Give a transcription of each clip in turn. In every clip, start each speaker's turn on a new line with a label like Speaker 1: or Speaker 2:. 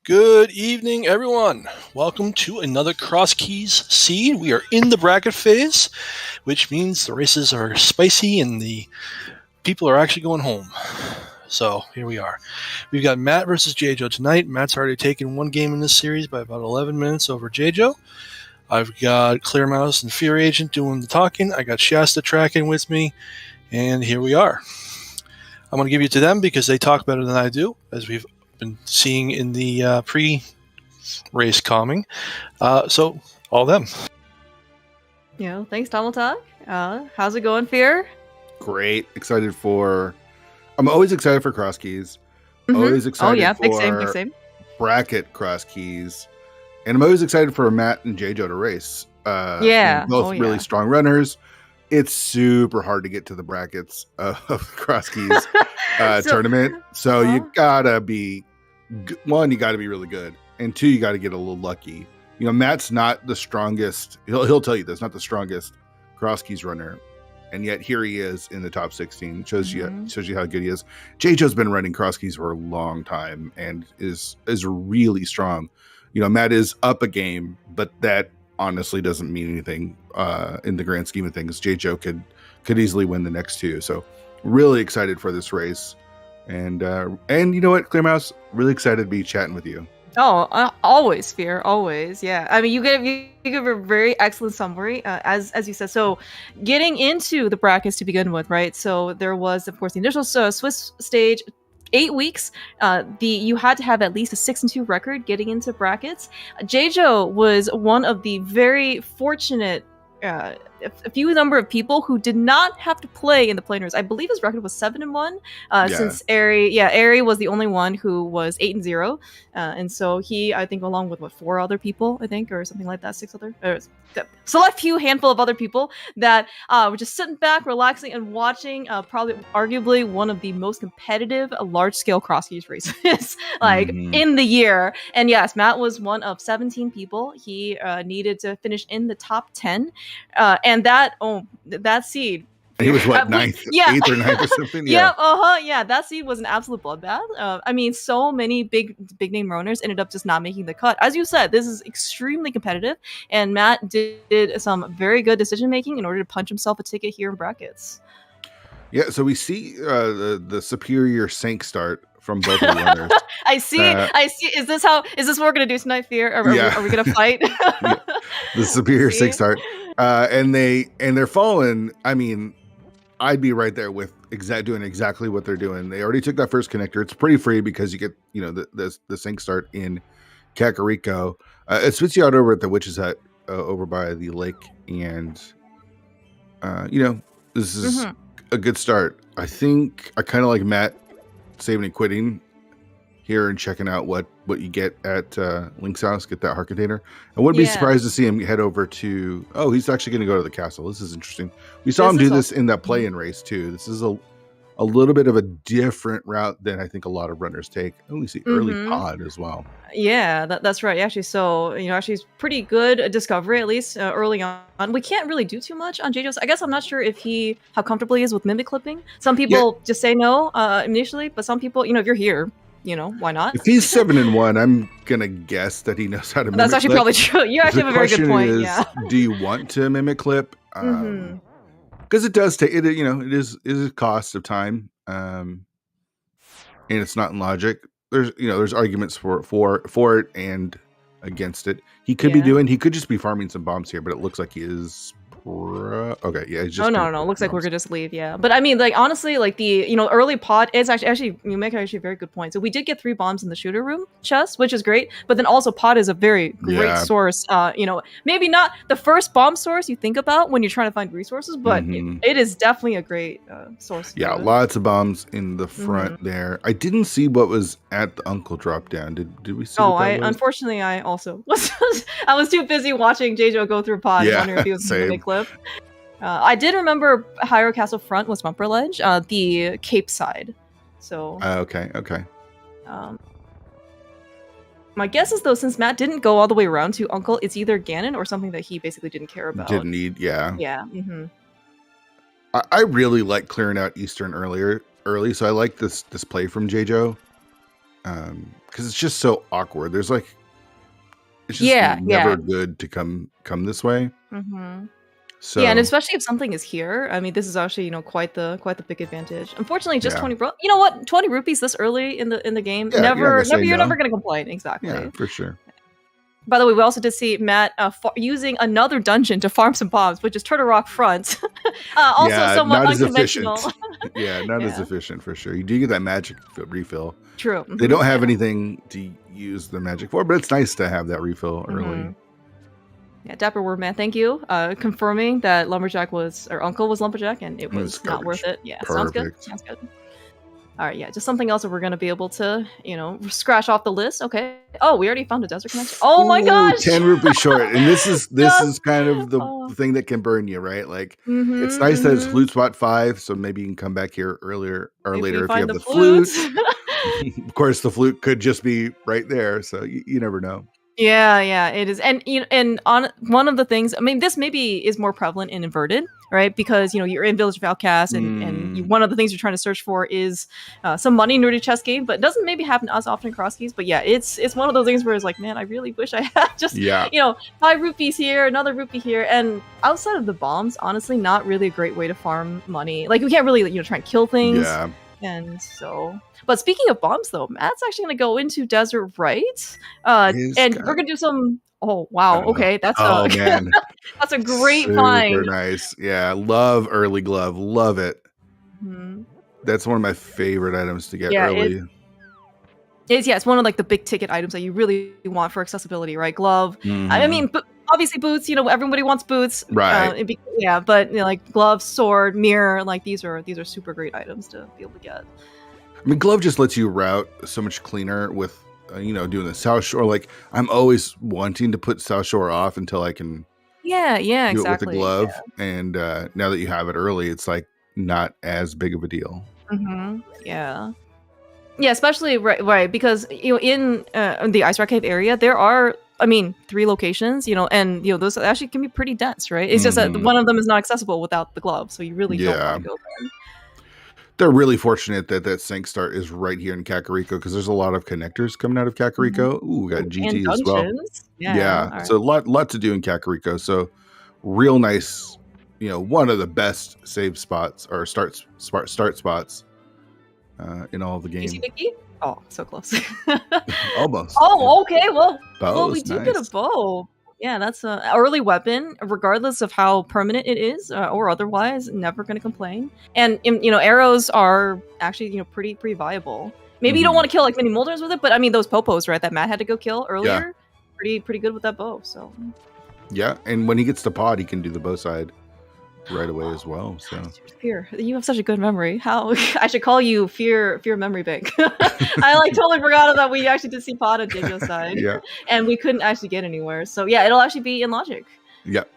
Speaker 1: Good evening, everyone. Welcome to another Crosskeys seed. We are in the bracket phase, which means the races are spicy and the people are actually going home. So here we are. We've got Matt versus Jaejo tonight. Matt's already taken one game in this series by about 11 minutes over Jaejo. I've got Clear Mouse and Fear Agent doing the talking. I got Shasta tracking with me, and here we are. I'm going to give you to them because they talk better than I do, as we've been seeing in the pre-race calming. So all them.
Speaker 2: Thanks, Donald Talk. How's it going, Fear?
Speaker 3: Great. I'm always excited for Crosskeys. Always excited for
Speaker 2: big same.
Speaker 3: bracket Crosskeys. And I'm always excited for Matt and Jaejo to race. Both really strong runners. It's super hard to get to the brackets of Crosskeys tournament. So you gotta be, one, you gotta be really good. And two, you gotta get a little lucky. You know, Matt's not the strongest. He'll tell you this, not the strongest Crosskeys runner. And yet here he is in the top 16. Shows you how good he is. Jaejo's been running Crosskeys for a long time and is really strong. You know, Matt is up a game, but that honestly doesn't mean anything in the grand scheme of things. Jaejo could easily win the next two. So really excited for this race. And you know what, Clear Mouse, really excited to be chatting with you.
Speaker 2: Oh, always, Fear, always. Yeah, I mean, you give a very excellent summary, as you said. So, getting into the brackets to begin with, right? So there was, of course, the initial Swiss stage. 8 weeks. You had to have at least a 6-2 record getting into brackets. Jaejo was one of the very fortunate. A few number of people who did not have to play in the players. I believe his record was 7-1. Since Ari was the only one who was 8-0, and so he, I think, along with 4 other people, I think, or something like that, 6 other, select few handful of other people that were just sitting back, relaxing, and watching. Probably, arguably, one of the most competitive large-scale Crosskeys races in the year. And yes, Matt was one of 17 people. He needed to finish in the top 10. And that seed.
Speaker 3: He was what, 9th, 8th or 9th or something?
Speaker 2: Yeah, that seed was an absolute bloodbath. I mean, so many big name runners ended up just not making the cut. As you said, this is extremely competitive, and Matt did some very good decision making in order to punch himself a ticket here in brackets.
Speaker 3: Yeah, so we see the superior sync start from both of the runners.
Speaker 2: I see. Is this what we're gonna do tonight, Fear? Are we gonna fight?
Speaker 3: The superior sync start. And they're following. I mean, I'd be right there with doing exactly what they're doing. They already took that first connector. It's pretty free because you get, the sync start in Kakariko. It spits you out over at the Witch's Hut over by the lake, and this is a good start. I think I kind of like Matt saving and quitting here and checking out what you get at Link's house, get that heart container. I wouldn't be surprised to see him head over to, he's actually going to go to the castle. This is interesting. We saw him do this in that play-in race too. This is a little bit of a different route than I think a lot of runners take. And we see early pod as well.
Speaker 2: Yeah, that's right. Actually, so, actually it's pretty good discovery, at least early on. We can't really do too much on Jaejo's. I guess I'm not sure how comfortable he is with mimic clipping. Some people just say no initially, but some people, if you're here, why not?
Speaker 3: If he's 7-1, I'm gonna guess that he knows how to mimic
Speaker 2: That's actually
Speaker 3: clip.
Speaker 2: probably true. You actually have a very good point.
Speaker 3: Do you want to mimic clip? Because it does take it. It is a cost of time, and it's not in logic. There's arguments for it and against it. He could he could just be farming some bombs here, but it looks like he is. Okay, yeah. It's just
Speaker 2: no. Looks like we're gonna just leave. Yeah, but I mean, honestly, the early pod is actually you make actually a very good point. So we did get 3 bombs in the shooter room chest, which is great. But then also pod is a very great source. Maybe not the first bomb source you think about when you're trying to find resources, but it is definitely a great source.
Speaker 3: Yeah, lots of bombs in the front there. I didn't see what was at the Uncle drop down. Did we see?
Speaker 2: Unfortunately, I also I was too busy watching Jaejo go through pod and wondering if he was going to clip. I did remember Hyro Castle front was bumper ledge, the Cape side. So
Speaker 3: okay.
Speaker 2: My guess is though, since Matt didn't go all the way around to Uncle, it's either Ganon or something that he basically didn't care about.
Speaker 3: Didn't need, yeah.
Speaker 2: I
Speaker 3: really like clearing out Eastern early, so I like this play from Jaejo. because it's just so awkward. There's like, it's just never good to come this way.
Speaker 2: Mm-hmm.
Speaker 3: So
Speaker 2: yeah, and especially if something is here. I mean, this is actually quite the big advantage. Unfortunately, just 20. You know what? 20 rupees this early in the game. You're never going to complain. Exactly.
Speaker 3: Yeah, for sure.
Speaker 2: By the way, we also did see Matt using another dungeon to farm some bombs, which is Turtle Rock Front. Also somewhat unconventional.
Speaker 3: Not as efficient for sure. You do get that magic refill.
Speaker 2: True.
Speaker 3: They don't have anything to use the magic for, but it's nice to have that refill early.
Speaker 2: Yeah, Dapper Word Man, thank you. Confirming that Lumberjack Uncle was Lumberjack, and it was not worth it. Yeah,
Speaker 3: perfect.
Speaker 2: Sounds good. All right, yeah, just something else that we're going to be able to, scratch off the list. Okay. Oh, we already found a desert connection. Oh my gosh!
Speaker 3: 10 rupees short. And this is kind of the thing that can burn you, right? Like, it's nice that it's flute spot 5, so maybe you can come back here earlier or later if you have the flute. Of course, the flute could just be right there, so you never know.
Speaker 2: Yeah, it is. And on one of the things, I mean, this maybe is more prevalent in Inverted, right? Because, you're in Village of Outcasts and one of the things you're trying to search for is some money in Nerdy Chess Game, but it doesn't maybe happen as often in Crosskeys. But yeah, it's one of those things where it's like, man, I really wish I had just, 5 rupees here, another rupee here. And outside of the bombs, honestly, not really a great way to farm money. Like, you can't really, try and kill things.
Speaker 3: Yeah.
Speaker 2: And so, but speaking of bombs, though, Matt's actually going to go into Desert Right, and we're going to do some. Oh wow! Okay, that's
Speaker 3: man,
Speaker 2: that's a great
Speaker 3: super
Speaker 2: find.
Speaker 3: Nice, yeah. Love early glove, love it.
Speaker 2: Mm-hmm.
Speaker 3: That's one of my favorite items to get early.
Speaker 2: It's one of like the big ticket items that you really want for accessibility, right? Glove. I mean, obviously boots. Everybody wants boots,
Speaker 3: right?
Speaker 2: But like gloves, sword, mirror, like these are super great items to be able to get.
Speaker 3: I mean, glove just lets you route so much cleaner with, doing the South Shore. Like, I'm always wanting to put South Shore off until I can do
Speaker 2: exactly.
Speaker 3: it with the glove. Yeah. And now that you have it early, it's like not as big of a deal.
Speaker 2: Yeah, especially right because in the Ice Rock Cave area there are 3 locations, and those actually can be pretty dense, right? It's just that one of them is not accessible without the glove, so you really don't want to go there.
Speaker 3: They're really fortunate that sync start is right here in Kakariko because there's a lot of connectors coming out of Kakariko. Ooh, we got GT as well. Yeah. Right. So a lot to do in Kakariko. So real nice, one of the best save spots or start spots in all of the game.
Speaker 2: Oh, so close.
Speaker 3: Almost.
Speaker 2: Oh, okay. Well, we do
Speaker 3: nice.
Speaker 2: get a bow. Yeah, that's an early weapon, regardless of how permanent it is or otherwise. Never going to complain. And arrows are actually pretty viable. Maybe you don't want to kill like many Molders with it, but those popos, right, that Matt had to go kill earlier, pretty good with that bow. So
Speaker 3: yeah, and when he gets to pod, he can do the bow side right away as well. So
Speaker 2: Fear, you have such a good memory. How I should call you Fear Memory Bank. I totally forgot that we actually did see pod on Jaejo's side.
Speaker 3: Yeah,
Speaker 2: and we couldn't actually get anywhere. So yeah, it'll actually be in logic.
Speaker 3: Yep.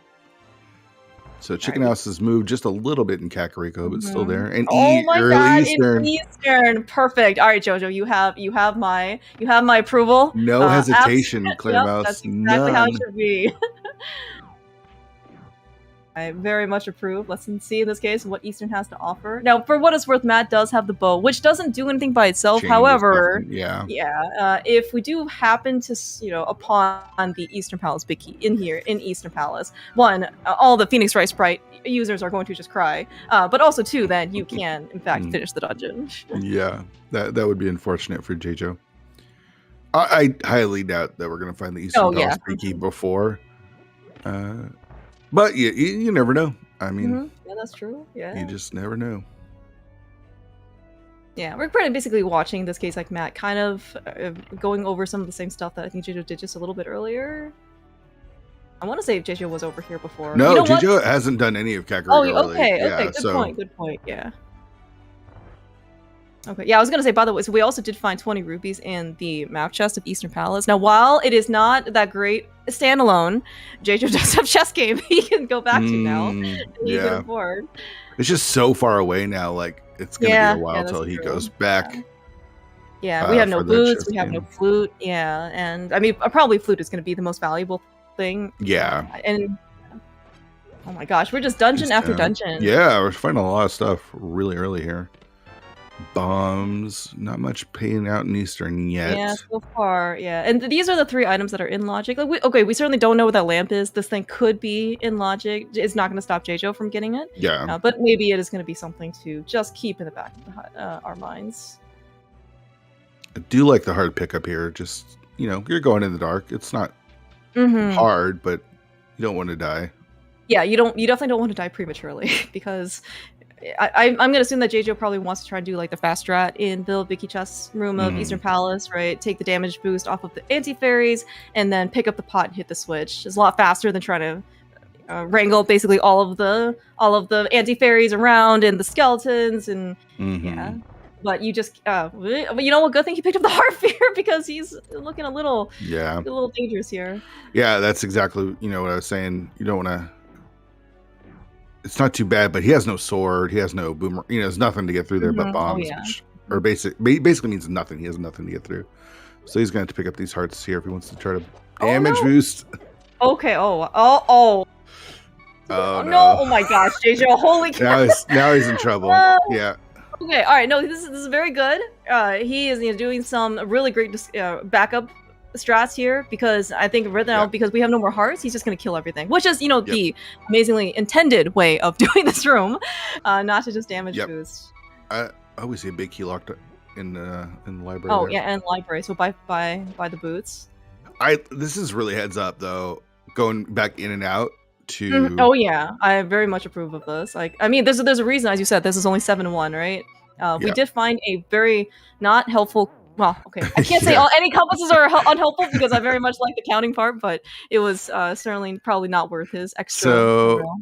Speaker 3: So Chicken House has moved just a little bit in Kakariko, but still there. And
Speaker 2: early
Speaker 3: Eastern.
Speaker 2: Eastern, perfect. All right, Jojo, you have my approval.
Speaker 3: No hesitation, Claire Mouse.
Speaker 2: That's exactly how it should be. I very much approve. Let's see in this case what Eastern has to offer. Now, for what it's worth, Matt does have the bow, which doesn't do anything by itself. However, if we do happen to, upon the Eastern Palace Big Key in Eastern Palace, one, all the Phoenix Wright Sprite users are going to just cry, but also two, that you can in fact finish the dungeon. Yeah,
Speaker 3: that would be unfortunate for Jaejo. I highly doubt that we're going to find the Eastern Palace Big Key before. But you never know. I mean,
Speaker 2: yeah, that's true. Yeah,
Speaker 3: you just never know.
Speaker 2: Yeah, we're basically watching this case like Matt, kind of going over some of the same stuff that I think Jaejo did just a little bit earlier. I want to say if Jaejo was over here before.
Speaker 3: No, Jaejo hasn't done any of Kakariko.
Speaker 2: Oh, okay, good point. Yeah. Okay, yeah, I was going to say, by the way, so we also did find 20 rupees in the map chest of Eastern Palace. Now, while it is not that great standalone, Jaejo does have chess game he can go back to now. He can afford.
Speaker 3: It's just so far away now, like, it's going to be a while till he goes back.
Speaker 2: Yeah, we have no boots, we have no flute, and, probably flute is going to be the most valuable thing.
Speaker 3: Yeah.
Speaker 2: And, oh my gosh, we're just dungeon after dungeon.
Speaker 3: Yeah, we're finding a lot of stuff really early here. Bombs, not much paying out in Eastern yet.
Speaker 2: Yeah, so far, yeah. And these are the 3 items that are in logic. Like, we certainly don't know what that lamp is. This thing could be in logic. It's not going to stop Jaejo from getting it.
Speaker 3: Yeah.
Speaker 2: But maybe it is going to be something to just keep in the back of our minds.
Speaker 3: I do like the hard pickup here. Just, you're going in the dark. It's not hard, but you don't want to die.
Speaker 2: Yeah, you definitely don't want to die prematurely because I'm going to assume that Jaejo probably wants to try and do like the fast strat in build Vicky Chest's room of Eastern Palace, right? Take the damage boost off of the anti-fairies and then pick up the pot and hit the switch. It's a lot faster than trying to wrangle basically all of the anti-fairies around and the skeletons and yeah. But you just you know what? Good thing he picked up the heart fear because he's looking a little dangerous here.
Speaker 3: Yeah, that's exactly what I was saying. You don't want to. It's not too bad, but he has no sword. He has no boomer. There's nothing to get through there but bombs, or basically means nothing. He has nothing to get through, so he's going to have to pick up these hearts here if he wants to try to damage boost.
Speaker 2: Okay. Oh no! Oh my gosh, Jaejo! Holy cow!
Speaker 3: Now he's in trouble. Yeah.
Speaker 2: Okay. All right. No, this is very good. He is doing some really great backup strats here because I think right now because we have no more hearts, he's just going to kill everything, which is the amazingly intended way of doing this room, not to just damage boost.
Speaker 3: I always see a big key locked in the library.
Speaker 2: Oh yeah, and library. So by the boots.
Speaker 3: This is really heads up though, going back in and out to.
Speaker 2: Oh yeah, I very much approve of this. Like, I mean, there's a reason, as you said, this is only 7-1, right? We did find a very not helpful. Well, okay, I can't say any compasses are unhelpful because I very much like the counting part, but it was certainly probably not worth his extra.
Speaker 3: So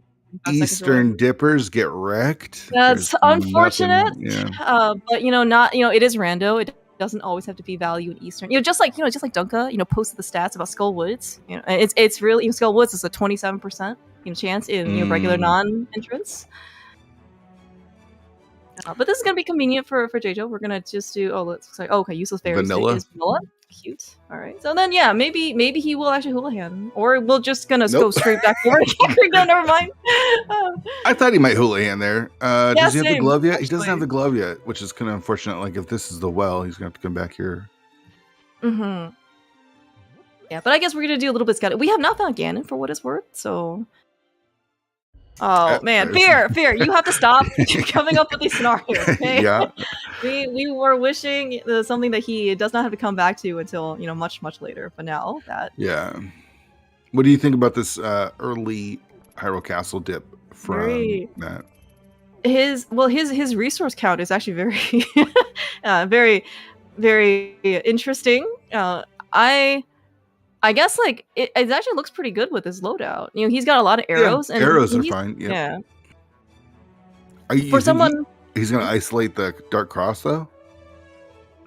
Speaker 3: Eastern Dippers get wrecked.
Speaker 2: That's unfortunate. But it is rando. It doesn't always have to be value in Eastern. Just like Dunka, posted the stats about Skull Woods. It's really Skull Woods is a 27% chance in regular non-entrance. But this is going to be convenient for Jaejo. We're going to just do, useless fairies is vanilla. Cute. All right. So then, maybe he will actually Houlihan. Or we're just going to go straight back forward. No, never mind.
Speaker 3: I thought he might Houlihan there. Does he have the glove yet? Actually. He doesn't have the glove yet, which is kind of unfortunate. Like, if this is the well, he's going to have to come back here.
Speaker 2: Yeah, but I guess we're going to do a little bit of scouting. We have not found Ganon for what it's worth, so... Oh man, Fear, you have to stop coming up with these scenarios, okay?
Speaker 3: Yeah.
Speaker 2: We were wishing something that he does not have to come back to until, much, much later. But now that...
Speaker 3: Yeah. What do you think about this early Hyrule Castle dip from Matt?
Speaker 2: His resource count is actually very, very, very interesting. I guess it actually looks pretty good with his loadout. He's got a lot of arrows.
Speaker 3: And arrows are fine. Yeah.
Speaker 2: For someone,
Speaker 3: he's going to isolate the Dark Cross though.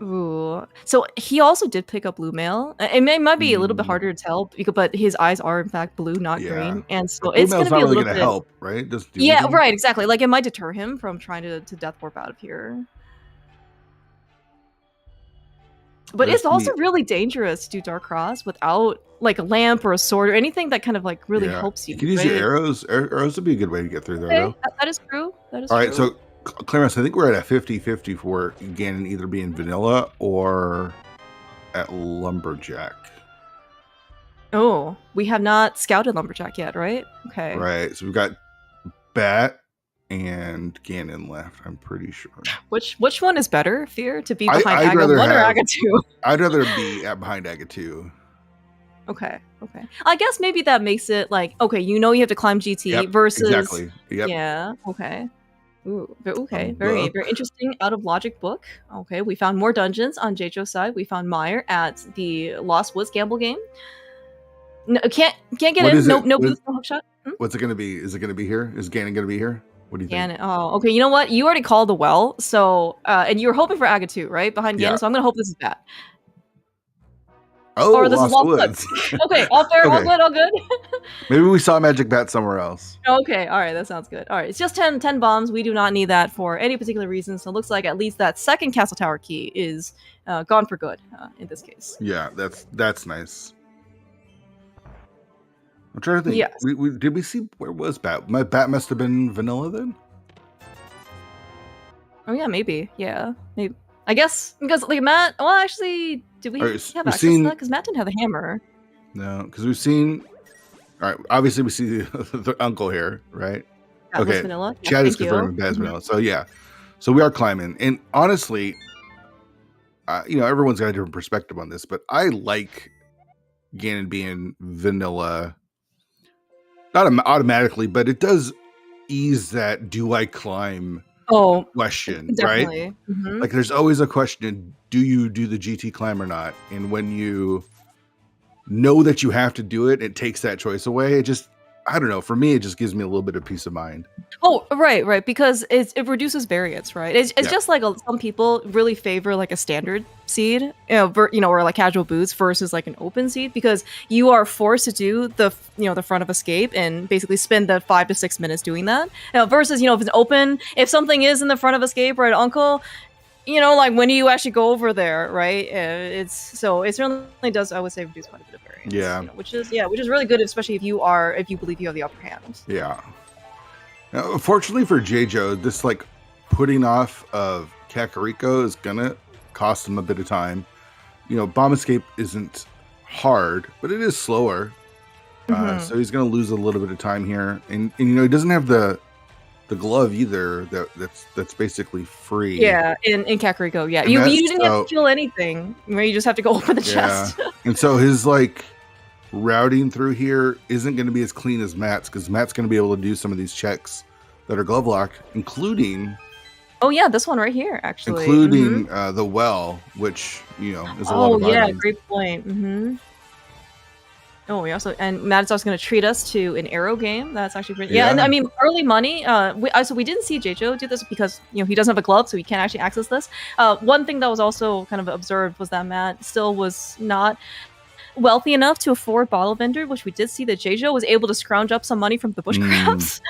Speaker 2: Ooh. So he also did pick up blue mail. It might be a little bit harder to tell, but his eyes are in fact blue, not green, and so it's going to be a little bit
Speaker 3: help, right?
Speaker 2: Right, exactly. Like it might deter him from trying to death warp out of here. But it's also really dangerous to do Dark Cross without like a lamp or a sword or anything that kind of like really helps you.
Speaker 3: You can use your arrows. Arrows would be a good way to get through there, though.
Speaker 2: That is true. All
Speaker 3: right, so Clarence, I think we're at a 50-50 for Ganon either being vanilla or at Lumberjack.
Speaker 2: Oh, we have not scouted Lumberjack yet, right? Okay.
Speaker 3: Right, so we've got Bat and Ganon left, I'm pretty sure.
Speaker 2: Which one is better, Fear? To be behind Aga 1 or Aga 2?
Speaker 3: I'd rather be behind Aga 2.
Speaker 2: Okay. I guess maybe that makes it like, okay, you have to climb GT versus...
Speaker 3: Exactly. Yep.
Speaker 2: Yeah, okay. Ooh, okay. Very, very interesting out of logic book. Okay, we found more dungeons on Jaejo's side. We found Meyer at the Lost Woods gamble game. No, can't get in. No boost, no hookshot.
Speaker 3: What's it going to be? Is it going to be here? Is Ganon going to be here? What do you think?
Speaker 2: Oh, okay. You know what? You already called the well, so and you were hoping for Aga 2, right? Behind Ganon, so I'm gonna hope this is bad.
Speaker 3: Oh, or this is Lost Woods.
Speaker 2: Okay, all fair, all good.
Speaker 3: Maybe we saw Magic Bat somewhere else.
Speaker 2: Okay, all right, that sounds good. All right, it's just 10 bombs. We do not need that for any particular reason, so it looks like at least that second Castle Tower key is gone for good in this case.
Speaker 3: Yeah, that's nice. I'm trying to think.
Speaker 2: Yes.
Speaker 3: Did we see where was Bat? My Bat must have been vanilla then.
Speaker 2: Oh yeah, maybe. Yeah, maybe. I guess because like Matt. Well, actually, did we have access to that? Because Matt didn't have the hammer.
Speaker 3: No, because we've seen. All right, obviously we see the uncle here, right?
Speaker 2: That was vanilla.
Speaker 3: Chad is confirming that's vanilla. So yeah, so we are climbing, and honestly, everyone's got a different perspective on this, but I like Ganon being vanilla. Not automatically, but it does ease that do I climb question,
Speaker 2: definitely.
Speaker 3: Right? Mm-hmm. Like there's always a question, do you do the GT climb or not? And when you know that you have to do it, it takes that choice away. It just, I don't know, for me, it just gives me a little bit of peace of mind.
Speaker 2: Oh, right, because it reduces variance, right? It's just like some people really favor like a standard seed, or like casual boots versus like an open seed, because you are forced to do the front of escape and basically spend the 5 to 6 minutes doing that. Versus if it's open, if something is in the front of escape, right, uncle, like when do you actually go over there, right? It certainly does, I would say, reduce quite a bit of variance.
Speaker 3: Yeah,
Speaker 2: which is really good, especially if you believe you have the upper hand.
Speaker 3: Yeah. Now, fortunately for Jaejo, this like putting off of Kakariko is gonna cost him a bit of time. Bomb escape isn't hard, but it is slower, so he's gonna lose a little bit of time here, and he doesn't have the glove either. That's basically free.
Speaker 2: Yeah, in Kakariko, yeah, you didn't have to kill anything. You just have to go open the chest.
Speaker 3: And so his like routing through here isn't going to be as clean as Matt's, because Matt's going to be able to do some of these checks that are glove locked, including
Speaker 2: this one right here, actually,
Speaker 3: including the well, which is a lot of items.
Speaker 2: Great point. Oh, we also, and Matt's also going to treat us to an arrow game. That's actually great. Yeah, and I mean, early money. So we didn't see Jaejo do this because he doesn't have a glove, so he can't actually access this. One thing that was also kind of observed was that Matt still was not wealthy enough to afford bottle vendor, which we did see that Jaejo was able to scrounge up some money from the bush crabs.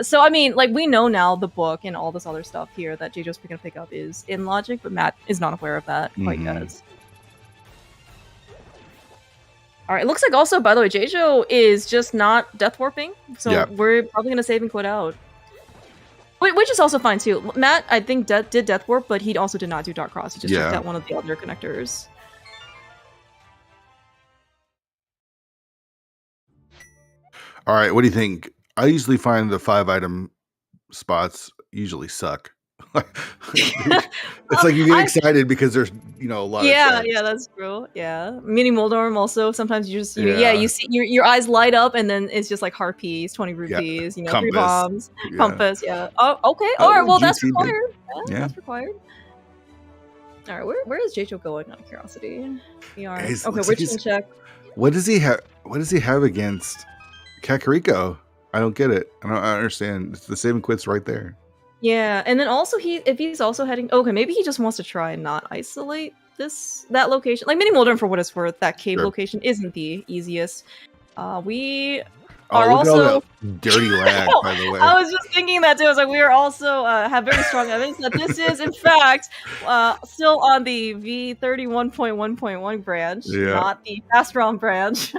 Speaker 2: So I mean, like, we know now the book and all this other stuff here that Jaejo's going to pick up is in logic, but Matt is not aware of that quite yet. All right, it looks like also, by the way, Jaejo is just not death warping, so we're probably going to save and quit out. Which is also fine too. Matt, I think, did death warp, but he also did not do dark cross. He just checked out one of the other connectors.
Speaker 3: All right, what do you think? I usually find the 5-item spots usually suck. It's like you get excited because there's a lot of checks.
Speaker 2: Yeah, that's true. Yeah, mini Moldorm also sometimes you just you see your eyes light up and then it's just like harpies, 20 rupees,
Speaker 3: compass.
Speaker 2: 3 bombs, compass. Oh, okay. All right, well that's required. That's required. All right, where is Jaejo going? Out of curiosity, we are okay. We're just gonna check.
Speaker 3: What does he have? What does he have against Kakariko? I don't get it. I don't understand. It's the save and quits right there.
Speaker 2: Yeah, and then also if he's also heading, maybe he just wants to try and not isolate that location. Like Mini Moldorm, for what it's worth, that cave location isn't the easiest. We are also
Speaker 3: dirty lag, by the way.
Speaker 2: I was just thinking that too. I was like, we are also have very strong evidence that this is in fact still on the V31.1.1 branch, not the fast round branch.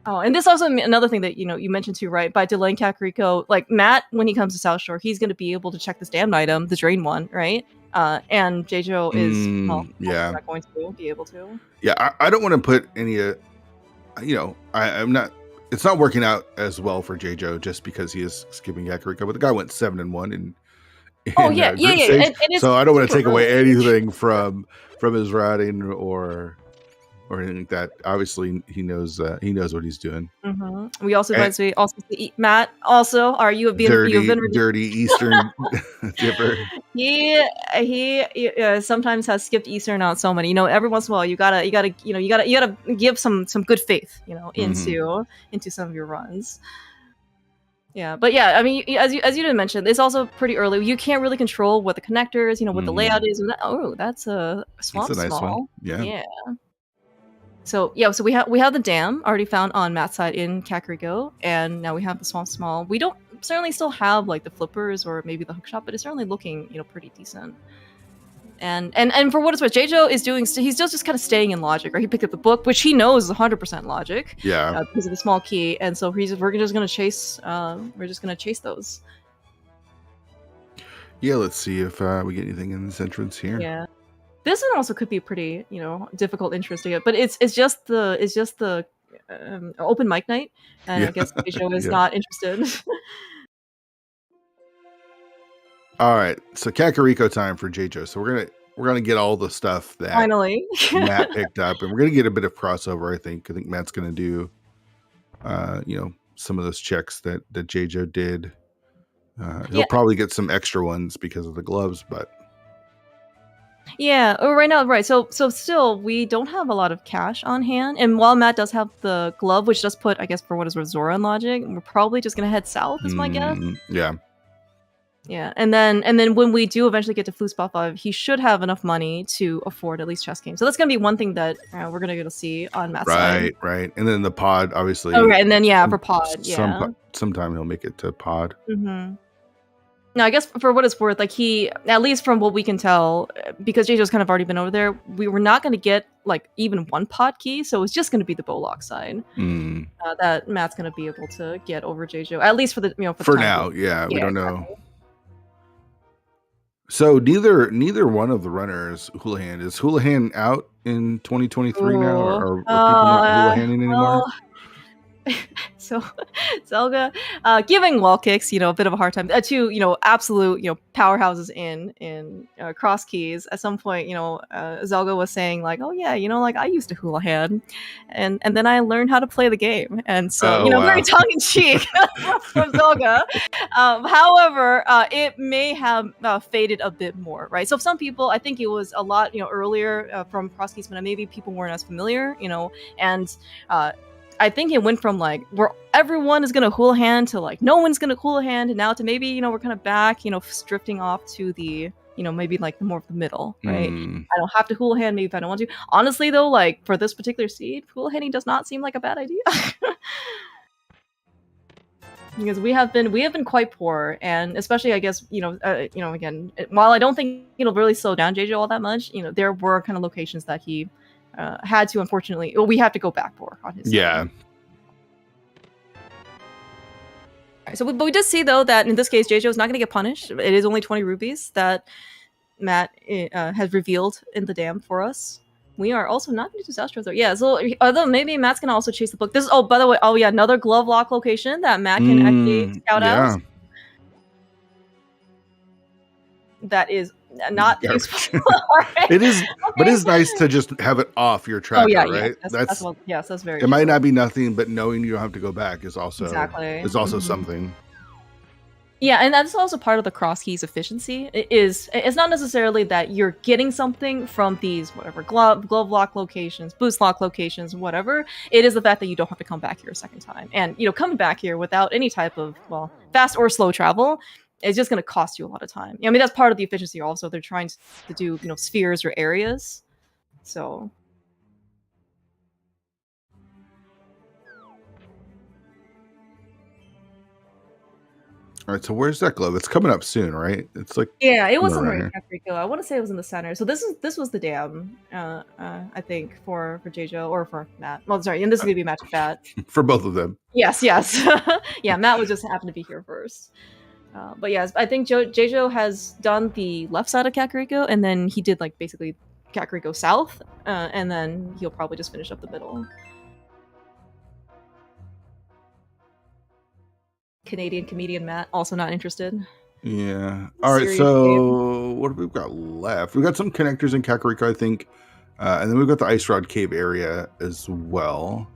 Speaker 2: And this also another thing that you mentioned too, right? By delaying Kakariko, like Matt, when he comes to South Shore, he's going to be able to check this damned item, the drain one, right? And Jaejo is not going to be able to.
Speaker 3: Yeah, I don't want to put any, I'm not. It's not working out as well for Jaejo just because he is skipping Kakariko, but the guy went 7-1 in so I don't want to take away anything from his routing or anything like that. Obviously, he knows what he's doing.
Speaker 2: We also see Matt. Also, are you
Speaker 3: dirty Eastern dipper?
Speaker 2: He sometimes has skipped Eastern out so many. Every once in a while, you gotta give some good faith, into some of your runs. Yeah, but yeah, I mean, as you didn't mention, it's also pretty early. You can't really control what the connectors, what the layout is. That's a swamp.
Speaker 3: That's a nice one.
Speaker 2: Yeah. So we have the dam already found on Matt's side in Kakariko, and now we have the swamp small. We don't certainly still have like the flippers or maybe the hook shot, but it's certainly looking pretty decent. And for what it's worth, Jaejo is doing. He's just kind of staying in logic, right? He picked up the book, which he knows is 100% logic.
Speaker 3: Yeah.
Speaker 2: Because of the small key, and so we're just gonna chase. We're just gonna chase those.
Speaker 3: Yeah, let's see if we get anything in this entrance here.
Speaker 2: Yeah. This one also could be pretty, difficult interest to get, but it's just the open mic night, and I guess Jaejo is not interested.
Speaker 3: All right, so Kakariko time for Jaejo. So we're gonna get all the stuff that
Speaker 2: finally
Speaker 3: Matt picked up, and we're gonna get a bit of crossover. I think Matt's gonna do, some of those checks that Jaejo did. He'll probably get some extra ones because of the gloves, but.
Speaker 2: Yeah, right now, right. So still, we don't have a lot of cash on hand. And while Matt does have the glove, which does put, I guess, for what is Zora and Logic, we're probably just gonna head south, is my guess.
Speaker 3: Yeah.
Speaker 2: Yeah, and then when we do eventually get to Food Spot 5, he should have enough money to afford at least chess games. So that's gonna be one thing that we're gonna get to see on Matt's side.
Speaker 3: Right. And then the pod, obviously.
Speaker 2: Oh, right, and then for pod,
Speaker 3: sometime he'll make it to pod.
Speaker 2: Mm-hmm. Now, I guess for what it's worth, like he, at least from what we can tell, because Jaejo's kind of already been over there, we were not going to get like even one pod key, so it's just going to be the Bolok side that Matt's going to be able to get over Jaejo, at least for the
Speaker 3: for now. We don't know. So neither one of the runners Houlihan is Houlihan out in 2023 now, or are people not Houlihaning anymore?
Speaker 2: So Zelda giving wall kicks, a bit of a hard time to absolute powerhouses in Crosskeys. At some point, Zelda was saying like, oh yeah, like I used to Houlihan, and then I learned how to play the game, and so very tongue in cheek from Zelda. However, it may have faded a bit more, right? So some people, I think it was a lot earlier from Crosskeys, but maybe people weren't as familiar, and I think it went from like where everyone is gonna Houlihan to like no one's gonna Houlihan, and now to maybe we're kind of back, drifting off to the maybe like more of the middle, right? I don't have to Houlihan maybe if I don't want to. Honestly though, like for this particular seed, Houlihaning does not seem like a bad idea. Because we have been quite poor, and especially I guess again, while I don't think it'll really slow down Jaejo all that much, there were kind of locations that he had to, unfortunately, we have to go back for on his side. So but we did see though that in this case Jaejo is not going to get punished. It is only 20 rupees that Matt has revealed in the dam for us. We are also not going to do South Shore though. Yeah, so although maybe Matt's going to also chase the book. This is by the way, another glove lock location that Matt can actually scout out. That is not useful. Right.
Speaker 3: It is, but it's nice to just have it off your tracker, right?
Speaker 2: That's very.
Speaker 3: It might not be nothing, but knowing you don't have to go back is also something.
Speaker 2: Yeah, and that's also part of the Crosskeys efficiency. It's not necessarily that you're getting something from these whatever glove lock locations, boost lock locations, whatever. It is the fact that you don't have to come back here a second time, and coming back here without any type of fast or slow travel. It's just going to cost you a lot of time. I mean, that's part of the efficiency also. They're trying to do, spheres or areas. So.
Speaker 3: All right, so where's that glove? It's coming up soon, right? It's like
Speaker 2: it was somewhere in Kakariko. I want to say it was in the center. So this was the dam, I think for Jaejo or for Matt. Well, sorry, and this is gonna be match with Matt.
Speaker 3: For both of them.
Speaker 2: Yes. Yeah, Matt was just happened to be here first. But yes, I think Jaejo has done the left side of Kakariko, and then he did like basically Kakariko South, and then he'll probably just finish up the middle. Canadian comedian Matt, also not interested.
Speaker 3: Yeah. All right, so what have we got left? We've got some connectors in Kakariko, I think, and then we've got the Ice Rod Cave area as well.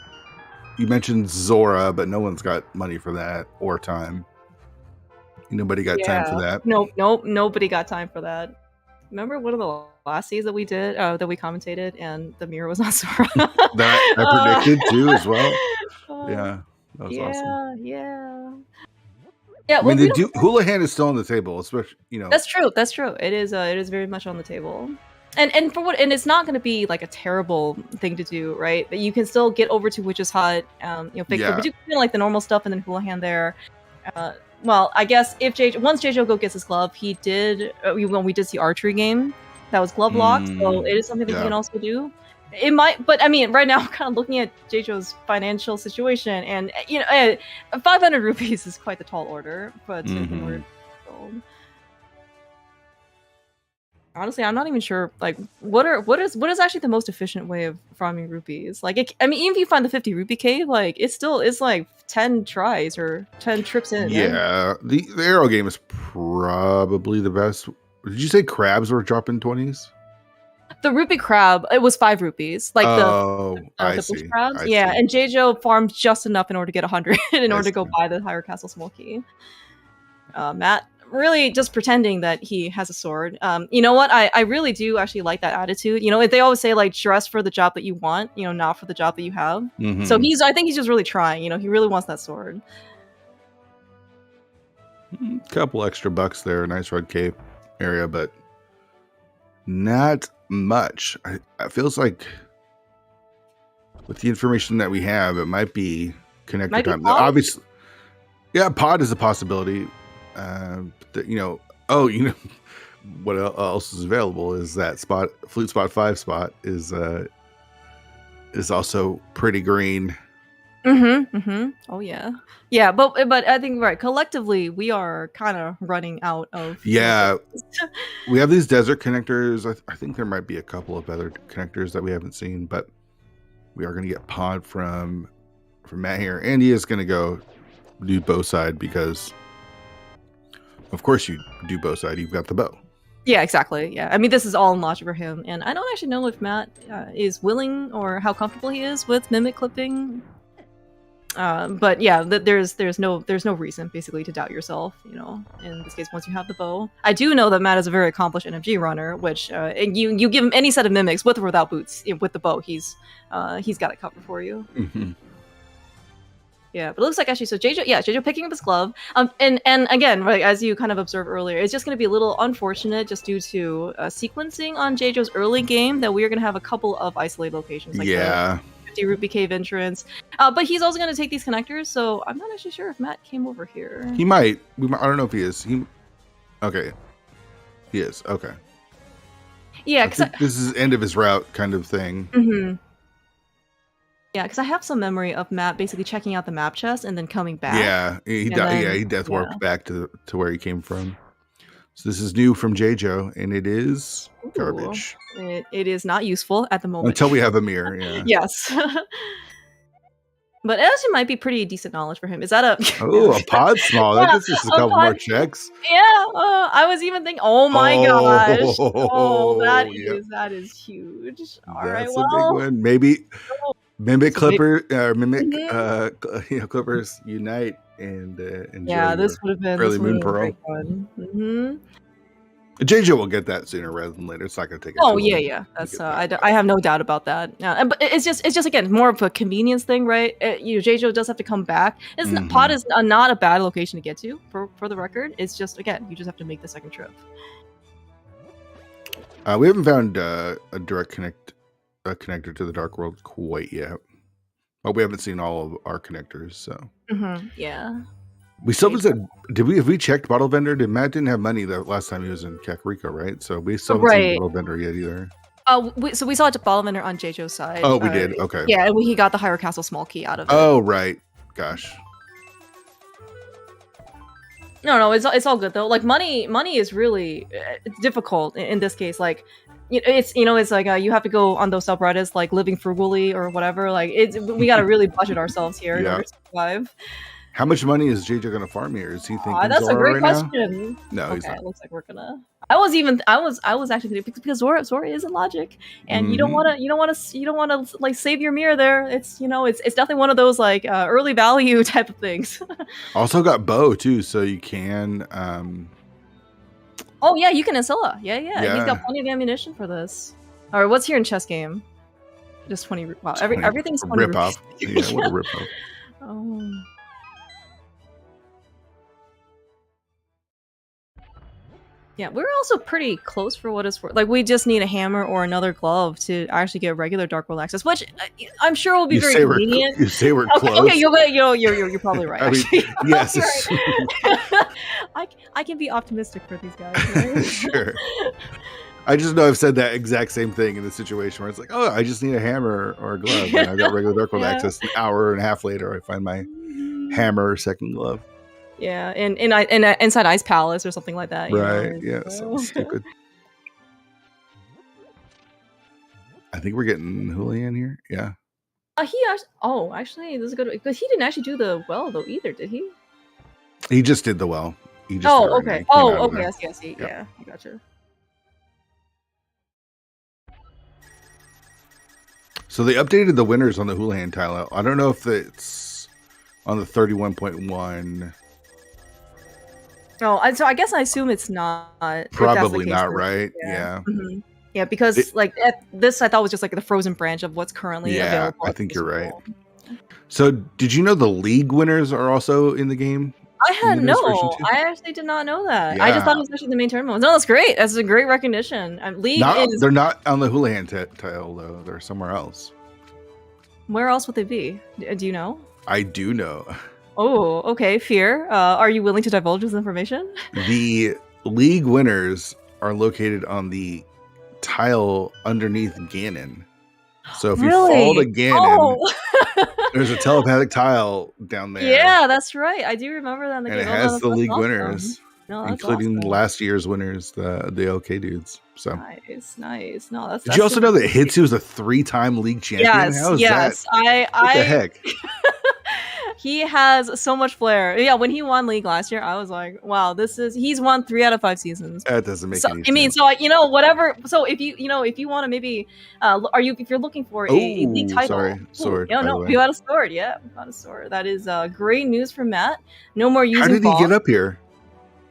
Speaker 3: You mentioned Zora, but no one's got money for that or time. Nobody got time for that.
Speaker 2: Nope, nobody got time for that. Remember one of the last seeds that we did, that we commentated, and the mirror was not Zora.
Speaker 3: that I predicted too as well. Yeah, that was awesome.
Speaker 2: Yeah.
Speaker 3: I mean, Houlihan is still on the table, especially
Speaker 2: That's true. It is very much on the table. And it's not going to be like a terrible thing to do, right? But you can still get over to Witch's Hut, fake but you can like the normal stuff, and then Houlihan there. Well, I guess once Jaejo go gets his glove, he did. We did see archery game that was glove locked, so it is something that he can also do. It might, but I mean, right now I'm kind of looking at Jaejo's financial situation, and 500 rupees is quite the tall order, but in order to build. Honestly, I'm not even sure. Like, what is actually the most efficient way of farming rupees? Like, I mean, even if you find the 50 rupee cave, like it's like 10 tries or 10 trips in.
Speaker 3: Yeah,
Speaker 2: right?
Speaker 3: the arrow game is probably the best. Did you say crabs were dropping 20s?
Speaker 2: The rupee crab, it was 5 rupees. Like the bush crabs. Yeah, and Jaejo farmed just enough in order to get 100 in order to go buy the higher castle small key. Matt really just pretending that he has a sword. You know what? I really do actually like that attitude. You know, they always say like dress for the job that you want, you know, not for the job that you have.
Speaker 3: Mm-hmm.
Speaker 2: So I think he's just really trying. You know, he really wants that sword.
Speaker 3: Couple extra bucks there, nice red cape area, but not much. It feels like with the information that we have, it might be connector time. Obviously, yeah, pod is a possibility. You know, what else is available is that spot, Flute Spot 5 spot is also pretty green.
Speaker 2: Oh yeah, but I think right collectively we are kind of running out of.
Speaker 3: Yeah, we have these desert connectors. I think there might be a couple of other connectors that we haven't seen, but we are going to get pod from Matt here, and he is going to go do bow side because, of course, you do bow side. You've got the bow.
Speaker 2: Yeah, exactly. Yeah, I mean, this is all in logic for him, and I don't actually know if Matt is willing or how comfortable he is with mimic clipping. But yeah, there's no reason basically to doubt yourself. You know, in this case, once you have the bow, I do know that Matt is a very accomplished NFG runner. Which and you give him any set of mimics with or without boots, with the bow, he's got it covered for you.
Speaker 3: Mm-hmm.
Speaker 2: Yeah, but it looks like actually, so Jaejo picking up his glove. And again, right, as you kind of observed earlier, it's just going to be a little unfortunate just due to sequencing on Jaejo's early game that we are going to have a couple of isolated locations. Like
Speaker 3: yeah.
Speaker 2: 50 Rupee Cave entrance. But he's also going to take these connectors, so I'm not actually sure if Matt came over here.
Speaker 3: He might. I don't know if he is. Okay. He is. Okay.
Speaker 2: Yeah, because
Speaker 3: this is end of his route kind of thing.
Speaker 2: Mm-hmm. Yeah, because I have some memory of Matt basically checking out the map chest and then coming back.
Speaker 3: Yeah, he death warped back to where he came from. So this is new from Jaejo, and it is garbage.
Speaker 2: It is not useful at the moment.
Speaker 3: Until we have a mirror, yeah.
Speaker 2: Yes. But it actually might be pretty decent knowledge for him. Is that a
Speaker 3: pod small? That gets just a couple more checks.
Speaker 2: Yeah, I was even thinking, oh my gosh. Oh, that is huge. All right,
Speaker 3: that's a big one. Maybe Mimic Clipper Clippers unite and enjoy
Speaker 2: this would have been
Speaker 3: early Moon Pearl. Jaejo will get that sooner rather than later. It's not going to take.
Speaker 2: Yeah. That's I have no doubt about that. But it's just again more of a convenience thing, right? Jaejo does have to come back. Pod is not a bad location to get to for the record. It's just again you just have to make the second trip.
Speaker 3: We haven't found a direct connector to the Dark World quite yet, but we haven't seen all of our connectors. So
Speaker 2: yeah.
Speaker 3: We still haven't said, have we checked Bottle Vendor? Matt didn't have money the last time he was in Kakariko, right? So we still haven't seen Bottle Vendor yet either.
Speaker 2: So we saw a Bottle Vendor on Jaejo's side.
Speaker 3: Oh, we did? Okay.
Speaker 2: Yeah, and he got the Higher Castle small key out of it.
Speaker 3: Oh, right. Gosh.
Speaker 2: No, it's all good though. Like money is really difficult in this case. Like it's like you have to go on those subreddits like living frugally or whatever. Like we got to really budget ourselves here in order to survive.
Speaker 3: How much money is Jaejo gonna farm here? Is he thinking
Speaker 2: that's
Speaker 3: Zora
Speaker 2: a great
Speaker 3: right
Speaker 2: question.
Speaker 3: Now? No, he's not.
Speaker 2: It looks like we're gonna. I was actually because Zora is in logic, and you don't want to like save your mirror there. It's it's definitely one of those like early value type of things.
Speaker 3: Also got bow too, so you can.
Speaker 2: Oh yeah, you can Ancilla. Yeah. He's got plenty of ammunition for this. All right, what's here in chess game? Just 20. Wow, everything's 20.
Speaker 3: Rip off. Yeah, what a rip off.
Speaker 2: Oh. Yeah, we're also pretty close for what it's worth. Like, we just need a hammer or another glove to actually get regular Dark World access, which I'm sure will be very convenient.
Speaker 3: You say we're close.
Speaker 2: Okay, you're probably right.
Speaker 3: I mean, yes.
Speaker 2: Right. I can be optimistic for these guys. Right?
Speaker 3: Sure. I just know I've said that exact same thing in the situation where it's like, oh, I just need a hammer or a glove, and I got regular Dark World access. An hour and a half later, I find my hammer or second glove.
Speaker 2: Yeah, inside Ice Palace or something like that.
Speaker 3: Right. Yeah. So stupid. I think we're getting Julian here. Yeah.
Speaker 2: Actually, this is a good because he didn't actually do the well though either, did he?
Speaker 3: He just did the well. He just
Speaker 2: okay. Okay. I see. Yep. Yeah, I gotcha.
Speaker 3: So they updated the winners on the Houlihan tile. I don't know if it's on the 31.1.
Speaker 2: Oh, so I guess I assume it's not.
Speaker 3: Probably not, right? Yeah.
Speaker 2: Mm-hmm. Yeah, because this I thought was just like the frozen branch of what's currently available.
Speaker 3: I think you're right. So did you know the league winners are also in the game?
Speaker 2: I I actually did not know that. Yeah. I just thought it was actually the main tournament. No, that's great. That's a great recognition. They're
Speaker 3: not on the Houlihan tile though. They're somewhere else.
Speaker 2: Where else would they be? Do you know?
Speaker 3: I do know.
Speaker 2: Oh, okay. Fear. Are you willing to divulge this information?
Speaker 3: The league winners are located on the tile underneath Ganon. So if you fall to Ganon, there's a telepathic tile down there.
Speaker 2: Yeah, that's right. I do remember that in the game.
Speaker 3: And it has the league winners, including last year's winners, the OK dudes. So
Speaker 2: nice. No, that's.
Speaker 3: Did you also know that Hitsu is a 3-time league champion?
Speaker 2: Yes.
Speaker 3: What the heck?
Speaker 2: He has so much flair. Yeah, when he won League last year, I was like, "Wow, he's won 3 out of 5 seasons."
Speaker 3: That doesn't make any sense.
Speaker 2: I mean, so whatever. So if you want to maybe, if you're looking for a league title,
Speaker 3: sword.
Speaker 2: You got a sword. Yeah, we got a sword. That is great news for Matt. No more using.
Speaker 3: How did he get up here?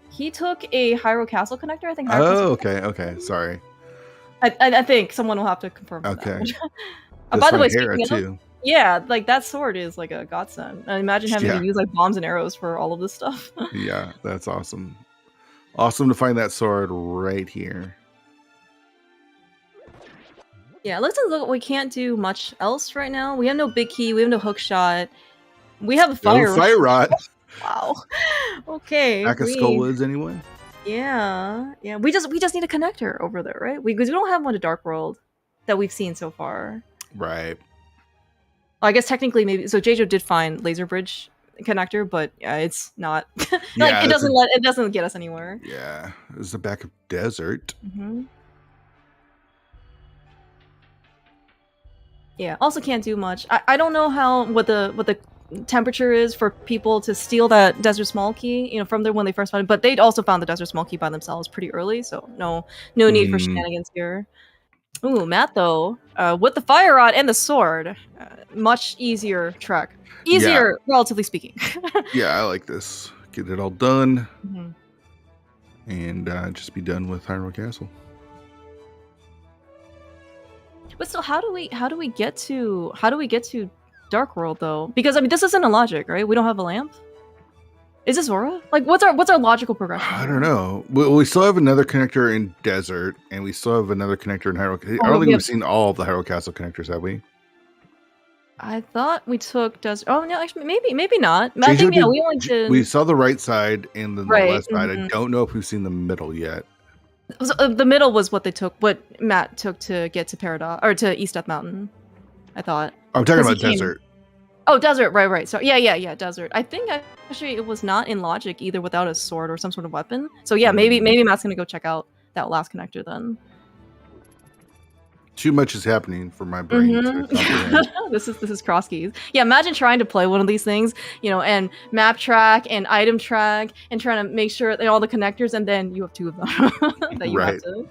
Speaker 2: He took a Hyrule Castle connector, I think.
Speaker 3: Okay. Sorry.
Speaker 2: I think someone will have to confirm.
Speaker 3: Okay.
Speaker 2: By the way, too. Yeah, like that sword is like a godsend. I imagine having to use like bombs and arrows for all of this stuff.
Speaker 3: Yeah, that's awesome. Awesome to find that sword right here.
Speaker 2: Yeah, looks like we can't do much else right now. We have no big key. We have no hook shot. We have a fire
Speaker 3: rod.
Speaker 2: Wow. Okay.
Speaker 3: Back of Skullwoods, anyone?
Speaker 2: Yeah. We just need a connector over there, right? Because we don't have one to Dark World that we've seen so far.
Speaker 3: Right.
Speaker 2: Well, I guess technically maybe so. Jaejo did find Laser Bridge connector, but it's not like it doesn't get us anywhere.
Speaker 3: Yeah, it's the back of desert.
Speaker 2: Mm-hmm. Yeah. Also can't do much. I don't know what the temperature is for people to steal that Desert Small Key, from there when they first found it. But they'd also found the Desert Small Key by themselves pretty early, so no need for shenanigans here. Ooh, Matt though, with the fire rod and the sword, much easier track. Easier, relatively speaking.
Speaker 3: Yeah, I like this. Get it all done, and just be done with Hyrule Castle.
Speaker 2: But still, how do we get to Dark World though? Because I mean, this isn't a logic, right? We don't have a lamp. Is this Aura? Like, what's our logical progression?
Speaker 3: I don't know. We still have another connector in Desert, and we still have another connector in Hyrule. I don't think we've seen all of the Hyrule Castle connectors, have we?
Speaker 2: I thought we took Desert. Oh no, actually, maybe not. I think we only did.
Speaker 3: We saw the right side and then the left side. I don't know if we've seen the middle yet.
Speaker 2: So, the middle was what Matt took to get to Paradox or to East Death Mountain. I thought.
Speaker 3: I'm talking about Desert.
Speaker 2: Oh, Desert, right. So yeah, Desert. I think actually it was not in logic either without a sword or some sort of weapon. So yeah, maybe Matt's gonna go check out that last connector then.
Speaker 3: Too much is happening for my brain to comprehend.
Speaker 2: This is Crosskeys. Yeah, imagine trying to play one of these things, and map track and item track and trying to make sure that all the connectors, and then you have 2 of them that you have to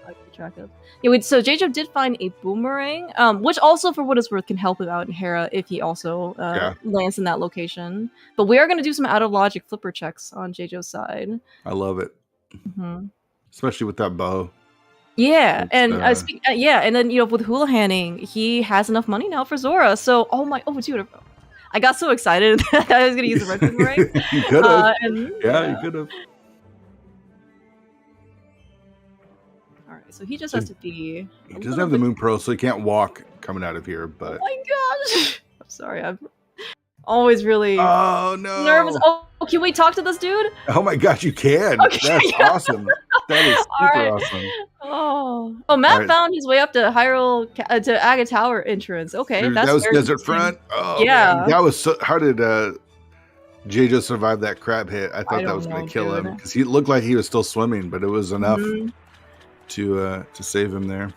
Speaker 2: keep track of. Yeah, so Jaejo did find a boomerang, which also, for what it's worth, can help him out in Hera if he also lands in that location. But we are going to do some out of logic flipper checks on Jaejo's side.
Speaker 3: I love it, especially with that bow.
Speaker 2: Yeah, and and then with Houlihaning, he has enough money now for Zora. So dude, I got so excited that I was going to use the red boomerang.
Speaker 3: You could have. You could have.
Speaker 2: So he just has to be.
Speaker 3: He doesn't have the Moon Pearl, so he can't walk coming out of here. But
Speaker 2: oh my gosh! I'm sorry. I'm always really nervous. Oh, can we talk to this dude?
Speaker 3: Oh my gosh, you can! Okay. That's awesome. That is super
Speaker 2: awesome. Oh, Matt found his way up to Hyrule to Aga Tower entrance. Okay,
Speaker 3: dude, that was Desert Front. Oh yeah, man. That was so. How did Jaejo survive that crab hit? I thought that was going to kill him because he looked like he was still swimming, but it was enough. To save him there.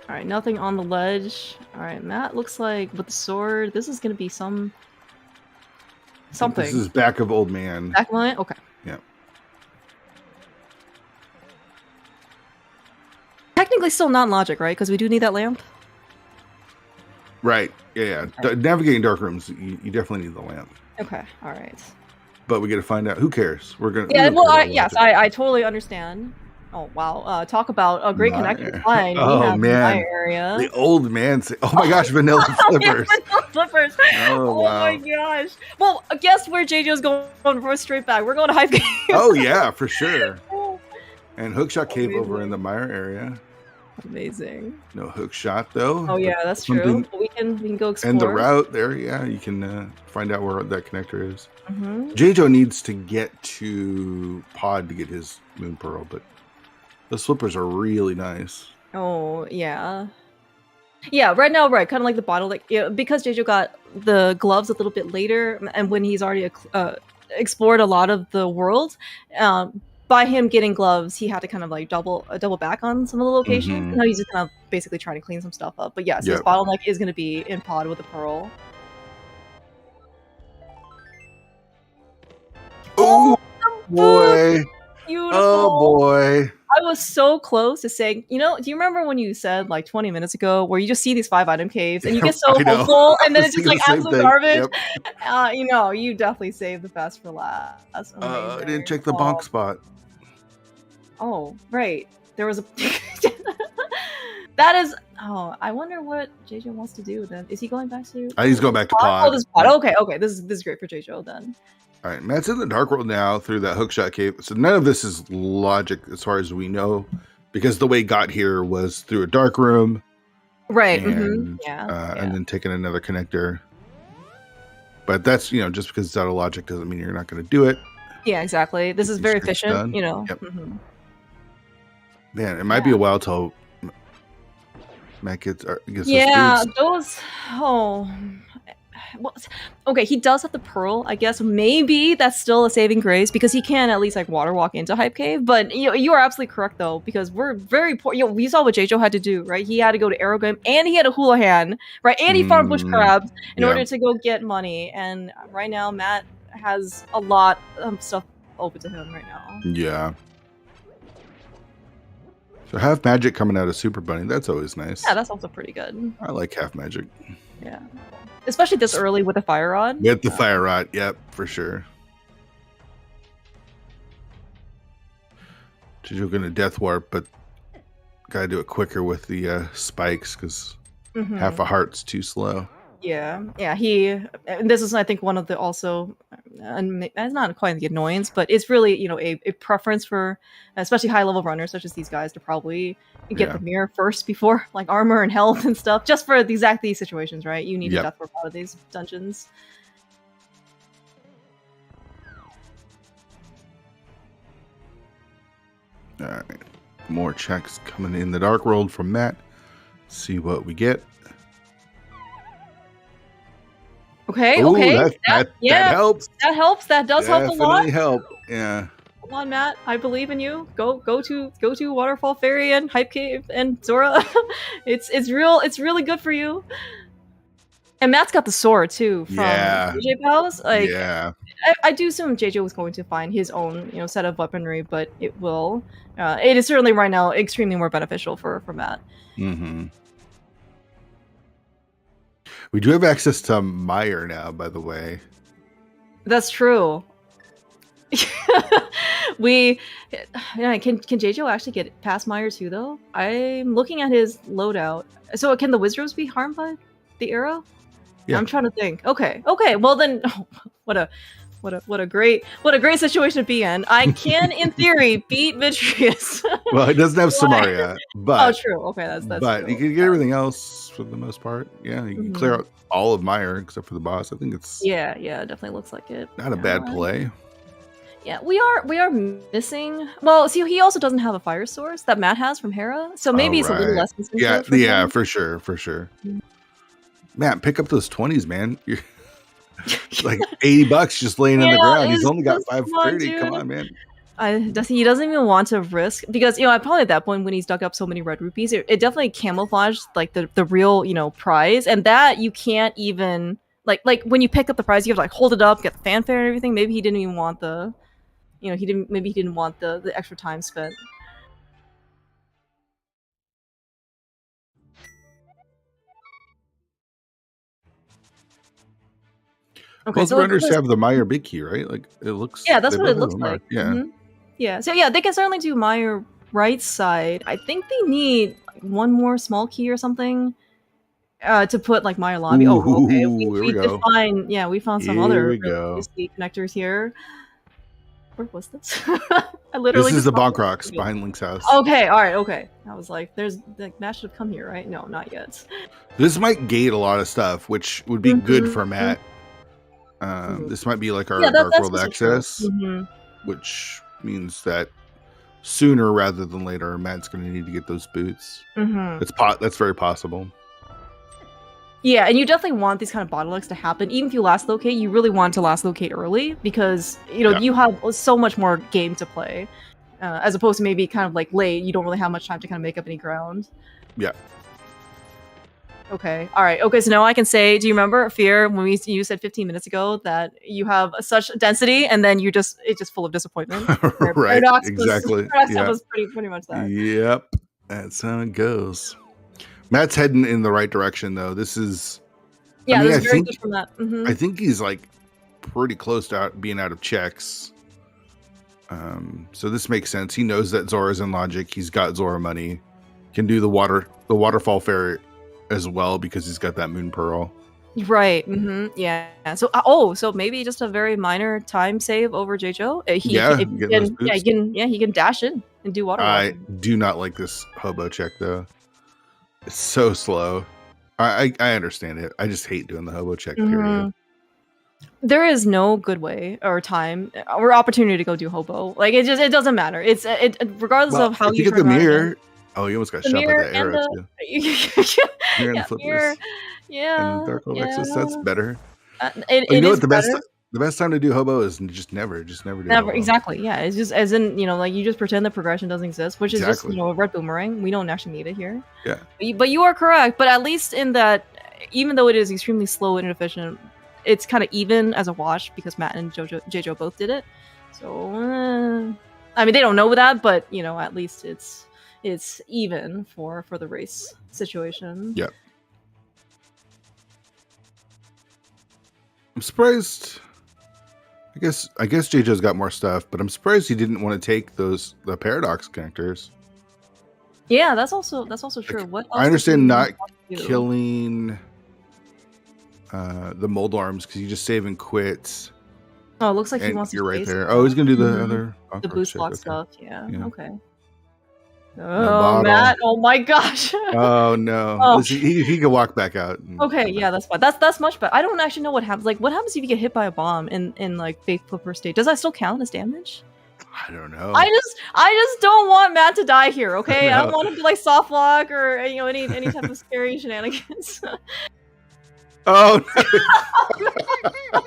Speaker 2: All right, nothing on the ledge. All right, Matt looks like with the sword, this is going to be something.
Speaker 3: This is back of old man.
Speaker 2: Back of line? Okay.
Speaker 3: Yeah.
Speaker 2: Technically still non-logic, right? Because we do need that lamp.
Speaker 3: Right. Yeah. Okay. Navigating dark rooms, you definitely need the lamp.
Speaker 2: Okay. All right.
Speaker 3: But we got to find out. Who cares? We're gonna.
Speaker 2: Yeah. Well, I totally understand. Oh wow! Talk about a great connecting line.
Speaker 3: Oh man,
Speaker 2: area.
Speaker 3: The old man. Oh my gosh, vanilla flippers.
Speaker 2: Vanilla flippers.
Speaker 3: Oh wow.
Speaker 2: My gosh. Well, guess where JJ's going for straight back? We're going to Hive Cave.
Speaker 3: Oh yeah, for sure. And Hookshot Cave over in the Mire area.
Speaker 2: Amazing.
Speaker 3: No hook shot though.
Speaker 2: Oh yeah, that's true. We can go explore.
Speaker 3: And the route there, yeah, you can find out where that connector is. Jaejo needs to get to Pod to get his Moon Pearl, but the slippers are really nice.
Speaker 2: Oh yeah. Yeah, right now, right, kind of like the bottle, like because Jaejo got the gloves a little bit later, and when he's already explored a lot of the world. By him getting gloves, he had to kind of like double back on some of the locations. Now he's just kind of basically trying to clean some stuff up. But yes, his bottleneck is going to be in Pod with the Pearl.
Speaker 3: Oh boy!
Speaker 2: Beautiful.
Speaker 3: Oh boy!
Speaker 2: I was so close to saying, do you remember when you said like 20 minutes ago where you just see these 5-item caves and you get so hopeful and then it's just like absolute garbage? Yep. You definitely saved the best for last.
Speaker 3: I didn't check the bonk spot.
Speaker 2: Oh, right. There was a... That is... Oh, I wonder what Jaejo wants to do then. Is he going back to...
Speaker 3: He's going back to Pod.
Speaker 2: Oh, this is Pod. Okay. This is great for Jaejo then.
Speaker 3: All right, Matt's in the Dark World now through that Hookshot Cave. So none of this is logic as far as we know, because the way he got here was through a dark room.
Speaker 2: Right.
Speaker 3: And, and then taking another connector. But that's, just because it's out of logic doesn't mean you're not going to do it.
Speaker 2: Yeah, exactly. This is very efficient,
Speaker 3: Yep. Man, it might be a while till Matt gets those boots.
Speaker 2: Well, okay, he does have the Pearl. I guess maybe that's still a saving grace because he can at least like water walk into Hive Cave. But you are absolutely correct though, because we're very poor. We saw what Jaejo had to do, right? He had to go to Arrowgame and he had a Houlihan, right? And he farmed bush crabs in order to go get money. And right now, Matt has a lot of stuff open to him right now.
Speaker 3: Yeah. So half magic coming out of Super Bunny, that's always nice.
Speaker 2: Yeah, that's also pretty good.
Speaker 3: I like half magic.
Speaker 2: Yeah. Especially this early with the Fire Rod.
Speaker 3: With the Fire Rod, yep, for sure. Jaejo gonna Death Warp, but gotta do it quicker with the spikes because half a heart's too slow.
Speaker 2: Yeah. And this is, I think, one of the also, and it's not quite the annoyance, but it's really, a preference for, especially high-level runners such as these guys, to probably get the mirror first before, like, armor and health and stuff, just for these situations, right? You need to death warp out of these dungeons.
Speaker 3: All right. More checks coming in the Dark World from Matt. See what we get.
Speaker 2: Okay.
Speaker 3: That helps.
Speaker 2: That helps. That does help a lot.
Speaker 3: Definitely help. Yeah.
Speaker 2: Come on, Matt. I believe in you. Go to Waterfall Fairy and Hype Cave and Zora. It's really good for you. And Matt's got the sword too from JJ Pals. I do assume Jaejo was going to find his own set of weaponry, but it is certainly right now extremely more beneficial for Matt.
Speaker 3: We do have access to Mire now, by the way.
Speaker 2: That's true. Can Jaejo actually get past Mire too, though? I'm looking at his loadout. So can the Wizards be harmed by the arrow? Yeah. I'm trying to think. Okay. Well then, what a great situation to be in. I can, in theory, beat Vitreous.
Speaker 3: Well, it doesn't have Samaria, but
Speaker 2: true. Okay, that's
Speaker 3: but
Speaker 2: true.
Speaker 3: You can get everything else for the most part. Yeah, you can clear out all of Mire except for the boss. I think it's
Speaker 2: yeah, it definitely looks like it.
Speaker 3: Not a bad play.
Speaker 2: Yeah, we are missing. Well, see, he also doesn't have a fire source that Matt has from Hera, so maybe it's a little less.
Speaker 3: Yeah, for sure. Matt, pick up those 20s, man. You're like $80 just laying in the ground. He's only got 530. Come on, man.
Speaker 2: he doesn't even want to risk, because probably at that point when he's dug up so many red rupees, it definitely camouflaged like the real prize, and that you can't even like when you pick up the prize, you have to like hold it up, get the fanfare and everything. Maybe he didn't even want the he didn't want the extra time spent.
Speaker 3: Okay, both runners have the Meyer big key, right? Like it looks.
Speaker 2: Yeah, that's what it looks like.
Speaker 3: Yeah.
Speaker 2: Yeah. So yeah, they can certainly do Meyer right side. I think they need one more small key or something to put like Meyer lobby.
Speaker 3: Ooh,
Speaker 2: okay.
Speaker 3: We
Speaker 2: found some other connectors here. Where was this? I literally.
Speaker 3: This is the bonk rocks behind Link's house.
Speaker 2: Okay, all right, okay. I was like, Matt should have come here, right? No, not yet.
Speaker 3: This might gate a lot of stuff, which would be good for Matt. This might be like our Dark World access, which means that sooner rather than later, Matt's going to need to get those boots. That's very possible.
Speaker 2: Yeah, and you definitely want these kind of bottlenecks to happen. Even if you last locate, you really want to last locate early, because you have so much more game to play, as opposed to maybe kind of like late. You don't really have much time to kind of make up any ground.
Speaker 3: Yeah.
Speaker 2: Okay. All right. Okay. So now I can say, do you remember, Fear, when you said 15 minutes ago that you have such density, and then it's just full of disappointment?
Speaker 3: Right.
Speaker 2: Paradox
Speaker 3: Exactly.
Speaker 2: Was pretty much that.
Speaker 3: Yep. That's how it goes. Matt's heading in the right direction, though. This is.
Speaker 2: Yeah, this is very good from that.
Speaker 3: I think he's like pretty close to being out of checks. So this makes sense. He knows that Zora's in logic. He's got Zora money. Can do the waterfall fair as well, because he's got that moon pearl.
Speaker 2: Right. Yeah. So so maybe just a very minor time save over Jaejo. He can dash in and do water.
Speaker 3: I do not like this hobo check though. It's so slow. I understand it. I just hate doing the hobo check period.
Speaker 2: There is no good way or time or opportunity to go do hobo. Like it doesn't matter. It's regardless of how you
Speaker 3: get the mirror. Oh, you almost got shot by the arrow too. Mirror and the flippers.
Speaker 2: Yeah.
Speaker 3: And Dark World Access, that's better.
Speaker 2: You know what
Speaker 3: the best time to do hobo is just never do hobo.
Speaker 2: Exactly. Yeah, it's just as in like you just pretend the progression doesn't exist, which is just a red boomerang. We don't actually need it here.
Speaker 3: Yeah.
Speaker 2: But you are correct. But at least in that, even though it is extremely slow and inefficient, it's kind of even as a watch, because Matt and Jaejo both did it. So I mean, they don't know that, but at least it's even for the race situation.
Speaker 3: Yeah. I'm surprised. I guess Jaejo's got more stuff, but I'm surprised he didn't want to take the paradox connectors.
Speaker 2: Yeah, that's also true. What else
Speaker 3: I understand not killing the mold arms, because you just save and quit.
Speaker 2: Oh, it looks like he wants to.
Speaker 3: You're right there. Oh, he's gonna do the other
Speaker 2: boost block stuff. Yeah. Okay. Oh, Matt! Oh my gosh!
Speaker 3: Oh no! He can walk back out.
Speaker 2: Okay, yeah, that's fine. That's much better. I don't actually know what happens. Like, what happens if you get hit by a bomb in like Faith Flipper state? Does that still count as damage?
Speaker 3: I don't know.
Speaker 2: I just don't want Matt to die here. Okay, no. I don't want him to like soft lock or any type of scary shenanigans.
Speaker 3: Oh no!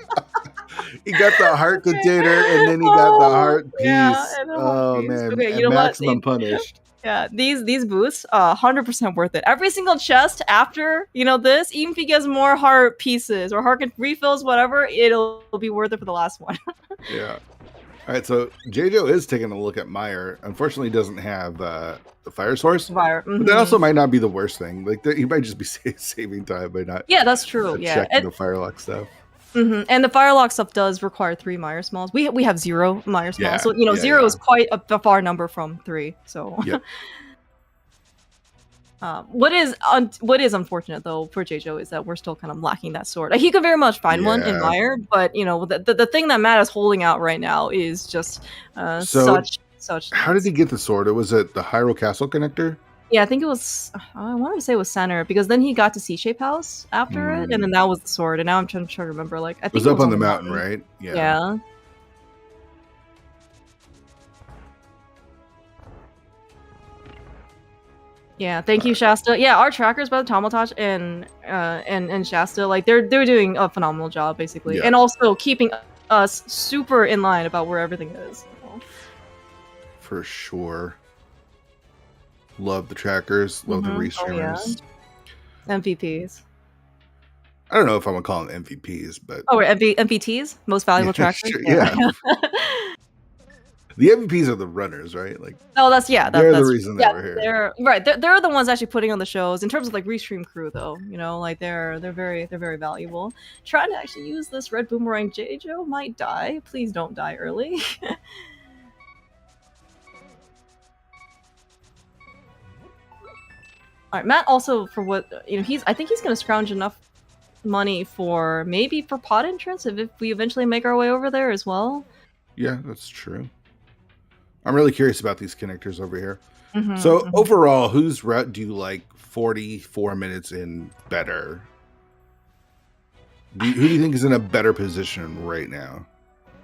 Speaker 3: He got the heart container, and then he got the heart piece. Yeah, man! Okay, you know maximum punished.
Speaker 2: Yeah, these boosts, 100% worth it. Every single chest after this, even if he gets more heart pieces or heart refills, whatever, it'll be worth it for the last one.
Speaker 3: Yeah. All right, so Jaejo is taking a look at Meyer. Unfortunately, he doesn't have the fire source. But that also might not be the worst thing. Like he might just be saving time by not.
Speaker 2: Yeah, that's true.
Speaker 3: Checking the firelock stuff.
Speaker 2: And the firelock stuff does require 3 Meyer smalls. We have 0 Meyer smalls, so 0 is quite a far number from 3. So, what is unfortunate though for Jaejo is that we're still kind of lacking that sword. He could very much find one in Meyer, but the thing that Matt is holding out right now is just such.
Speaker 3: How did he get the sword? Was it the Hyrule Castle connector?
Speaker 2: Yeah, I think it was. I wanted to say it was center, because then he got to C-Shape House after it, and then that was the sword. And now I'm trying to remember. Like I think
Speaker 3: it was up on the mountain, right?
Speaker 2: Yeah. Yeah. Thank you, Shasta. Yeah, our trackers, both Tomotage and Shasta, like they're doing a phenomenal job, basically, and also keeping us super in line about where everything is.
Speaker 3: for sure. Love the trackers. Love the restreamers.
Speaker 2: MVPs.
Speaker 3: I don't know if I'm gonna call them MVPs, but
Speaker 2: MVPs, most valuable trackers.
Speaker 3: Sure, yeah. The MVPs are the runners, right? Like,
Speaker 2: they're
Speaker 3: the reason that we're here.
Speaker 2: They're the ones actually putting on the shows. In terms of like restream crew, though, you know, like they're very valuable. Trying to actually use this red boomerang, Jaejo might die. Please don't die early. All right, Matt. Also, for what you know, I think he's going to scrounge enough money for pot entrance if we eventually make our way over there as well.
Speaker 3: Yeah, that's true. I'm really curious about these connectors over here. So overall, whose route do you like 44 minutes in better? Who do you think is in a better position right now?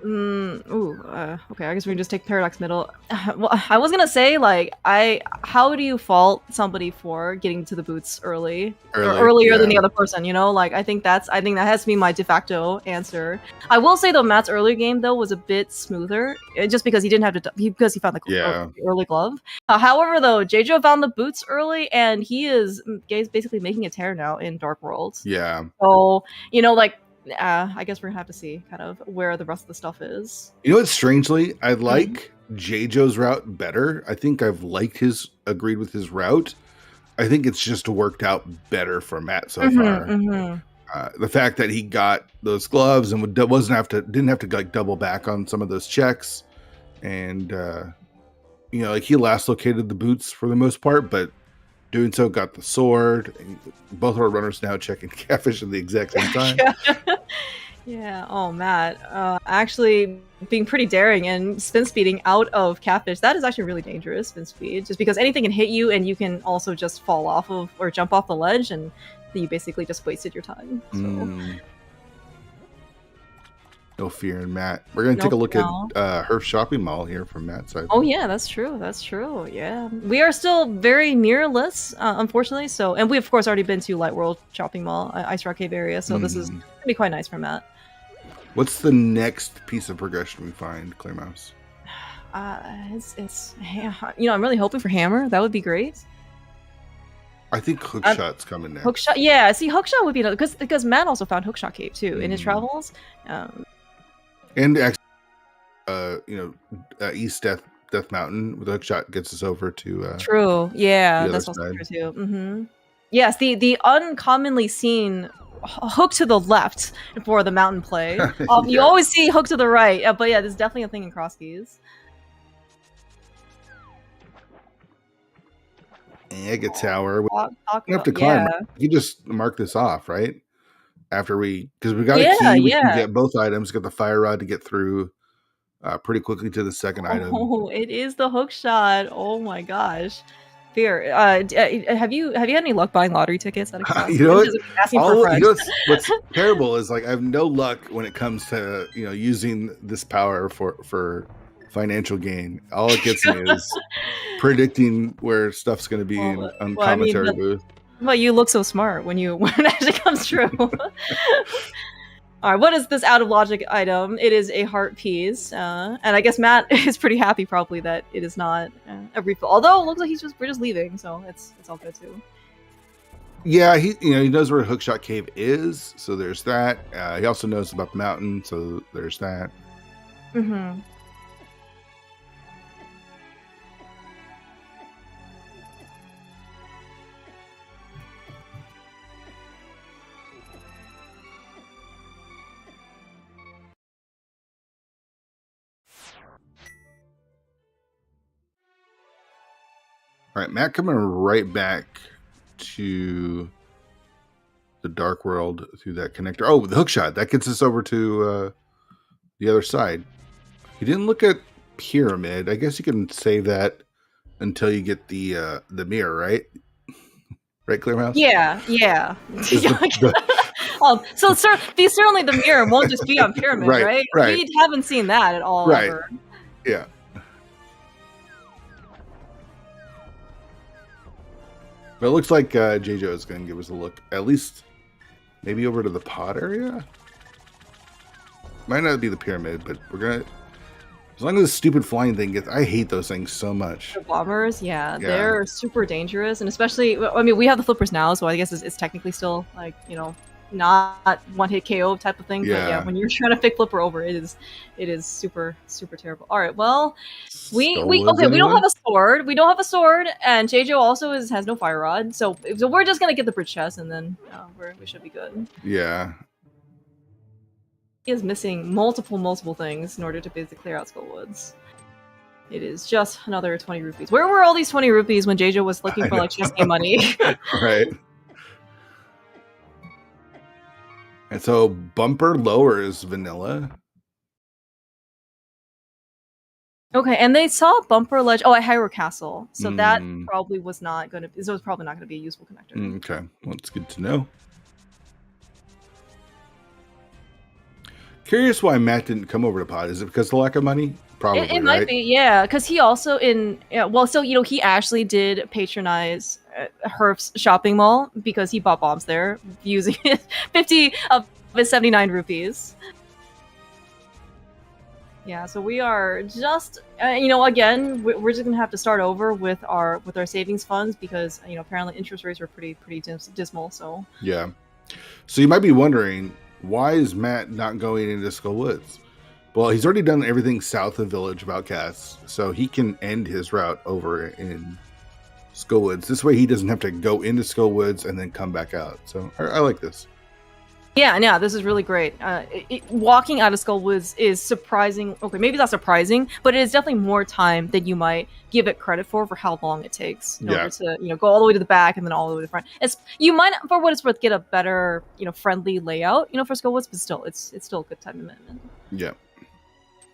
Speaker 2: Okay, I guess we can just take Paradox Middle. Well, I was gonna say, like, how do you fault somebody for getting to the boots earlier than the other person? You know, like I think that has to be my de facto answer. I will say though, Matt's earlier game though was a bit smoother, just because he didn't have to because he found the early glove. However, though, Jaejo found the boots early, and he's basically making a tear now in Dark Worlds.
Speaker 3: Yeah.
Speaker 2: So you know, like. I guess we're gonna have to see kind of where the rest of the stuff is.
Speaker 3: You know what? Strangely, I like Jaejo's route better. I think I've agreed with his route. I think it's just worked out better for Matt so far. The fact that he got those gloves and didn't have to like double back on some of those checks, and you know, like he last located the boots for the most part, but doing so got the sword. And both our runners now checking catfish at the exact same time.
Speaker 2: Yeah. Oh, Matt. Actually being pretty daring and spin speeding out of catfish. That is actually really dangerous, spin speed. Just because anything can hit you, and you can also just fall off of or jump off the ledge, and you basically just wasted your time. So.
Speaker 3: No fear in Matt. We're going to take a look at Herf Shopping Mall here from Matt's side.
Speaker 2: Oh, yeah, that's true. That's true. Yeah. We are still very mirrorless, unfortunately. So, and we, of course, already been to Light World Shopping Mall, Ice Rock Cave area. So this is going to be quite nice for Matt.
Speaker 3: What's the next piece of progression we find, Clear Mouse?
Speaker 2: It's you know, I'm really hoping for Hammer. That would be great.
Speaker 3: I think Hookshot's coming next.
Speaker 2: Hookshot, yeah. See, Hookshot would be another, because Matt also found Hookshot Cave too in his travels.
Speaker 3: And actually, you know, East Death Mountain with Hookshot gets us over to.
Speaker 2: True. Yeah, that's also true too. Yes, the uncommonly seen hook to the left for the mountain play. You always see hook to the right, but yeah, there's definitely a thing in Crosskeys.
Speaker 3: Egg Tower. We don't have to climb. You just mark this off, right? After because we got a key, we can get both items. Get the fire rod to get through pretty quickly to the second item.
Speaker 2: Oh, it is the hook shot. Oh my gosh. Fear. Have you had any luck buying lottery tickets?
Speaker 3: You know what? What's terrible is like I have no luck when it comes to using this power for financial gain. All it gets me is predicting where stuff's going to be on commentary booth.
Speaker 2: Well, you look so smart when it actually comes true. All right, what is this out of logic item? It is a heart piece, and I guess Matt is pretty happy probably that it is not a refill. Although it looks like we're just leaving, so it's all good too.
Speaker 3: Yeah, he knows where Hookshot Cave is, so there's that. He also knows about the mountain, so there's that.
Speaker 2: Mm-hmm.
Speaker 3: All right, Matt coming right back to the Dark World through that connector. Oh, the hookshot. That gets us over to the other side. He didn't look at Pyramid. I guess you can save that until you get the mirror, right? Right, Clearhouse?
Speaker 2: Yeah. So certainly the mirror won't just be on Pyramid, right? We haven't seen that at all.
Speaker 3: Right.
Speaker 2: Ever.
Speaker 3: Yeah. But it looks like Jaejo is going to give us a look, at least maybe over to the pod area. Might not be the pyramid, but we're going to As long as the stupid flying thing gets, I hate those things so much.
Speaker 2: The bombers, yeah, they're super dangerous, and especially, I mean, we have the flippers now, so I guess it's technically still like, you know, not one-hit KO type of thing. But yeah, when you're trying to pick flipper over, it is super terrible. All right, well, we don't have a sword. We don't have a sword, and Jaejo also has no fire rod, so we're just gonna get the bridge chest, and then we should be good.
Speaker 3: Yeah.
Speaker 2: He is missing multiple things in order to basically clear out Skullwoods. It is just another 20 rupees. Where were all these 20 rupees when Jaejo was looking for like chess game money?
Speaker 3: Right. And so bumper lowers vanilla.
Speaker 2: Okay, and they saw bumper ledge. Oh, at Hyrule Castle. So that probably was not going to. This was probably not going to be a useful connector.
Speaker 3: Okay, well, it's good to know. Curious why Matt didn't come over to Pod. Is it because of the lack of money? Probably,
Speaker 2: it might be, yeah. Because he also so you know, he actually did patronize Herf's shopping mall because he bought bombs there using 50 of his 79 rupees. Yeah, so we are just, you know, again, we're just gonna have to start over with our savings funds because, you know, apparently interest rates are pretty dismal. So
Speaker 3: yeah, so you might be wondering, why is Matt not going into Skullwoods? Well, he's already done everything south of Village of Outcasts, so he can end his route over in Skullwoods. This way he doesn't have to go into Skullwoods and then come back out. So I like this.
Speaker 2: Yeah, this is really great. Walking out of Skullwoods is surprising. Okay, maybe not surprising, but it is definitely more time than you might give it credit for how long it takes in order to, you know, go all the way to the back and then all the way to the front. You might, for what it's worth, get a better, you know, friendly layout, you know, for Skullwoods, but still, it's still a good time commitment.
Speaker 3: Yeah.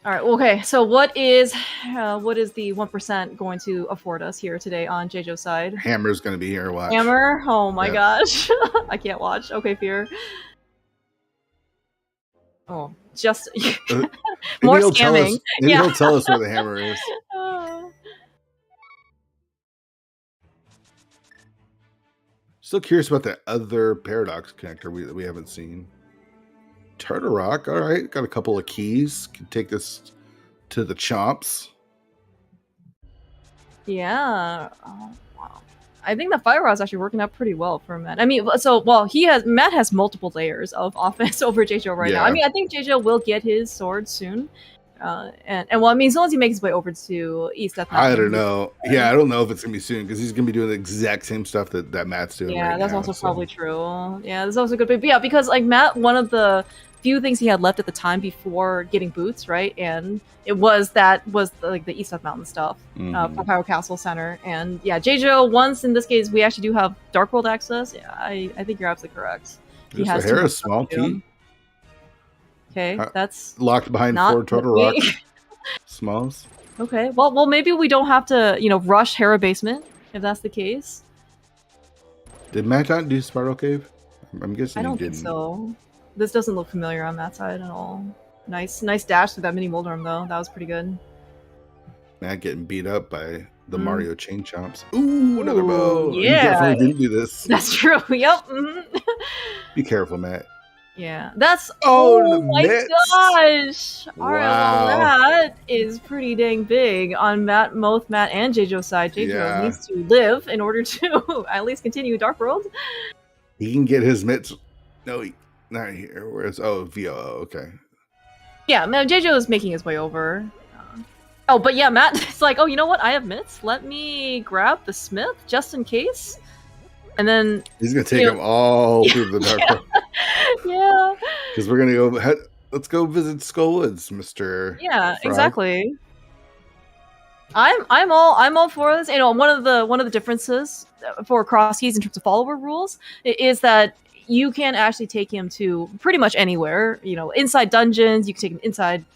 Speaker 2: All right. Okay. So what is the 1% going to afford us here today on Jaejo's side?
Speaker 3: Hammer's going to be here. Watch.
Speaker 2: Hammer. Oh my gosh. I can't watch. Okay, Fear. Oh, just more scamming.
Speaker 3: Maybe he'll tell us where the hammer is. Still curious about the other paradox connector we haven't seen. Turtle Rock. All right, got a couple of keys. Can take this to the Chomps.
Speaker 2: Yeah. Oh, wow. I think the fire rod's actually working out pretty well for Matt. I mean, so Matt has multiple layers of offense over Jaejo right now. I mean, I think Jaejo will get his sword soon. And well, I mean, as long as he makes his way over to East Death Mountain.
Speaker 3: I don't know. Yeah, I don't know if it's gonna be soon because he's gonna be doing the exact same stuff that Matt's doing.
Speaker 2: Yeah,
Speaker 3: right
Speaker 2: that's
Speaker 3: now,
Speaker 2: also probably true. Yeah, that's also good. But yeah, because like Matt, one of the few things he had left at the time before getting boots, right? And it was the East Death Mountain stuff for Hyrule Castle Center. And yeah, Jaejo, once in this case we actually do have Dark World access. Yeah, I think you're absolutely correct.
Speaker 3: He has a small key.
Speaker 2: Okay, that's
Speaker 3: locked behind 4 Turtle Rock smalls.
Speaker 2: Okay, well, maybe we don't have to, you know, rush Hera Basement if that's the case.
Speaker 3: Did Matt not do Spiral Cave? I'm guessing
Speaker 2: I don't think so. This doesn't look familiar on that side at all. Nice dash through that mini Moldorm though. That was pretty good.
Speaker 3: Matt getting beat up by the Mario Chain Chomps. Ooh, another bow.
Speaker 2: Yeah,
Speaker 3: you definitely didn't do this.
Speaker 2: That's true. Yep.
Speaker 3: Be careful, Matt.
Speaker 2: Yeah, that's oh my gosh! All right, well, that is pretty dang big on both Matt and Jaejo's side. Jaejo needs to live in order to at least continue Dark World.
Speaker 3: He can get his mitts. No, not here. Where's VOO? Okay.
Speaker 2: Yeah, man, Jaejo is making his way over. But yeah, Matt, it's like, oh, you know what? I have mitts. Let me grab the smith just in case. And then
Speaker 3: he's gonna take them all through the Dark World.
Speaker 2: Yeah,
Speaker 3: because we're gonna go. Let's go visit Skullwoods, Mr.
Speaker 2: Yeah,
Speaker 3: Frog.
Speaker 2: Exactly. I'm all for this. You know, one of the differences for Crosskeys in terms of follower rules is that you can actually take him to pretty much anywhere. You know, inside dungeons. You can take him inside.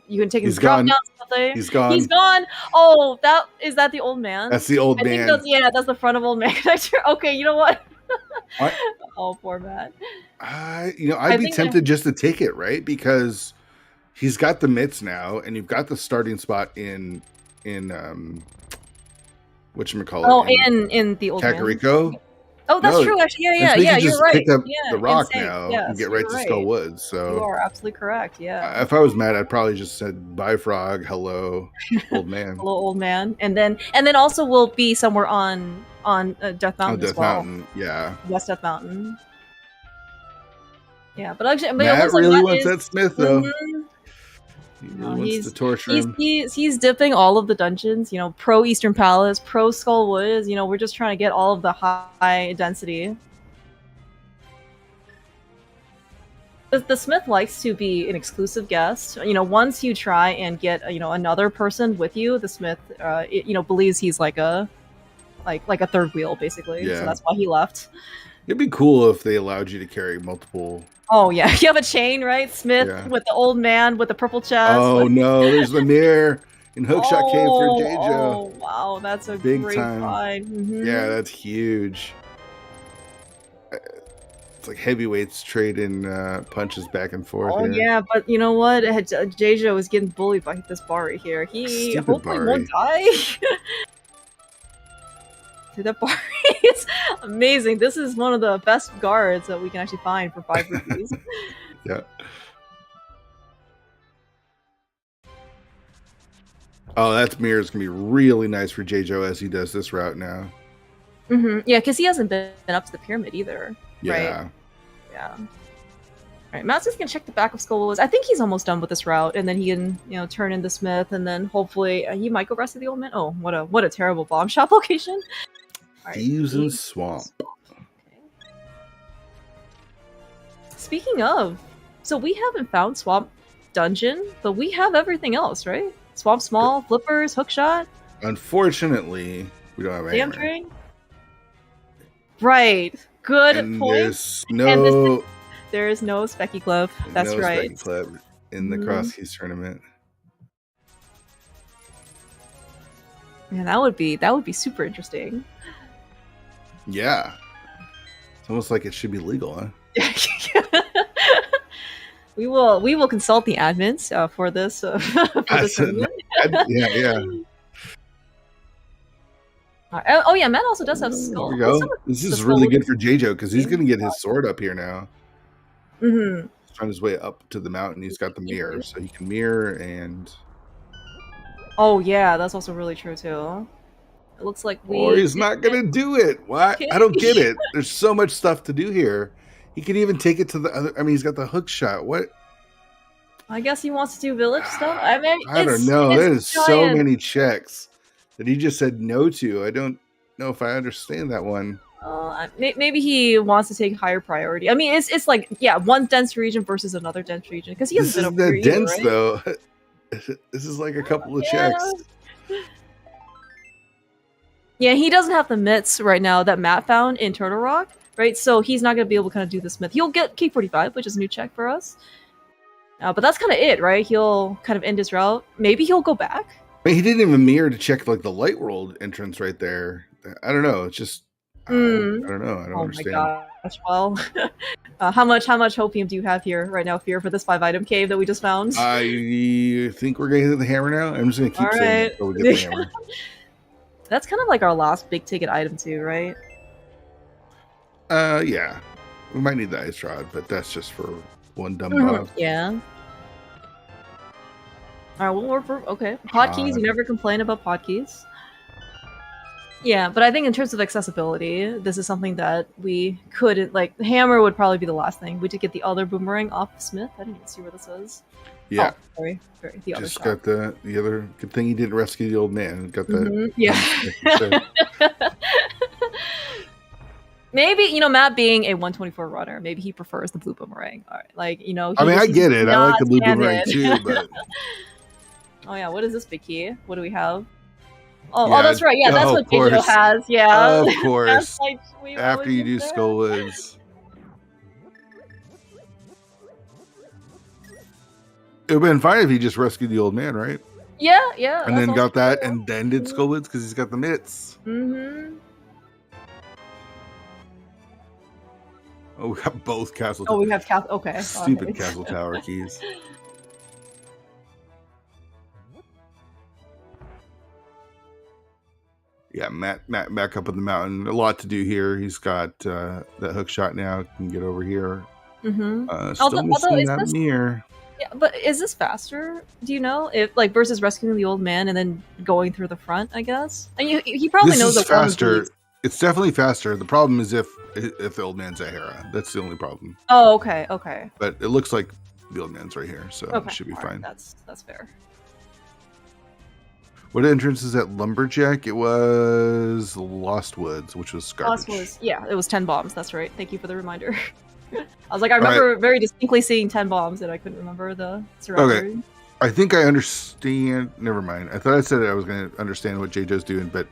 Speaker 2: You can take him to drop down something. He's gone. He's gone. Oh, is that the old man?
Speaker 3: That's the old man.
Speaker 2: That's the front of old man connector. Okay, you know what? Oh, poor Matt.
Speaker 3: I'd be tempted just to take it, right? Because he's got the mitts now, and you've got the starting spot in whatchamacallit?
Speaker 2: In the old
Speaker 3: Kakariko.
Speaker 2: Oh, that's true. Actually, yeah.
Speaker 3: You
Speaker 2: You're
Speaker 3: just
Speaker 2: right.
Speaker 3: pick up
Speaker 2: Yeah,
Speaker 3: the rock
Speaker 2: insane.
Speaker 3: now
Speaker 2: Yes,
Speaker 3: and get right to Skull Woods. So
Speaker 2: you are absolutely correct. Yeah.
Speaker 3: If I was Matt, I'd probably just said bye, frog. Hello, old man.
Speaker 2: Hello, old man. And then also we'll be somewhere on Death Mountain as well.
Speaker 3: Mountain, yeah.
Speaker 2: West Death Mountain. Yeah, but actually,
Speaker 3: Matt really wants that Smith though.
Speaker 2: He
Speaker 3: really wants to torture him.
Speaker 2: He's dipping all of the dungeons. You know, pro Eastern Palace, pro Skull Woods. You know, we're just trying to get all of the high density. The Smith likes to be an exclusive guest. You know, once you try and get another person with you, the Smith believes he's like a third wheel basically. Yeah. So that's why he left.
Speaker 3: It'd be cool if they allowed you to carry multiple.
Speaker 2: Oh yeah, you have a chain, right? Smith with the old man with the purple chest.
Speaker 3: Oh no, there's the mirror in Hookshot Cave for Jaejo.
Speaker 2: Oh wow, that's a
Speaker 3: big
Speaker 2: great
Speaker 3: time.
Speaker 2: Mm-hmm.
Speaker 3: Yeah, that's huge. It's like heavyweights trading punches back and forth.
Speaker 2: Oh yeah, but you know what? Jaejo is getting bullied by this Bari here. He hopefully won't die. Dude, that Bari is amazing. This is one of the best guards that we can actually find for 5 rupees.
Speaker 3: Yeah. Oh, that mirror is gonna be really nice for Jaejo as he does this route now.
Speaker 2: Mm-hmm. Yeah, because he hasn't been up to the pyramid either.
Speaker 3: Yeah.
Speaker 2: Right? Yeah. All right, Matt's just gonna check the back of Skull Woods. I think he's almost done with this route, and then he can, turn into Smith, and then hopefully he might go rest of the old man. Oh, what a terrible bomb shop location.
Speaker 3: Thieves and Swamp.
Speaker 2: Okay. Speaking of, so we haven't found Swamp Dungeon, but we have everything else, right? Swamp Small, Flippers, Hookshot.
Speaker 3: Unfortunately, we don't have
Speaker 2: Damn Train. Right. Good point. There is no Specky Club. That's right.
Speaker 3: Specky Club in the Crosskeys tournament.
Speaker 2: Yeah, that would be super interesting.
Speaker 3: Yeah. It's almost like it should be legal, huh?
Speaker 2: We will consult the admins for this tournament.
Speaker 3: Yeah.
Speaker 2: Oh yeah, Matt also does have Skull.
Speaker 3: There we go. This is really good for Jaejo because he's going to get his sword up here now.
Speaker 2: Mm-hmm.
Speaker 3: He's on his way up to the mountain. He's got the mirror, so he can mirror and.
Speaker 2: Oh yeah, that's also really true too. It looks like
Speaker 3: Or he's not going to do it. Why? I don't get it. There's so much stuff to do here. He could even take it to the other. I mean, he's got the hook shot. What?
Speaker 2: I guess he wants to do village stuff. I mean,
Speaker 3: I don't know. There's so many checks that he just said no to. I don't know if I understand that one.
Speaker 2: Maybe he wants to take higher priority. I mean, it's like one dense region versus another dense region because he hasn't been over here,
Speaker 3: dense
Speaker 2: right?
Speaker 3: though. This is like a couple of checks.
Speaker 2: Yeah, he doesn't have the mitts right now that Matt found in Turtle Rock, right? So he's not going to be able to kind of do the Smith. He'll get K45, which is a new check for us. But that's kind of it, right? He'll kind of end his route. Maybe he'll go back.
Speaker 3: But he didn't even mirror to check like the Light World entrance right there. I don't know. It's just I don't know. I don't understand.
Speaker 2: Oh my gosh! Well, how much hopium do you have here right now, Fear, for this 5-item cave that we just found?
Speaker 3: I think we're gonna hit the hammer now. I'm just gonna keep saying it until we get the hammer.
Speaker 2: That's kind of like our last big ticket item too, right?
Speaker 3: Yeah. We might need the ice rod, but that's just for one dumb buff.
Speaker 2: Yeah. All right, well, okay. Podkeys, you never complain about podkeys. Yeah, but I think in terms of accessibility, this is something that we could, like, the hammer would probably be the last thing. We did get the other boomerang off of Smith. I didn't even see where this is.
Speaker 3: Yeah.
Speaker 2: Oh, sorry. The other
Speaker 3: just got the other, good thing he didn't rescue the old man. Got that.
Speaker 2: Yeah. Maybe, Matt being a 124 runner, maybe he prefers the blue boomerang. All right, like,
Speaker 3: I mean, I get it. I like the blue boomerang too, but.
Speaker 2: Oh yeah, what is this big key? What do we have? Oh, that's right. Yeah, that's what Jaejo has. Yeah,
Speaker 3: of course.
Speaker 2: Like,
Speaker 3: after you do Skull Woods, it would have been fine if he just rescued the old man, right?
Speaker 2: Yeah.
Speaker 3: And then got that, and then did Skull Woods because he's got the mitts.
Speaker 2: Mm-hmm.
Speaker 3: Oh, we got both castle.
Speaker 2: Oh, we have castle. Okay.
Speaker 3: Stupid castle tower keys. Yeah, Matt back up on the mountain. A lot to do here. He's got that hook shot now. Can get over here. Still missing that mirror.
Speaker 2: Yeah, but is this faster? Do you know if versus rescuing the old man and then going through the front? I guess. And he probably knows that
Speaker 3: faster. It's definitely faster. The problem is if the old man's at Hera. That's the only problem.
Speaker 2: Oh, okay.
Speaker 3: But it looks like the old man's right here, so it should be fine.
Speaker 2: That's fair.
Speaker 3: What entrance is at Lumberjack? It was Lost Woods, which was garbage.
Speaker 2: Lost Woods, yeah, it was 10 bombs. That's right. Thank you for the reminder. I was like, I remember very distinctly seeing 10 bombs, and I couldn't remember the surrounding.
Speaker 3: Okay, I think I understand. Never mind. I thought I said I was going to understand what Jaejo's doing, but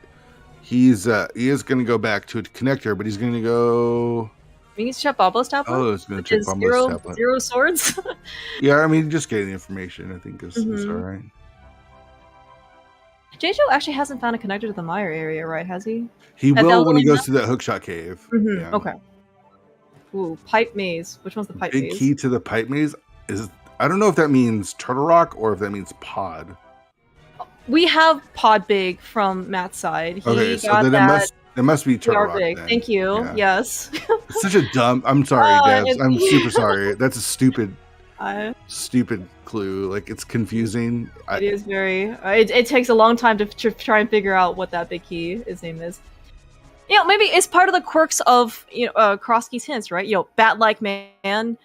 Speaker 3: he is going to go back to a connector, but he's going to go.
Speaker 2: I mean, he's check Bobo's tablet.
Speaker 3: Oh, it's going to check Bobo's tablet.
Speaker 2: Zero swords.
Speaker 3: Yeah, I mean, just getting the information, I think is all right.
Speaker 2: Jaejo actually hasn't found a connector to the Mire area, right? Has he?
Speaker 3: He will when he goes to that hookshot cave.
Speaker 2: Yeah. Okay. Ooh, pipe maze. Which one's the pipe maze?
Speaker 3: Big key to the pipe maze is, I don't know if that means Turtle Rock or if that means pod.
Speaker 2: We have pod big from Matt's side.
Speaker 3: Okay, so then it must be Turtle Rock.
Speaker 2: Big. Thank you. Yeah. Yes.
Speaker 3: It's such a dumb. I'm sorry, Debs. I'm super sorry. That's a stupid clue. Like, it's confusing.
Speaker 2: It is very. It takes a long time to try and figure out what that big key his name is. You know, maybe it's part of the quirks of Crosskeys hints, right? You know, bat-like man,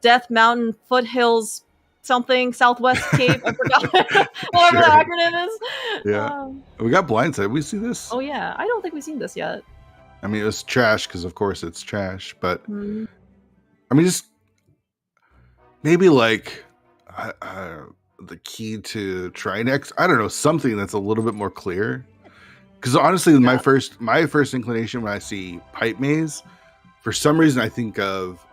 Speaker 2: Death Mountain, foothills, something, Southwest Cape. I forgot whatever the acronym is.
Speaker 3: Yeah, we got Blindside. We see this?
Speaker 2: Oh yeah, I don't think we've seen this yet.
Speaker 3: I mean, it was trash because, of course, it's trash. But I mean, just maybe like the key to Trinex. I don't know, something that's a little bit more clear. Because honestly, my first inclination when I see pipe maze, for some reason I think of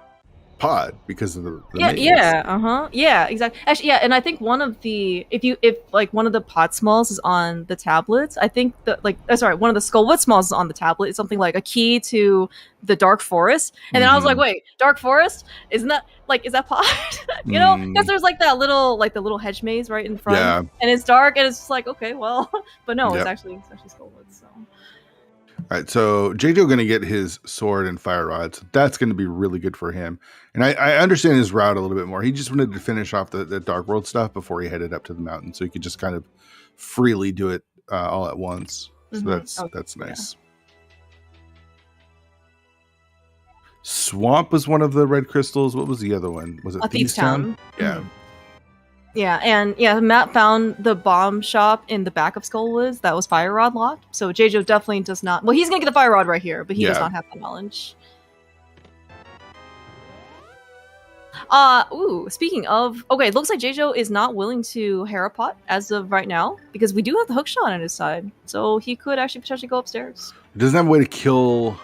Speaker 3: pod because of the maze.
Speaker 2: Yeah, exactly. Actually, yeah, and I think one of the if one of the pod smalls is on the tablets, I think that one of the Skullwood smalls is on the tablet. It's something like a key to the Dark Forest, and then I was like, wait, Dark Forest? Isn't that is that pod? You know, because there's the little hedge maze right in front, and it's dark, and it's just like, okay, well, but no, it's actually Skullwood. So.
Speaker 3: All right, so Jaejo going to get his sword and fire rod, so that's going to be really good for him. And I understand his route a little bit more. He just wanted to finish off the Dark World stuff before he headed up to the mountain, so he could just kind of freely do it all at once. So that's nice. Yeah. Swamp was one of the red crystals. What was the other one? Was it Thieves Town? Yeah.
Speaker 2: Yeah, and Matt found the bomb shop in the back of Skullwoods that was fire rod locked. So Jaejo definitely does not. Well, he's gonna get the fire rod right here, but he does not have the knowledge. Speaking of, okay, it looks like Jaejo is not willing to Harapot as of right now because we do have the hookshot on his side, so he could actually potentially go upstairs.
Speaker 3: He doesn't have a way to kill.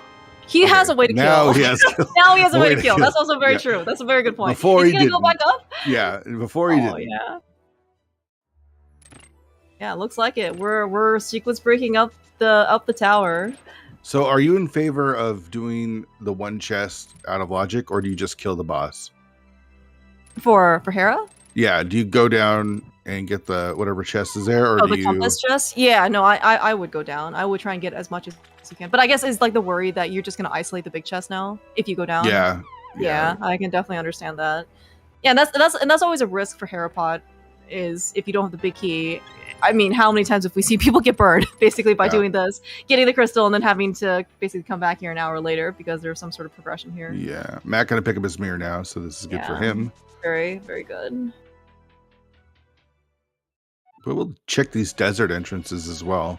Speaker 2: He has a way to kill.
Speaker 3: Now he has
Speaker 2: a way to kill. That's also very true. That's a very good point.
Speaker 3: Before
Speaker 2: he's gonna go back up?
Speaker 3: Yeah, before he did.
Speaker 2: Oh yeah. Yeah, looks like it. We're sequence breaking up the tower.
Speaker 3: So are you in favor of doing the one chest out of logic, or do you just kill the boss?
Speaker 2: For Hera?
Speaker 3: Yeah, do you go down and get the whatever chest is there, or do
Speaker 2: the compass chest? Yeah, no, I would go down. I would try and get as much as you can. But I guess it's the worry that you're just gonna isolate the big chest now if you go down.
Speaker 3: Yeah,
Speaker 2: I can definitely understand that. Yeah, and that's always a risk for Harapod, is if you don't have the big key. I mean, how many times have we seen people get burned basically by doing this, getting the crystal, and then having to basically come back here an hour later because there's some sort of progression here.
Speaker 3: Yeah, Matt gonna pick up his mirror now, so this is good for him.
Speaker 2: Very, very good.
Speaker 3: But we'll check these desert entrances as well.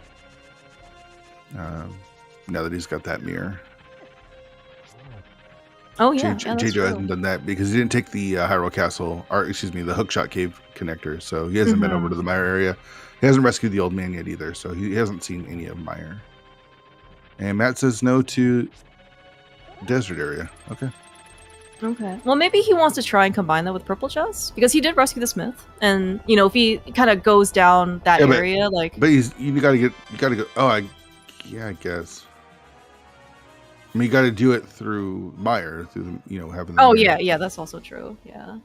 Speaker 3: Now that he's got that mirror.
Speaker 2: Oh yeah,
Speaker 3: Jaejo hasn't done that because he didn't take the Hyrule Castle, or excuse me, the Hookshot Cave connector. So he hasn't been over to the Mire area. He hasn't rescued the old man yet either, so he hasn't seen any of Mire. And Matt says no to desert area. Okay.
Speaker 2: Okay. Well, maybe he wants to try and combine that with Purple Chest because he did rescue the Smith, and if he kind of goes down that area,
Speaker 3: But you gotta go. Oh, I guess. I mean, you got to do it through Mire, through having.
Speaker 2: Oh yeah, that's also true. Yeah.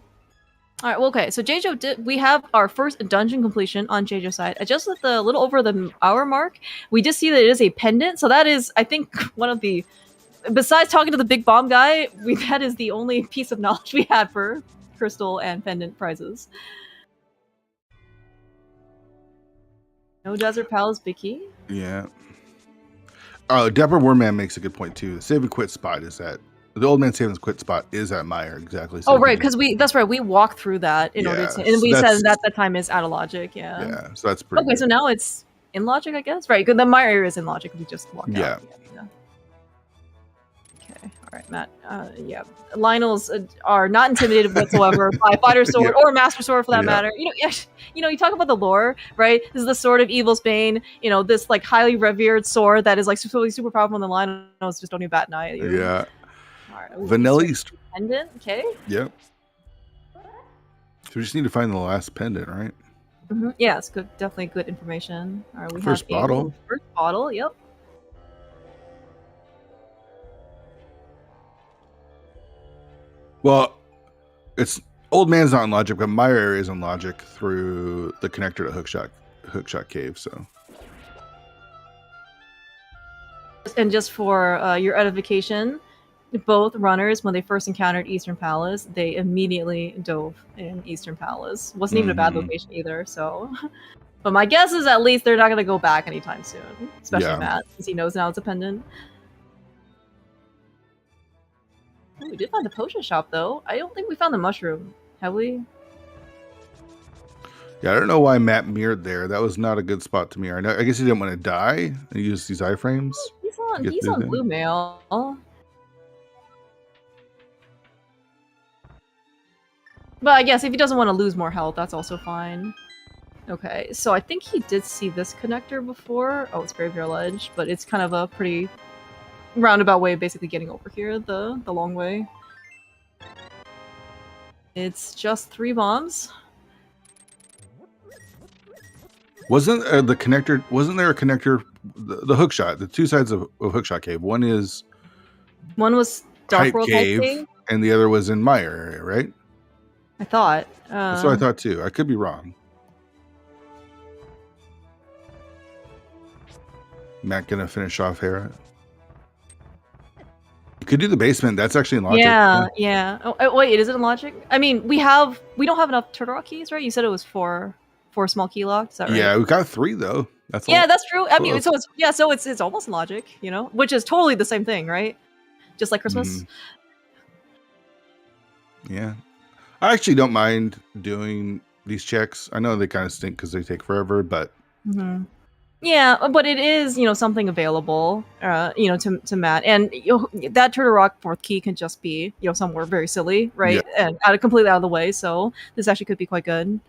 Speaker 2: All right. Well, okay. So Jaejo we have our first dungeon completion on Jaejo's side. Just at the little over the hour mark, we just see that it is a pendant. So that is, I think, one of the, besides talking to the big bomb guy, that is the only piece of knowledge we had for crystal and pendant prizes. No Desert Palace Biki.
Speaker 3: Yeah. Dapper Warman makes a good point too. The save and quit spot is at the old man save and quit spot is at Meyer, exactly.
Speaker 2: So right, because that's right. We walked through that in order to, and we said that that time is out of logic. Yeah.
Speaker 3: Yeah. So that's pretty.
Speaker 2: Okay,
Speaker 3: good.
Speaker 2: So now it's in logic, I guess. Right. Because the Meyer area is in logic. We just walked out. Yeah. Okay. All right, Matt. Yeah. Lionels are not intimidated whatsoever by Fighter Sword or Master Sword for that matter. You talk about the lore, right? This is the Sword of Evil's Bane. This like highly revered sword that is like super powerful, and the Lionels just don't even bat an eye at you.
Speaker 3: Yeah.
Speaker 2: All right.
Speaker 3: Vanilla
Speaker 2: pendant. Okay.
Speaker 3: Yep. So we just need to find the last pendant, right?
Speaker 2: Mm-hmm. Yeah, it's good. Definitely good information. All right. We
Speaker 3: first bottle.
Speaker 2: First bottle. Yep.
Speaker 3: Well, it's old man's not in logic, but my area is in logic through the connector to Hookshot Cave. So,
Speaker 2: and just for your edification, both runners, when they first encountered Eastern Palace, they immediately dove in Eastern Palace. Wasn't even a bad location either. So, but my guess is at least they're not going to go back anytime soon, especially Matt, since he knows now it's a pendant. Oh, we did find the potion shop, though. I don't think we found the mushroom. Have we?
Speaker 3: Yeah, I don't know why Matt mirrored there. That was not a good spot to mirror. I guess he didn't want to die and use these iframes.
Speaker 2: He's on blue mail. But I guess if he doesn't want to lose more health, that's also fine. Okay, so I think he did see this connector before. Oh, it's Graveyard Ledge, but it's kind of a pretty roundabout way of basically getting over here, the long way. It's just 3 bombs.
Speaker 3: Wasn't there a connector, the hookshot, the two sides of Hookshot Cave? One was
Speaker 2: Dark World Cave,
Speaker 3: and the other was in Meyer area, right?
Speaker 2: I thought.
Speaker 3: That's what I thought too. I could be wrong. Matt gonna finish off Hera. You could do the basement. That's actually in logic.
Speaker 2: Yeah. Oh, wait, is it in logic? I mean, we don't have enough Turtle Rock keys, right? You said it was 4 small key locks. Is that right?
Speaker 3: Yeah, we got 3 though. That's
Speaker 2: that's true. I mean, so it's almost logic, which is totally the same thing, right? Just like Christmas.
Speaker 3: Yeah, I actually don't mind doing these checks. I know they kind of stink because they take forever, but.
Speaker 2: Yeah, but it is, something available, to Matt. And that Turtle Rock 4th key can just be, somewhere very silly, right? Yeah. And completely out of the way. So this actually could be quite good.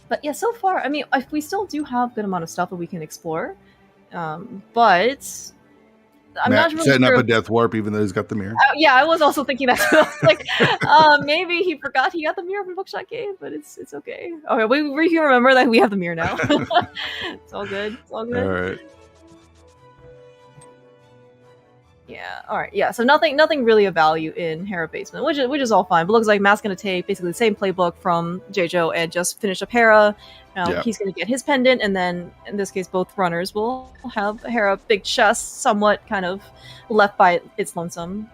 Speaker 2: But yeah, so far, I mean, we still do have a good amount of stuff that we can explore. But I'm
Speaker 3: Matt
Speaker 2: not really
Speaker 3: setting
Speaker 2: sure
Speaker 3: up a death warp, even though he's got the mirror.
Speaker 2: Yeah, I was also thinking that too. Like, maybe he forgot he got the mirror from Bookshot Cave, but it's okay. Okay, we can remember that we have the mirror now. It's all good. It's all good.
Speaker 3: All right.
Speaker 2: Yeah. All right. Yeah. So nothing really of value in Hera Basement, which is all fine. But looks like Matt's gonna take basically the same playbook from Jaejo and just finish up Hera. He's gonna get his pendant, and then in this case, both runners will have Hera big chest, somewhat kind of left by its lonesome.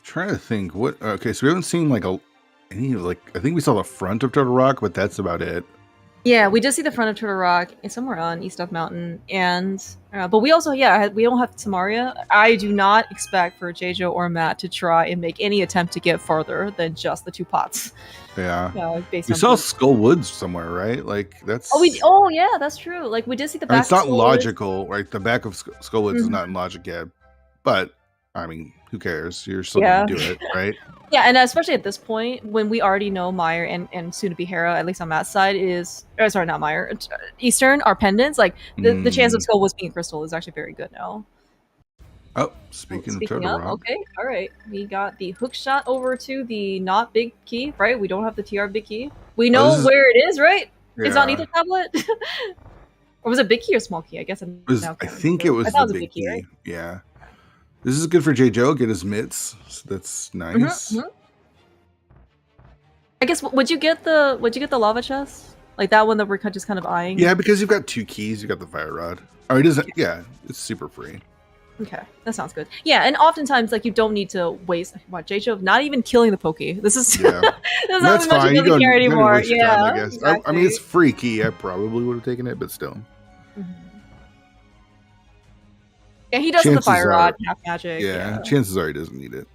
Speaker 3: Trying to think what. Okay, so we haven't seen I think we saw the front of Turtle Rock, but that's about it.
Speaker 2: Yeah, we did see the front of Turtle Rock. It's somewhere on East Duff Mountain, and but we also we don't have Samaria. I do not expect for Jaejo or Matt to try and make any attempt to get farther than just the 2 pots.
Speaker 3: Yeah, we saw Skull Woods somewhere, right? Like that's.
Speaker 2: Oh yeah, that's true. Like we did see the back.
Speaker 3: It's not logical, right? The back of Skull Woods is not in logic yet, but I mean, who cares? You're still gonna do it, right?
Speaker 2: Yeah, and especially at this point, when we already know Meyer and soon to be Hera, at least on Matt's side, sorry, not Meyer, Eastern, are pendants. Like the chance of Skull Woods being crystal is actually very good now.
Speaker 3: Oh, speaking of Turtle Rock.
Speaker 2: Okay, all right. We got the hook shot over to the not big key, right? We don't have the TR big key. We know where it is, right? Yeah. It's on Ether tablet. Or was it big key or small key? I guess
Speaker 3: I think it was the big key. Right? Yeah. This is good for Jaejo. Get his mitts. So that's nice.
Speaker 2: I guess would you get the lava chest? Like that one that we're just kind of eyeing?
Speaker 3: Yeah, because you've got 2 keys. You got the fire rod. Oh, it isn't. Yeah, it's super free.
Speaker 2: Okay, that sounds good. Yeah, and oftentimes, like, you don't need to waste Jaejo not even killing the Pokey. This is
Speaker 3: that's fine. You don't care anymore.
Speaker 2: Yeah,
Speaker 3: time, I guess. Exactly. I mean, it's free key. I probably would have taken it, but still.
Speaker 2: Yeah, he does the fire rod, half magic.
Speaker 3: Yeah, chances are he doesn't need it.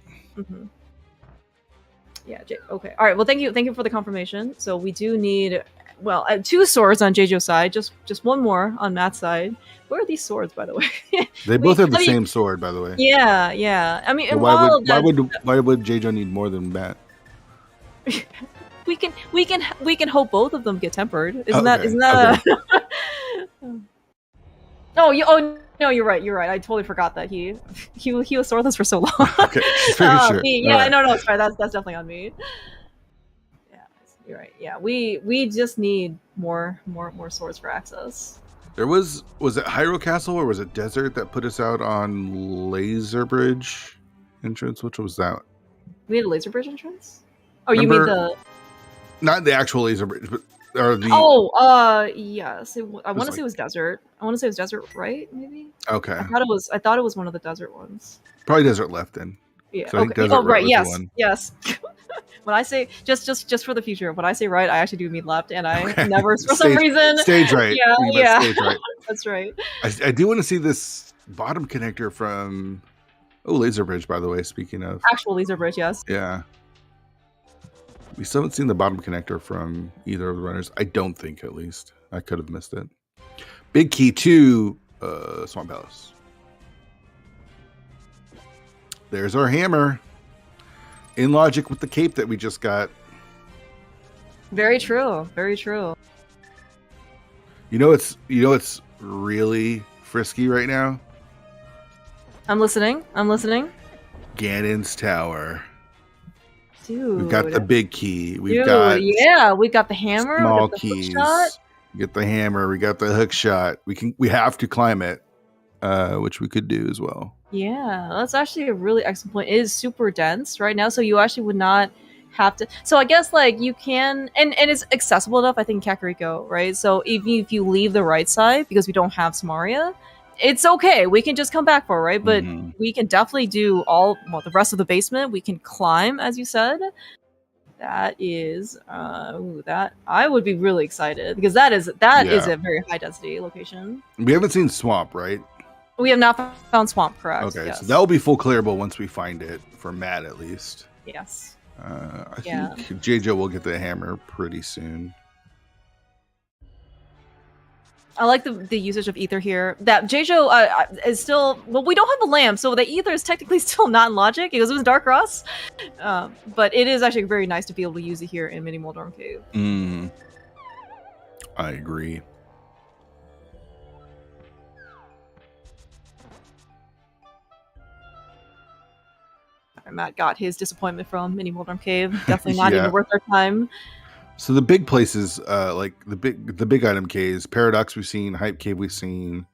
Speaker 2: Yeah. Okay. All right. Well, thank you for the confirmation. So we do need 2 swords on Jaejo's side, just one more on Matt's side. Where are these swords, by the way?
Speaker 3: They both have the same sword, by the way.
Speaker 2: Yeah, yeah. I mean,
Speaker 3: so why would Jaejo need more than Matt?
Speaker 2: we can hope both of them get tempered. Isn't that? No, you're right. I totally forgot that he was swordless for so long.
Speaker 3: Okay, sure.
Speaker 2: Yeah, no, sorry. That's definitely on me. Yeah, you're right. Yeah, we just need more swords for access.
Speaker 3: There was it Hyrule Castle or was it Desert that put us out on Laser Bridge entrance? Which was that?
Speaker 2: We had a Laser Bridge entrance? Oh, you mean the...
Speaker 3: Not the actual Laser Bridge, but... Or the...
Speaker 2: yes. I want to say it was Desert. I want to say it was Desert, right? Maybe?
Speaker 3: Okay.
Speaker 2: I thought it was one of the Desert ones.
Speaker 3: Probably Desert left then.
Speaker 2: Yeah.
Speaker 3: So I think Desert
Speaker 2: right.
Speaker 3: Yes.
Speaker 2: Yes. When I say just for the future, when I say right, I actually do mean left, and I never for some reason
Speaker 3: stage right.
Speaker 2: Yeah.
Speaker 3: Stage right.
Speaker 2: That's right.
Speaker 3: I do want to see this bottom connector from Laser Bridge, by the way. Speaking of
Speaker 2: actual Laser Bridge, yes.
Speaker 3: Yeah. We still haven't seen the bottom connector from either of the runners. I don't think, at least. I could have missed it. Big key to Swamp Palace. There's our hammer. In logic with the cape that we just got.
Speaker 2: Very true. Very true.
Speaker 3: You know it's really frisky right now?
Speaker 2: I'm listening.
Speaker 3: Ganon's Tower.
Speaker 2: Dude.
Speaker 3: We've got the big key. We've got
Speaker 2: the hammer.
Speaker 3: Small keys. We got the hammer. We got the hook shot. We have to climb it, which we could do as well.
Speaker 2: Yeah, that's actually a really excellent point. It is super dense right now, so you actually would not have to. So I guess like you can, and it's accessible enough. I think Kakariko, right? So even if you leave the right side because we don't have Samaria, it's okay. We can just come back for it, right? But we can definitely do the rest of the basement. We can climb, as you said. That is, that I would be really excited because that is a very high density location.
Speaker 3: We haven't seen Swamp, right?
Speaker 2: We have not found Swamp, correct?
Speaker 3: Okay,
Speaker 2: yes.
Speaker 3: So that will be full clearable once we find it for Matt, at least.
Speaker 2: Yes.
Speaker 3: I think Jaejo will get the hammer pretty soon.
Speaker 2: I like the usage of ether here. That Jaejo is still... Well, we don't have a lamp, so the ether is technically still not in logic because it was Dark Cross. But it is actually very nice to be able to use it here in Mini Moldorm Cave.
Speaker 3: I agree.
Speaker 2: Matt got his disappointment from Mini Moldorm Cave. Definitely not even worth our time.
Speaker 3: So the big places, like the big item caves, Paradox we've seen, Hype Cave we've seen,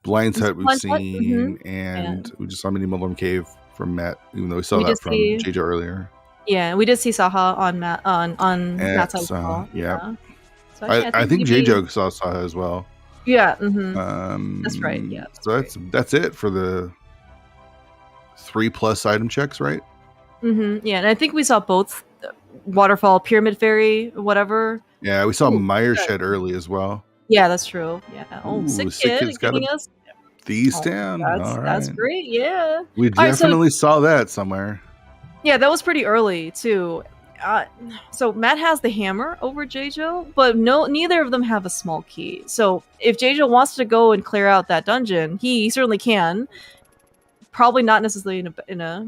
Speaker 3: Blind's Hut we've seen, and we just saw Mini Moldorm Cave from Matt, even though we saw that from Jaejo earlier.
Speaker 2: Yeah, we did see Saha on Matt's side as well.
Speaker 3: Yeah. So I think Jaejo saw Saha as well.
Speaker 2: Yeah. That's right. Yeah.
Speaker 3: So that's it for the 3+ item checks, right?
Speaker 2: Yeah, and I think we saw both Waterfall, Pyramid Fairy, whatever.
Speaker 3: Yeah, we saw Mire Shed early as well.
Speaker 2: Yeah, that's true. Yeah. Sick Kid giving us
Speaker 3: these down.
Speaker 2: That's great. Yeah,
Speaker 3: we definitely saw that somewhere.
Speaker 2: Yeah, that was pretty early too. So Matt has the hammer over Jaejo, but neither of them have a small key. So if Jaejo wants to go and clear out that dungeon, he certainly can. Probably not necessarily in a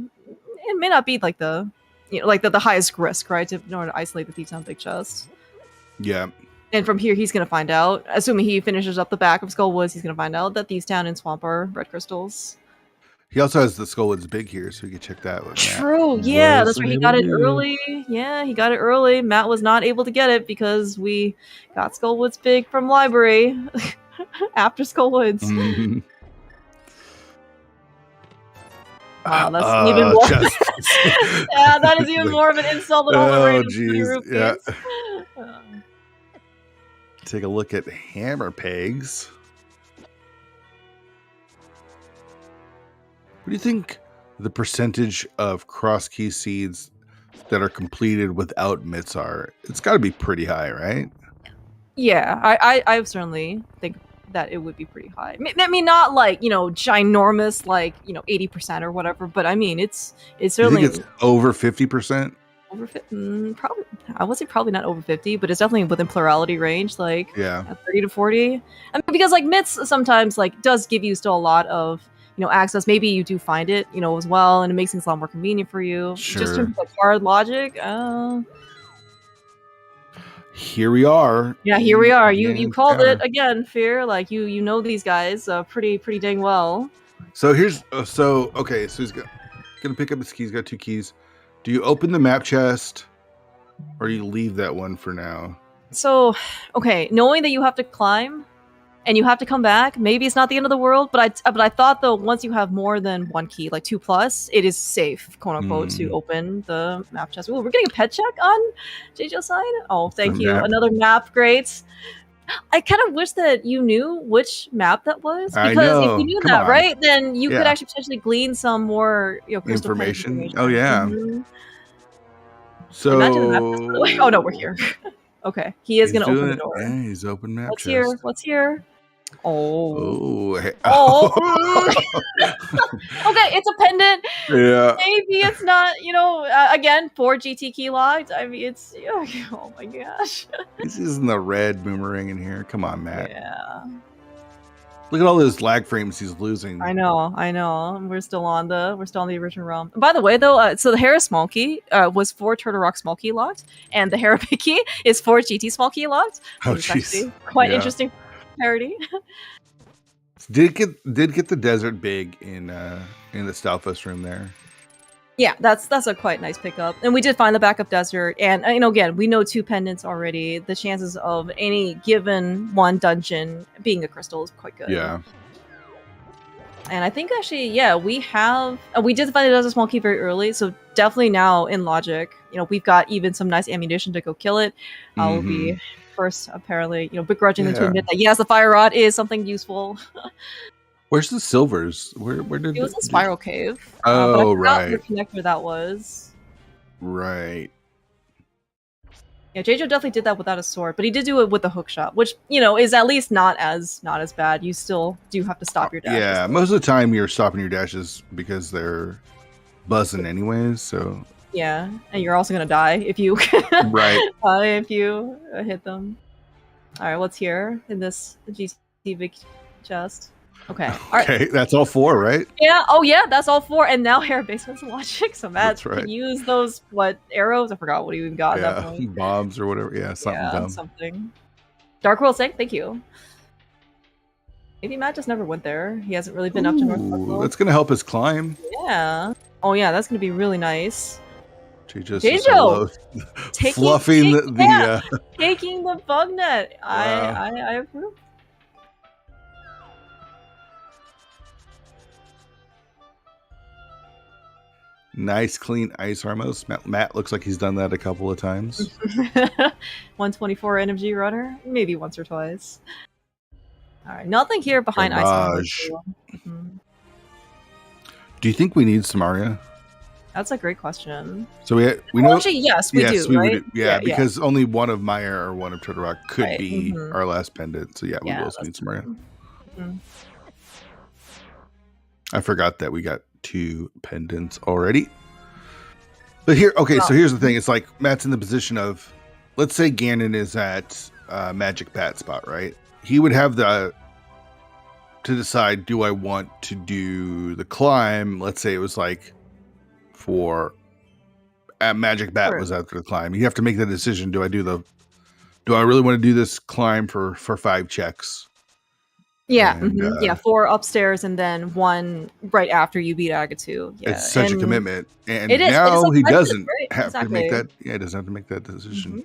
Speaker 2: it may not be like the the highest risk, right? In order to isolate the Thieves Town big chest.
Speaker 3: Yeah.
Speaker 2: And from here, he's going to find out, assuming he finishes up the back of Skull Woods, he's going to find out that Thieves Town and Swamp are red crystals.
Speaker 3: He also has the Skullwoods Big here, so we can check that one.
Speaker 2: True. Yeah, that's right. He got it early. Yeah, he got it early. Matt was not able to get it because we got Skullwoods Big from library after Skullwoods.
Speaker 3: Mm-hmm.
Speaker 2: Wow, that's even more. Yeah, that is even more of an insult than all the random rupees.
Speaker 3: Yeah. Take a look at hammer pegs. What do you think the percentage of Crosskey seeds that are completed without mitts are? It's got to be pretty high, right?
Speaker 2: Yeah, I certainly think that it would be pretty high. I mean, not like, ginormous, like, 80% or whatever, but I mean, it's certainly.
Speaker 3: You think it's over 50%?
Speaker 2: Over 50, probably. I would say probably not over 50, but it's definitely within plurality range, like 30 to 40. I mean, because like mitts sometimes like does give you still a lot of access. Maybe you do find it as well, and it makes things a lot more convenient for you.
Speaker 3: Sure.
Speaker 2: Just in terms of like hard logic.
Speaker 3: Here we are.
Speaker 2: Yeah, here we are. You called it again, Fear. Like you know these guys pretty dang well.
Speaker 3: So here's so he's gonna pick up his keys. Got 2 keys. Do you open the map chest, or do you leave that one for now?
Speaker 2: So, knowing that you have to climb and you have to come back, maybe it's not the end of the world. But I thought though, once you have more than 1 key, like 2+, it is safe, quote unquote, to open the map chest. Ooh, we're getting a pet check on Jaejo's side. Oh, thank you. Another map, great. I kind of wish that you knew which map that was, because if you knew that, right, then you could actually potentially glean some more
Speaker 3: information. Oh yeah.
Speaker 2: Mm-hmm. So imagine the map chest, by the way. Oh no, we're here. Okay, he is going to open the door.
Speaker 3: Yeah, he's open map
Speaker 2: What's
Speaker 3: chest.
Speaker 2: Here? What's here? Oh.
Speaker 3: Hey.
Speaker 2: Okay, it's a pendant.
Speaker 3: Yeah.
Speaker 2: Maybe it's not, again, 4 GT key locked. I mean, it's, oh my gosh.
Speaker 3: This isn't the red boomerang in here. Come on, Matt.
Speaker 2: Yeah.
Speaker 3: Look at all those lag frames he's losing.
Speaker 2: I know. We're still on the original realm. By the way, though, so the Hera small key was 4 Turtle Rock small key locked, and the Hera big key is 4 GT small key locked.
Speaker 3: Oh,
Speaker 2: jeez. Quite interesting parody.
Speaker 3: Did get the desert big in the Stalfos room there.
Speaker 2: Yeah, that's a quite nice pickup. And we did find the backup desert. And, again, we know 2 pendants already. The chances of any given one dungeon being a crystal is quite good.
Speaker 3: Yeah.
Speaker 2: And I think actually, we did find the desert small key very early. So definitely now in logic, we've got even some nice ammunition to go kill it. We'll be first, apparently, begrudgingly to admit that, yes, the fire rod is something useful.
Speaker 3: Where's the silvers? Where did
Speaker 2: it was in Spiral Cave?
Speaker 3: Oh,
Speaker 2: but I
Speaker 3: right.
Speaker 2: What connector that was?
Speaker 3: Right.
Speaker 2: Yeah, Jaejo definitely did that without a sword, but he did do it with a hook shot, which is at least not as bad. You still do have to stop your dashes.
Speaker 3: Yeah, most of the time you're stopping your dashes because they're buzzing anyways. So
Speaker 2: yeah, and you're also gonna die if you
Speaker 3: right
Speaker 2: if you hit them. All right, what's here in this GC big chest? Okay. All right.
Speaker 3: That's all 4, right?
Speaker 2: Yeah. Oh, yeah. That's all 4. And now Hera basements logic, so Matt can use those arrows? I forgot what he even got at that point.
Speaker 3: Bombs or whatever. Yeah, something dumb.
Speaker 2: Something. Dark World Sank, thank you. Maybe Matt just never went there. He hasn't really been up to North Buffalo.
Speaker 3: That's gonna help us climb.
Speaker 2: Yeah. Oh yeah, that's gonna be really nice.
Speaker 3: Jaejo, fluffing
Speaker 2: taking the bug net. I approve.
Speaker 3: Nice, clean ice armos. Matt looks like he's done that a couple of times.
Speaker 2: 124 NMG runner, maybe once or twice. All right, nothing here behind ice armors.
Speaker 3: Do you think we need Samaria?
Speaker 2: That's a great question.
Speaker 3: So we know.
Speaker 2: Actually, yes, we do. Right?
Speaker 3: Yeah, because only one of Meyer or one of Turtle Rock could be our last pendant. So we will need Samaria. I forgot that we got 2 pendants already. But here, so here's the thing. It's like Matt's in the position of, let's say Ganon is at Magic Pat spot, right? He would have to decide, do I want to do the climb? Let's say it was like Magic Bat was after the climb. You have to make the decision. Do I really want to do this climb for 5 checks?
Speaker 2: Yeah, yeah, 4 upstairs and then 1 right after you beat Agatu. Yeah,
Speaker 3: it's such a commitment, and
Speaker 2: it is.
Speaker 3: now
Speaker 2: Like
Speaker 3: he
Speaker 2: 5
Speaker 3: doesn't
Speaker 2: minutes, right?
Speaker 3: have to make that. Yeah, he doesn't have to make that decision.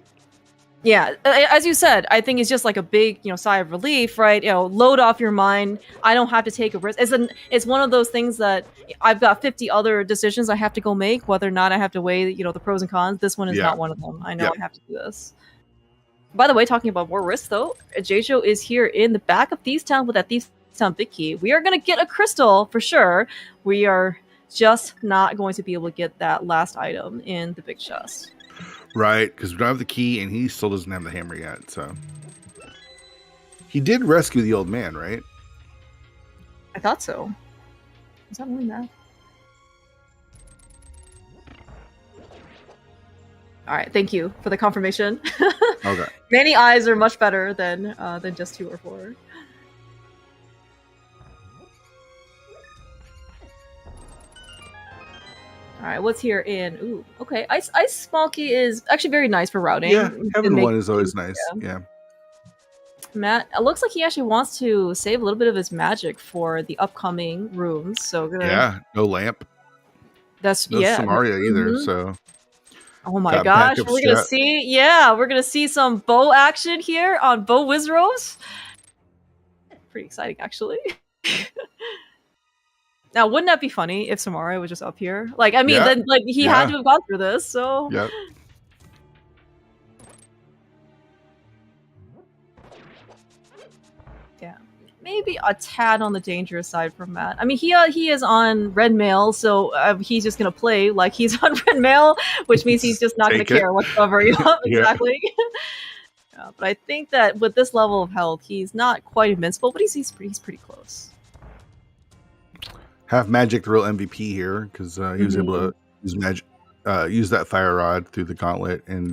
Speaker 2: Yeah, as you said, I think it's just like a big, sigh of relief, right? Load off your mind. I don't have to take a risk. It's one of those things that I've got 50 other decisions I have to go make, whether or not I have to weigh, the pros and cons. This one is not one of them. I know I have to do this. By the way, talking about more risks, though, Jaejo is here in the back of Thieves Town with that Thieves Town big key. We are going to get a crystal for sure. We are just not going to be able to get that last item in the big chest.
Speaker 3: Right, because we don't have the key, and he still doesn't have the hammer yet. So he did rescue the old man, right?
Speaker 2: I thought so. Is that really that? All right, thank you for the confirmation.
Speaker 3: Okay.
Speaker 2: Many eyes are much better than just 2 or 4. All right, what's here in? Ooh, okay. Ice small key is actually very nice for routing.
Speaker 3: Yeah, having 1 is always nice. Yeah.
Speaker 2: Matt, it looks like he actually wants to save a little bit of his magic for the upcoming rooms. So
Speaker 3: no lamp.
Speaker 2: That's
Speaker 3: no Samaria either. So.
Speaker 2: Oh my gosh, we're gonna see. Yeah, we're gonna see some bow action here on Bow Wizros. Pretty exciting, actually. Now, wouldn't that be funny if Samaria was just up here? Like, I mean, then like he had to have gone through this. So.
Speaker 3: Yep.
Speaker 2: Yeah, maybe a tad on the dangerous side from Matt. I mean, he is on red mail, so he's just gonna play like he's on red mail, which means he's just not gonna care whatsoever. Exactly. But I think that with this level of health, he's not quite invincible, but he's pretty close.
Speaker 3: Half magic, the real MVP here, because he was able to use magic, use that fire rod through the gauntlet, and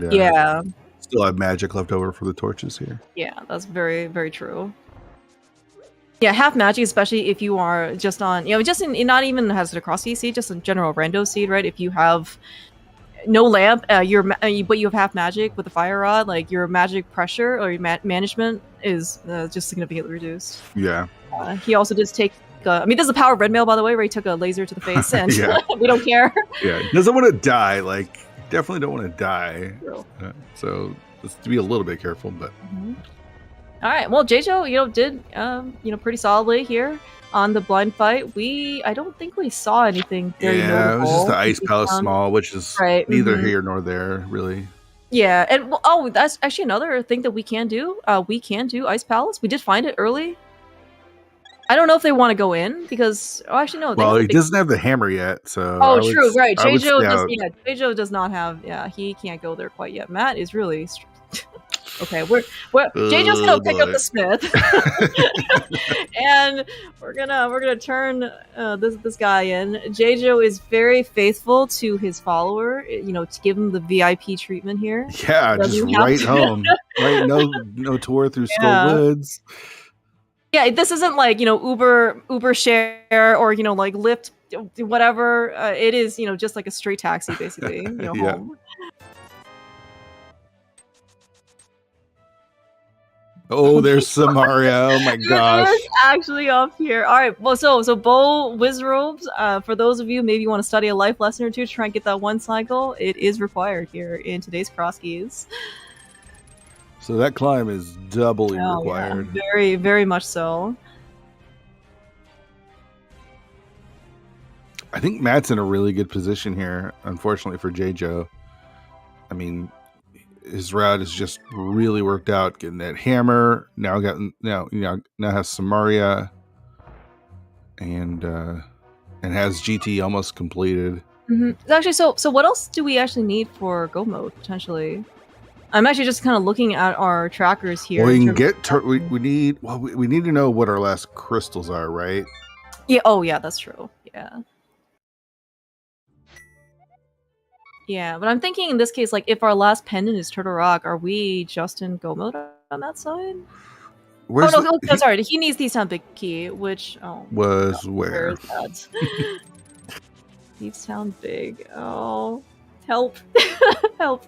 Speaker 3: still have magic left over for the torches here. Yeah,
Speaker 2: that's very, very true. Yeah, half magic, especially if you are just on, just in not even Hazard of Crosskeys seed, just in general rando seed, right? If you have no lamp, but you have half magic with the fire rod, like your magic pressure or your management is just significantly reduced.
Speaker 3: Yeah.
Speaker 2: He also does take. I mean, this is the power of red mail, by the way, where he took a laser to the face, and we don't care.
Speaker 3: Yeah, he doesn't want to die. Like, definitely don't want to die. So let's be a little bit careful. But
Speaker 2: all right, well, Jaejo, did pretty solidly here on the blind fight. I don't think we saw anything very notable.
Speaker 3: It was just the Ice Palace small, which is neither here nor there, really.
Speaker 2: Yeah, and that's actually another thing that we can do. We can do Ice Palace. We did find it early. I don't know if they want to go in because actually no.
Speaker 3: Well, he doesn't have the hammer yet, so.
Speaker 2: Oh, true, right. Jaejo does not have. Yeah, he can't go there quite yet. Matt is really. Okay, Jaejo's gonna pick up the smith, and we're gonna turn this guy in. Jaejo is very faithful to his follower, to give him the VIP treatment here.
Speaker 3: Yeah, just right home, right? No tour through Skull Woods.
Speaker 2: Yeah, this isn't like Uber share or like Lyft, whatever. It is just like a straight taxi basically. Home.
Speaker 3: Oh, there's Samaria. Oh my gosh.
Speaker 2: Actually up here. All right. Well, so Bow Wizrobes, for those of you maybe you want to study a life lesson or two to try and get that 1 cycle, it is required here in today's Crosskeys.
Speaker 3: So that climb is doubly required.
Speaker 2: Yeah. Very, very much so.
Speaker 3: I think Matt's in a really good position here, unfortunately for Jaejo. I mean, his route is just really worked out. Getting that hammer, now has Samaria, and has GT almost completed.
Speaker 2: Actually, so what else do we actually need for go mode potentially? I'm actually just kind of looking at our trackers here.
Speaker 3: Well, we can get we need to know what our last crystals are, right?
Speaker 2: Yeah. Oh, yeah, that's true. Yeah. Yeah, but I'm thinking in this case, like, if our last pendant is Turtle Rock, are we just in go mode on that side? Sorry, he needs Thieves Town big key, which
Speaker 3: was where?
Speaker 2: Where is that? Thieves Town big. Oh, help, help.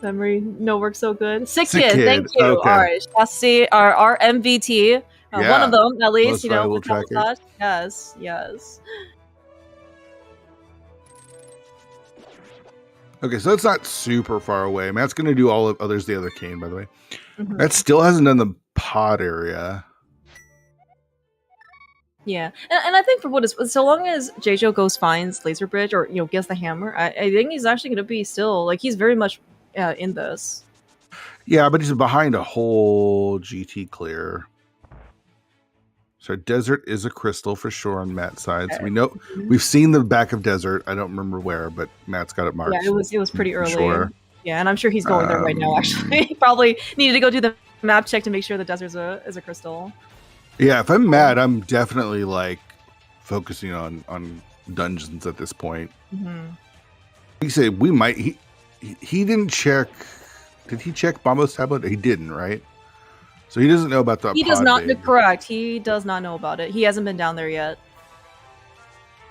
Speaker 2: Memory, no work so good. Sick kid, thank you.
Speaker 3: Okay.
Speaker 2: All right, Chassis, our MVT One of them, at least,
Speaker 3: Most valuable
Speaker 2: with
Speaker 3: tracker.
Speaker 2: Yes, yes.
Speaker 3: Okay, so it's not super far away. Matt's going to do all of others the other cane, by the way. Matt still hasn't done the pod area.
Speaker 2: Yeah, and I think for what is so long as Jaejo goes finds Laser Bridge or gets the hammer, I think he's actually going to be still he's very much in this.
Speaker 3: Yeah, but he's behind a whole GT clear. So desert is a crystal for sure on Matt's side. So we know we've seen the back of desert. I don't remember where, but Matt's got it marked.
Speaker 2: Yeah, it was pretty early.
Speaker 3: Sure.
Speaker 2: Yeah, and I'm sure he's going there right now. Actually, he probably needed to go do the map check to make sure the desert is a crystal.
Speaker 3: Yeah, if I'm Matt, I'm definitely focusing on dungeons at this point. You say we might. He didn't check. Did he check Bombo's tablet? He didn't, right? So he doesn't know about the.
Speaker 2: He does not. Correct. He does not know about it. He hasn't been down there yet.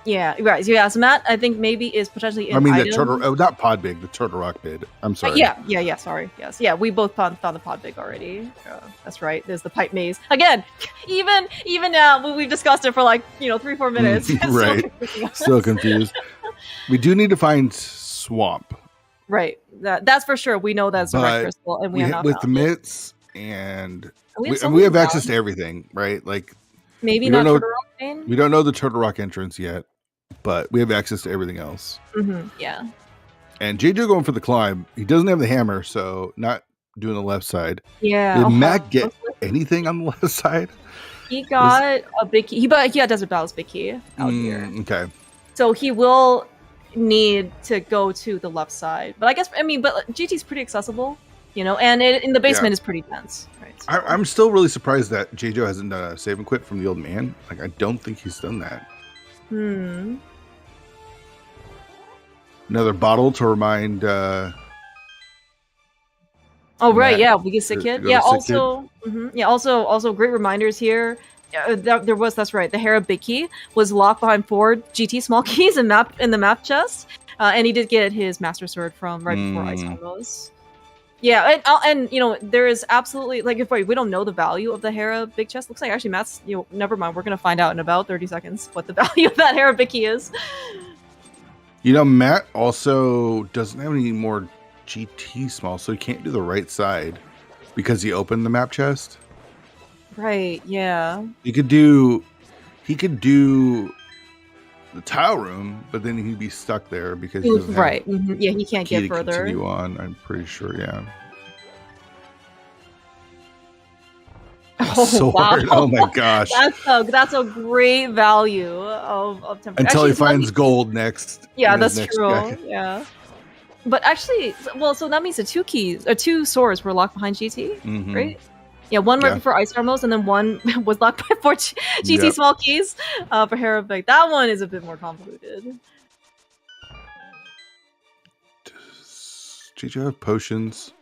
Speaker 2: Yeah, right. Yeah, so Matt, I think maybe is potentially.
Speaker 3: The turtle, not pod big, the Turtle Rock bid. I'm sorry.
Speaker 2: Yeah. Sorry. Yes. Yeah, we both found the pod big already. That's right. There's the pipe maze again. Even now, we've discussed it for 3-4 minutes.
Speaker 3: Right. Still confused. We do need to find swamp.
Speaker 2: Right. That's for sure. We know that's a red crystal, and we have not
Speaker 3: with the mitts. And we have access to everything, right?
Speaker 2: Maybe not Turtle Rock Lane.
Speaker 3: We don't know the Turtle Rock entrance yet, but we have access to everything else.
Speaker 2: Yeah.
Speaker 3: And Jaejo going for the climb. He doesn't have the hammer, so not doing the left side.
Speaker 2: Yeah.
Speaker 3: Did Matt get anything on the left side?
Speaker 2: He got a big key. He got Desert Battle's big key out here.
Speaker 3: Okay.
Speaker 2: So he will need to go to the left side, but but GT's pretty accessible. And in the basement is pretty dense. Right. So.
Speaker 3: I'm still really surprised that Jaejo hasn't done a save and quit from the old man. I don't think he's done that. Another bottle to remind.
Speaker 2: Oh right, yeah, we get sick kid. Yeah, also, also great reminders here. There was that's right. The Hera big key was locked behind 4 GT small keys in the map chest, and he did get his master sword from right before Ice Combos. Yeah, and there is absolutely if we don't know the value of the Hera big chest. Looks like actually Matt's never mind. We're gonna find out in about 30 seconds what the value of that Hera big key is.
Speaker 3: Matt also doesn't have any more GT small, so he can't do the right side because he opened the map chest.
Speaker 2: Right. Yeah.
Speaker 3: He could do the tile room, but then he'd be stuck there because he doesn't
Speaker 2: right. Yeah, he can't get further.
Speaker 3: Continue on, I'm pretty sure. Yeah.
Speaker 2: Oh,
Speaker 3: sword.
Speaker 2: Wow.
Speaker 3: Oh my gosh.
Speaker 2: That's a great value of temper.
Speaker 3: Until he finds gold next.
Speaker 2: Yeah, that's true. Guy. Yeah. But actually, so that means the 2 swords were locked behind GT, right? Yeah, one right before Ice Armos, and then one was locked by 4 GT small keys for Hera Big. That one is a bit more convoluted.
Speaker 3: Does Jaejo have potions?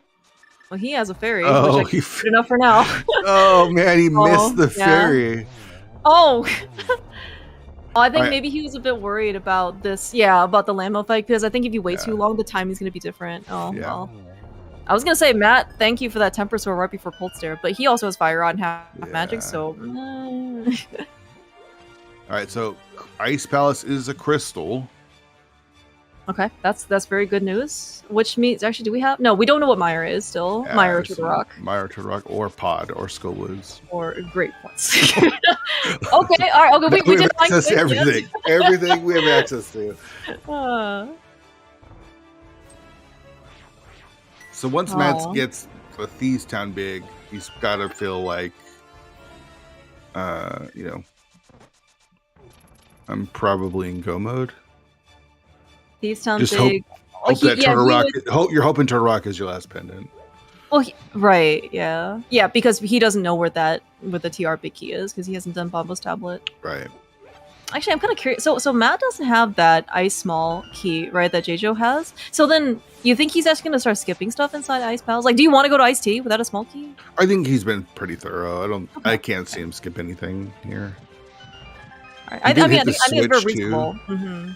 Speaker 2: Well, he has a fairy,
Speaker 3: which
Speaker 2: good enough for now.
Speaker 3: Oh man, he missed the fairy.
Speaker 2: Oh. I think maybe he was a bit worried about this. Yeah, about the Lambo fight, because I think if you wait too long, the timing's going to be different. Oh, well. I was going to say, Matt, thank you for that temper sword right before Pulse Stare, but he also has Fire Rod and half magic, so.
Speaker 3: All right, so Ice Palace is a crystal.
Speaker 2: Okay, that's very good news. Which means, actually, do we have? No, we don't know what Meyer is still. Meyer to the Rock.
Speaker 3: Meyer to the Rock, or Pod, or Skull Woods.
Speaker 2: Or great points. Okay, all right. Okay, we did
Speaker 3: access to everything. Everything we have access to. So once Matt gets a Thieves Town big, he's got to feel like, I'm probably in go mode.
Speaker 2: Thieves Town
Speaker 3: just
Speaker 2: big.
Speaker 3: Hope that Turtle Rock. You're hoping Turtle Rock is your last pendant.
Speaker 2: Well, right, yeah, because he doesn't know where the TR big key is because he hasn't done Bombo's tablet.
Speaker 3: Right.
Speaker 2: Actually, I'm kind of curious. So Matt doesn't have that Ice small key, right? That Jaejo has. So then, you think he's actually going to start skipping stuff inside Ice Palace? Do you want to go to Ice T without a small key?
Speaker 3: I think he's been pretty thorough. I can't see him skip anything here.
Speaker 2: Right. I think it's very reasonable. Mm-hmm.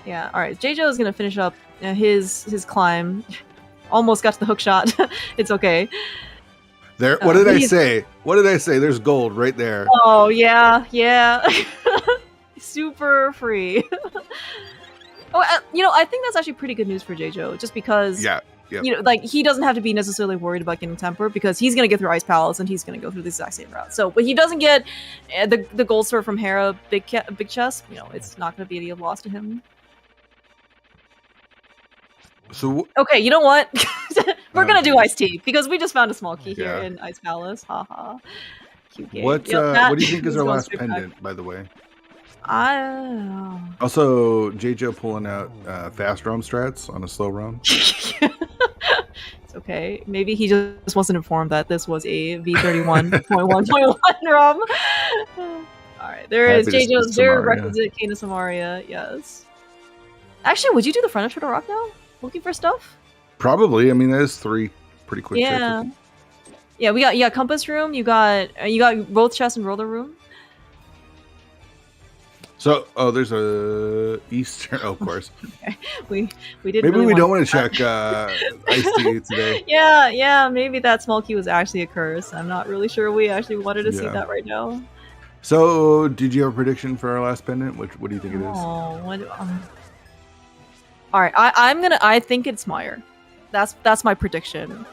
Speaker 2: Yeah. All right. Jaejo is going to finish up his climb. almost got to the hook shot. It's okay.
Speaker 3: There. What did I say? What did I say? There's gold right there.
Speaker 2: Oh yeah. Super free. I think that's actually pretty good news for Jaejo, just because.
Speaker 3: Yeah. Yep.
Speaker 2: Like he doesn't have to be necessarily worried about getting temper because he's gonna get through Ice Palace and he's gonna go through the exact same route. So, but he doesn't get the gold sword from Hera, big chest. It's not gonna be any loss to him.
Speaker 3: So
Speaker 2: okay, you know what? We're gonna do iced tea because we just found a small key here in Ice Palace. Haha. Cute game.
Speaker 3: What do you think is our last pendant, by the way? Also, Jaejo pulling out fast roam strats on a slow roam.
Speaker 2: It's okay. Maybe he just wasn't informed that this was a V31.1.1 ROM. Alright, there is Jaejo's very requisite Cane of Samaria, yes. Actually, would you do the front of Turtle Rock now? Looking for stuff?
Speaker 3: Probably. I mean, that is 3 pretty quick.
Speaker 2: Yeah. Yeah, we got Compass Room, you got both chest and roller room.
Speaker 3: So, there's a Eastern. Oh, of course.
Speaker 2: Okay. We didn't.
Speaker 3: Maybe we don't want to check Ice Tea today.
Speaker 2: Yeah. Maybe that small key was actually a curse. I'm not really sure. We actually wanted to see that right now.
Speaker 3: So, did you have a prediction for our last pendant? What do you think it is?
Speaker 2: Oh, what? All right, I think it's Meyer. That's my prediction.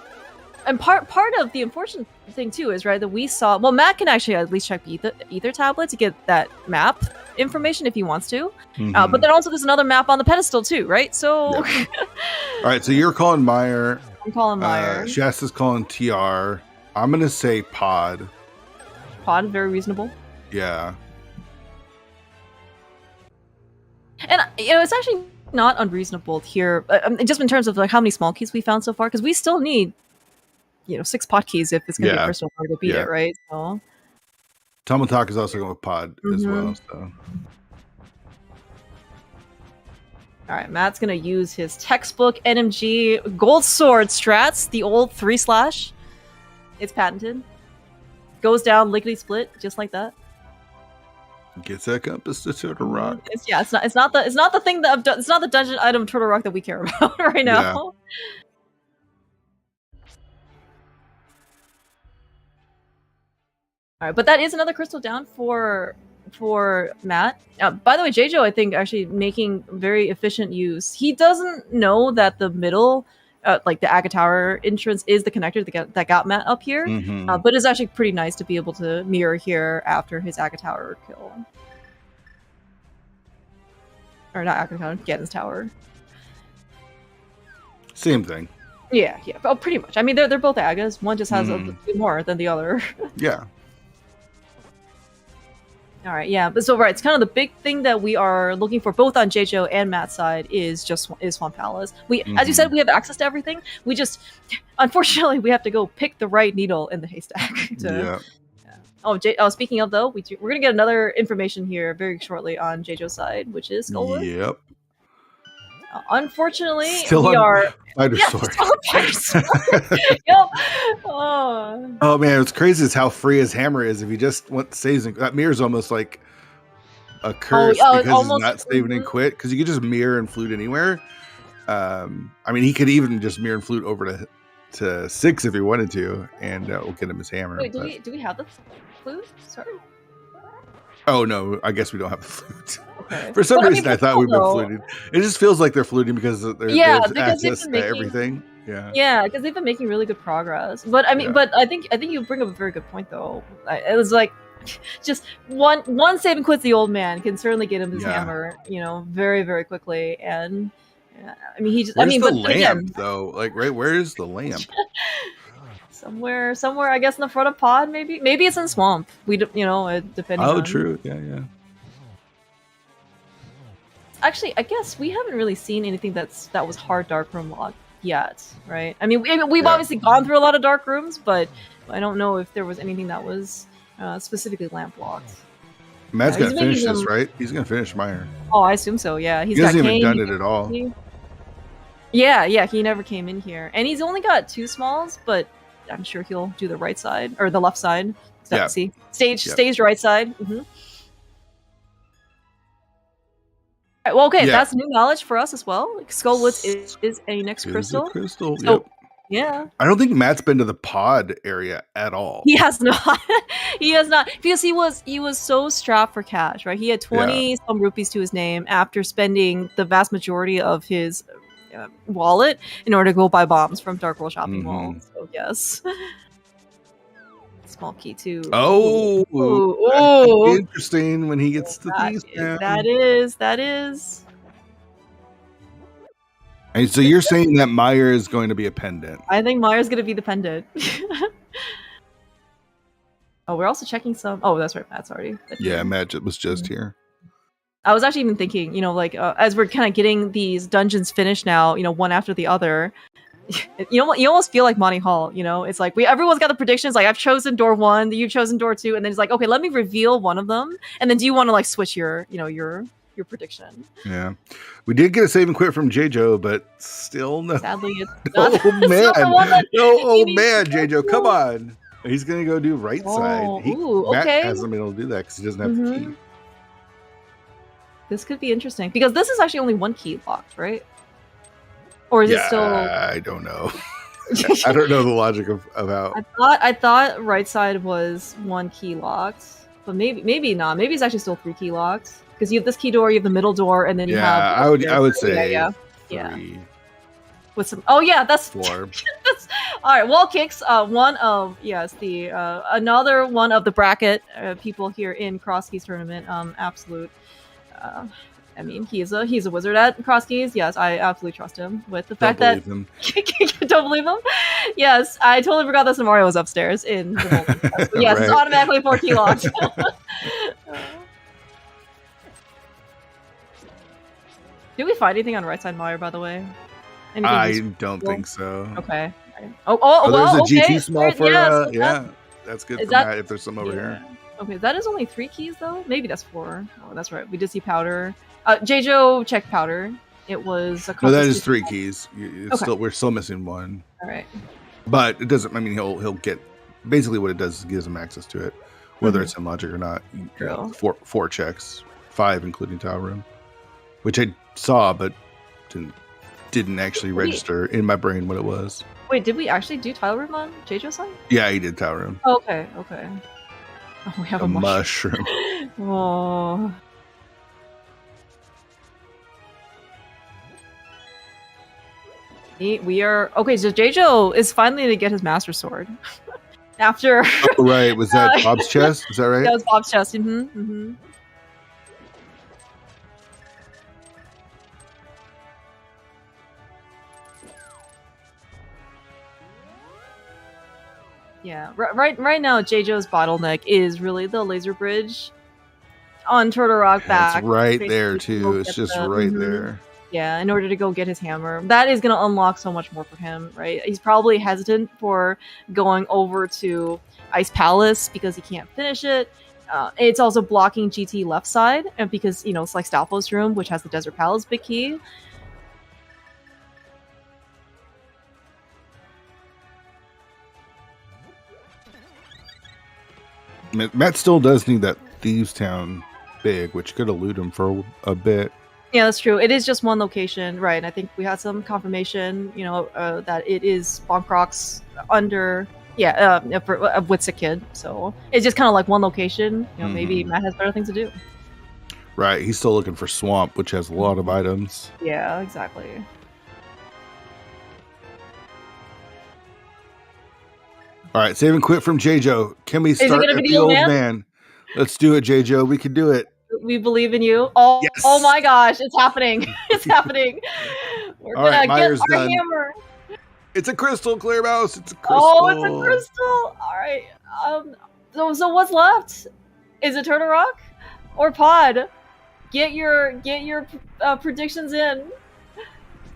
Speaker 2: And part of the unfortunate thing too is that we saw. Well, Matt can actually at least check the ether tablet to get that map information if he wants to. But then also there's another map on the pedestal too, right? So.
Speaker 3: All right, so you're calling Meyer.
Speaker 2: I'm calling Meyer.
Speaker 3: Shasta's calling TR. I'm gonna say Pod.
Speaker 2: Pod, very reasonable.
Speaker 3: Yeah.
Speaker 2: And it's actually not unreasonable here, just in terms of like how many small keys we found so far, because we still need 6 pot keys if it's going to be crystal hard to beat it, right? So
Speaker 3: Tomotak is also going with Pod as well. So,
Speaker 2: all right, Matt's going to use his textbook NMG gold sword strats, the old 3/. It's patented. Goes down lickety split just like that.
Speaker 3: Gets that compass to Turtle Rock.
Speaker 2: It's not the thing that it's not the dungeon item Turtle Rock that we care about right now.
Speaker 3: Yeah.
Speaker 2: All right, but that is another crystal down for Matt. By the way, Jaejo, I think, actually making very efficient use. He doesn't know that the middle, like the Aga Tower entrance, is the connector that got Matt up here. But it's actually pretty nice to be able to mirror here after his Aga Tower kill. Or not Aga Tower, Ganon's Tower.
Speaker 3: Same thing.
Speaker 2: Yeah. Oh, pretty much. I mean, they're both Agas. One just has a bit more than the other.
Speaker 3: Yeah.
Speaker 2: All right, yeah, but so it's kind of the big thing that we are looking for both on Jaejo and Matt's side is Swamp Palace. We, as you said, we have access to everything. We just, unfortunately, we have to go pick the right needle in the haystack. Oh, speaking of though, we're gonna get another information here very shortly on Jaejo's side, which is Skullwood.
Speaker 3: Yep.
Speaker 2: Unfortunately,
Speaker 3: still
Speaker 2: we are.
Speaker 3: Fighter sword.
Speaker 2: Yep.
Speaker 3: Oh man, what's crazy is how free his hammer is. If he just saves that mirror's almost like a curse because he's not saving and quit. Because you could just mirror and flute anywhere. I mean, he could even just mirror and flute over to 6 if he wanted to, and we'll get him his hammer.
Speaker 2: Wait, do we have the flute? Sorry.
Speaker 3: Oh no, I guess we don't have the flute. Okay. For some reason, I thought we've been fluting. It just feels like they're fluting because there's access to everything. Yeah,
Speaker 2: because they've been making really good progress. But I mean, but I think you bring up a very good point though. It was like just one save and quits the old man can certainly get him his hammer, very very quickly. And I mean, he just.
Speaker 3: Where's the lamp though? Like, right? Where is the lamp?
Speaker 2: Somewhere, I guess, in the front of Pod, maybe it's in Swamp. Depending.
Speaker 3: Oh, true. Yeah.
Speaker 2: Actually, I guess we haven't really seen anything that was hard dark room locked yet, right? I mean, we've obviously gone through a lot of dark rooms, but I don't know if there was anything that was specifically lamp locked.
Speaker 3: Matt's gonna finish this, right? He's gonna finish Meyer.
Speaker 2: Oh, I assume so. Yeah,
Speaker 3: he hasn't even done it at all.
Speaker 2: Yeah, he never came in here, and he's only got 2 smalls, but I'm sure he'll do the right side or the left side. See, stage right side. right, well, okay, that's new knowledge for us as well. Skullwoods is a next crystal.
Speaker 3: Crystal,
Speaker 2: so,
Speaker 3: yep.
Speaker 2: Yeah.
Speaker 3: I don't think Matt's been to the pod area at all.
Speaker 2: He has not. He has not, because he was so strapped for cash, right? He had 20 some rupees to his name after spending the vast majority of his wallet in order to go buy bombs from Dark World Shopping Mall. So yes. Small key too.
Speaker 3: Oh,
Speaker 2: ooh.
Speaker 3: Interesting when he gets to these.
Speaker 2: That is.
Speaker 3: And so you're saying that Meyer is going to be a pendant?
Speaker 2: I think Meyer's going to be the pendant. Oh, we're also checking some. Oh, that's right. Matt's already.
Speaker 3: Yeah, Matt was just here.
Speaker 2: I was actually even thinking, like as we're kind of getting these dungeons finished now, one after the other. You know what? You almost feel like Monty Hall. It's like everyone's got the predictions. Like I've chosen door 1, you've chosen door 2, and then it's like, okay, let me reveal one of them, and then do you want to like switch your prediction?
Speaker 3: Yeah, we did get a save and quit from Jaejo, but still no.
Speaker 2: Sadly, it's not.
Speaker 3: Oh man, Jaejo, come on! He's gonna go do right side. Matt hasn't been able to do that because he doesn't have the key.
Speaker 2: This could be interesting because this is actually only 1 key locked, right? Or is it still?
Speaker 3: I don't know. I don't know the logic of how.
Speaker 2: I thought right side was 1 key locked, but maybe not. Maybe it's actually still 3 key locked because you have this key door, you have the middle door, and then you have.
Speaker 3: I would say.
Speaker 2: Yeah. With some. Oh yeah, that's
Speaker 3: 4.
Speaker 2: That's all right. Wall kicks. One of the another one of the bracket people here in Crosskeys tournament. Absolute. I mean, he's a wizard at Crosskeys. Yes, I absolutely trust him with the fact that don't believe him. Yes, I totally forgot that Mario was upstairs in the moment. Yes, right. It's automatically 4 key locked. Did we find anything on right side Meyer, by the way?
Speaker 3: I don't think so.
Speaker 2: Okay. Well,
Speaker 3: there's a
Speaker 2: okay.
Speaker 3: GT small for that's good for Matt if there's some over here.
Speaker 2: Okay, that is only 3 keys though. Maybe that's 4. Oh, that's right. We did see powder. Jaejo checked powder. It was a.
Speaker 3: No, that is 3 keys. We're still missing 1.
Speaker 2: All right.
Speaker 3: But it doesn't. I mean, he'll get basically what it does is gives him access to it, whether it's in logic or not.
Speaker 2: True.
Speaker 3: 4 checks, 5 including tile room, which I saw but didn't actually register in my brain what it was.
Speaker 2: Wait, did we actually do tile room on Jaejo's side?
Speaker 3: Yeah, he did tile room.
Speaker 2: Oh, okay. Oh, we have a
Speaker 3: mushroom.
Speaker 2: Oh. We are okay. So Jaejo is finally to get his master sword after.
Speaker 3: Oh, right, was that Bob's chest? Is that right?
Speaker 2: That was Bob's chest. Mm-hmm. Yeah, right now, Jaejo's bottleneck is really the laser bridge on Turtle Rock back.
Speaker 3: It's right there too. It's just right there.
Speaker 2: Yeah, in order to go get his hammer. That is going to unlock so much more for him, right? He's probably hesitant for going over to Ice Palace because he can't finish it. It's also blocking GT left side, and because it's like Stalfo's room, which has the Desert Palace big key.
Speaker 3: Matt still does need that Thieves Town big, which could elude him for a bit.
Speaker 2: Yeah, that's true. It is just 1 location, right? And I think we had some confirmation, that it is Bonkrox under, with Sick Kid. So it's just kind of like 1 location. Maybe Matt has better things to do.
Speaker 3: Right. He's still looking for Swamp, which has a lot of items.
Speaker 2: Yeah, exactly.
Speaker 3: All right, save and quit from Jaejo. Can we start at the old man? Let's do it, Jaejo. We can do it.
Speaker 2: We believe in you. Oh,
Speaker 3: yes.
Speaker 2: Oh my gosh, it's happening. It's happening. We're going to get our hammer.
Speaker 3: It's a crystal, Clear Mouse. It's a crystal.
Speaker 2: Oh, it's a crystal. All right. So what's left? Is it Turtle Rock or Pod? Get your predictions in.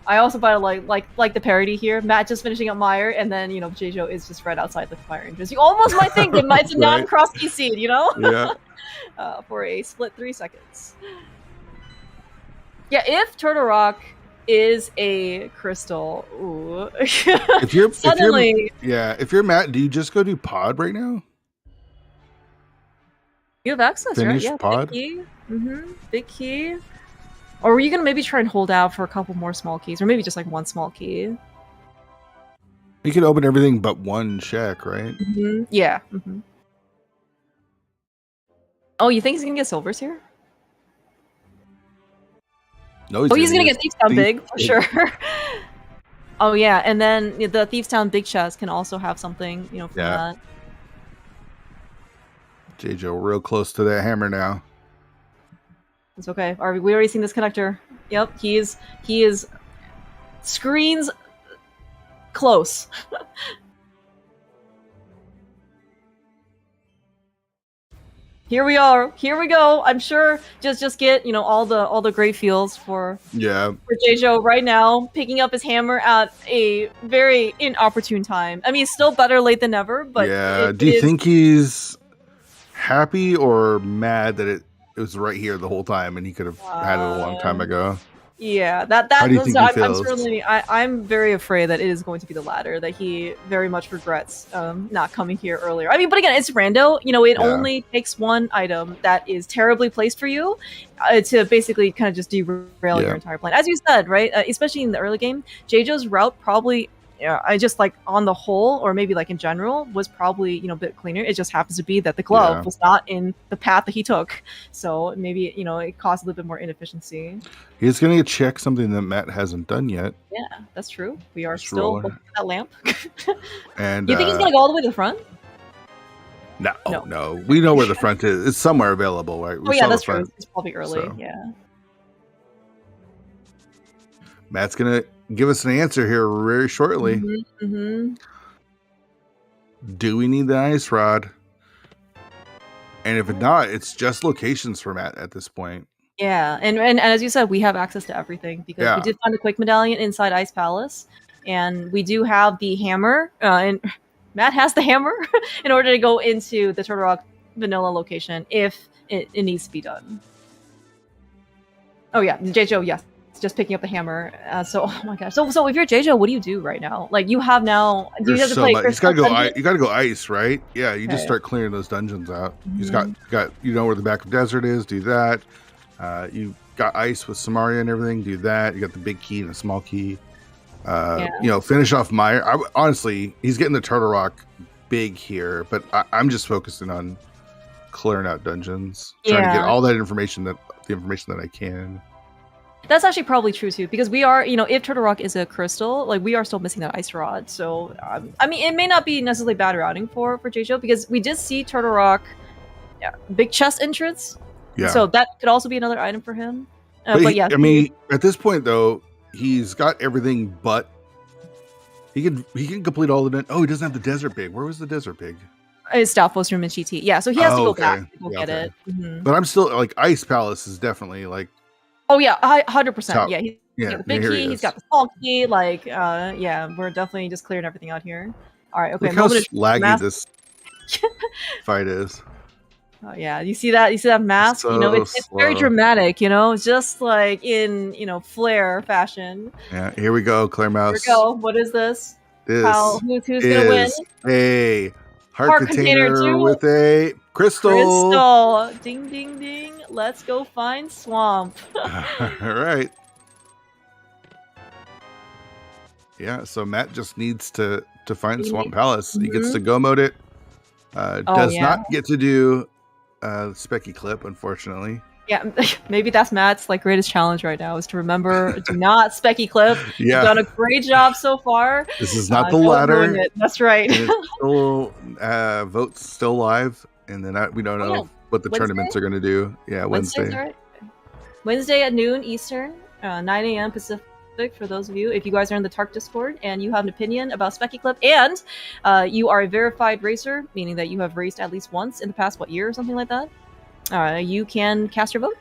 Speaker 2: I also find it like the parody here. Matt just finishing up Meyer, and then Jaejo is just right outside the fire entrance. You almost might think it might a non-Crosskey seed,
Speaker 3: Yeah.
Speaker 2: For a split 3 seconds. Yeah, if Turtle Rock is a crystal, ooh.
Speaker 3: if you're Matt, do you just go do Pod right now?
Speaker 2: You have access,
Speaker 3: Finish
Speaker 2: right? Yeah,
Speaker 3: Pod.
Speaker 2: Big key. Big key. Or were you gonna maybe try and hold out for a couple more small keys, or maybe just like one small key?
Speaker 3: You can open everything but one check, right?
Speaker 2: Mm-hmm. Yeah. Mm-hmm. Oh, you think he's gonna get silvers here?
Speaker 3: No,
Speaker 2: he's gonna get Thieves Town Big for sure. Oh yeah, and then the Thieves Town Big chest can also have something, from that.
Speaker 3: Jaejo real close to that hammer now.
Speaker 2: It's okay. We already seen this connector. Yep, he is screens close. Here we are. Here we go. I'm sure just get all the great feels for Jaejo right now, picking up his hammer at a very inopportune time. I mean, it's still better late than never. But
Speaker 3: do you think he's happy or mad that it was right here the whole time and he could have had it a long time ago?
Speaker 2: Yeah,
Speaker 3: How do you think he feels?
Speaker 2: I'm very afraid that it is going to be the latter, that he very much regrets not coming here earlier. I mean, but again, it's rando. It only takes one item that is terribly placed for you to basically kind of just derail your entire plan. As you said, right? Especially in the early game, Jaejo's route probably, I just like on the whole, or maybe like in general, was probably a bit cleaner. It just happens to be that the glove was not in the path that he took, so maybe it caused a little bit more inefficiency.
Speaker 3: He's gonna check something that Matt hasn't done yet.
Speaker 2: Yeah, that's true. We are still looking at that lamp.
Speaker 3: And
Speaker 2: you think he's gonna go all the way to the front?
Speaker 3: No. We know where the front is. It's somewhere available, right?
Speaker 2: That's true. It's probably early. So. Yeah.
Speaker 3: Matt's gonna give us an answer here very shortly. Do we need the ice rod? And if not, it's just locations for Matt at this point.
Speaker 2: Yeah, and as you said, we have access to everything because we did find the Quick Medallion inside Ice Palace, and we do have the hammer. And Matt has the hammer in order to go into the Turtle Rock vanilla location if it needs to be done. Oh yeah, Jaejo, yes. Just picking up the hammer. Oh my gosh. So if you're Jaejo, what do you do right now? Like you have now. Do you have to play?
Speaker 3: You gotta go ice, right? Yeah. You just start clearing those dungeons out. You got where the back of desert is. Do that. You got ice with Samaria and everything. Do that. You got the big key and the small key. Finish off Meyer. Honestly, he's getting the Turtle Rock big here, but I'm just focusing on clearing out dungeons, trying to get all that information that I can.
Speaker 2: That's actually probably true too, because we are, if Turtle Rock is a crystal, like we are still missing that ice rod. So, I mean, it may not be necessarily bad routing for Jaejo, because we did see Turtle Rock, big chest entrance. Yeah. So that could also be another item for him.
Speaker 3: I mean, at this point though, he's got everything, but he can complete all of it. Oh, he doesn't have the desert pig. Where was the desert pig?
Speaker 2: It's Stalfos room in GT. Yeah, so he has to go back to go get it.
Speaker 3: Mm-hmm. But I'm still like Ice Palace is definitely like.
Speaker 2: Oh yeah, 100%. Yeah, he's got the big key. He's got the small key. Like, we're definitely just clearing everything out here. All right, okay.
Speaker 3: Look how laggy this fight is.
Speaker 2: Oh yeah, you see that? You see that mask?
Speaker 3: So
Speaker 2: it's very dramatic. Just like in Flare fashion.
Speaker 3: Yeah, here we go, Claire Mouse.
Speaker 2: Here we go. What is this?
Speaker 3: Who's
Speaker 2: gonna win?
Speaker 3: A heart container with a crystal.
Speaker 2: Ding ding ding. Let's go find Swamp.
Speaker 3: All right. Yeah, so Matt just needs to find Swamp Palace. Mm-hmm. He gets to go mode it. Does not get to do Specky Clip, unfortunately.
Speaker 2: Yeah, maybe that's Matt's greatest challenge right now is to remember do not Specky Clip. Yeah. You've done a great job so far.
Speaker 3: This is not the ladder.
Speaker 2: That's right.
Speaker 3: Still, votes still live, and then we don't know what the tournaments are going to do. Yeah, Wednesday. Right.
Speaker 2: Wednesday at noon Eastern, 9 a.m. Pacific. For those of you, if you guys are in the TARC Discord and you have an opinion about Specky Clip, and you are a verified racer, meaning that you have raced at least once in the past year or something like that, you can cast your vote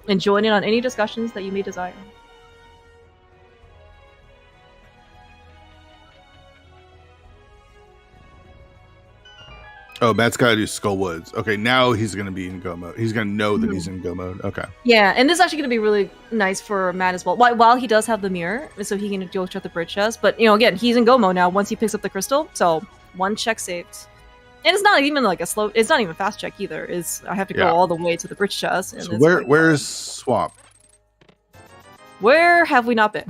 Speaker 2: and join in on any discussions that you may desire.
Speaker 3: Oh, Matt's got to do Skull Woods. Okay, now he's going to be in go mode. He's going to know that he's in go mode. Okay.
Speaker 2: Yeah, and this is actually going to be really nice for Matt as well. While he does have the mirror, so he can go shut the bridge chest. But, again, he's in go mode now once he picks up the crystal. So, one check saved. And it's not even it's not even a fast check either. I have to go all the way to the bridge chest. And
Speaker 3: so where's Swamp?
Speaker 2: Where have we not been?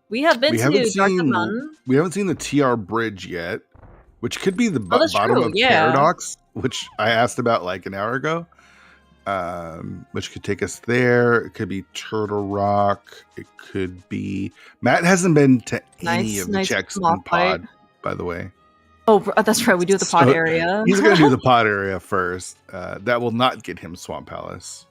Speaker 2: We have been to Dark Mountain.
Speaker 3: We haven't seen the TR bridge yet, which could be the bottom of
Speaker 2: yeah.
Speaker 3: Paradox, which I asked about like an hour ago. Which could take us there. It could be Turtle Rock. It could be... Matt hasn't been to any of the checks in Pod, by the way.
Speaker 2: Oh, that's right. We do the Pod area.
Speaker 3: He's going to do the Pod area first. That will not get him Swamp Palace.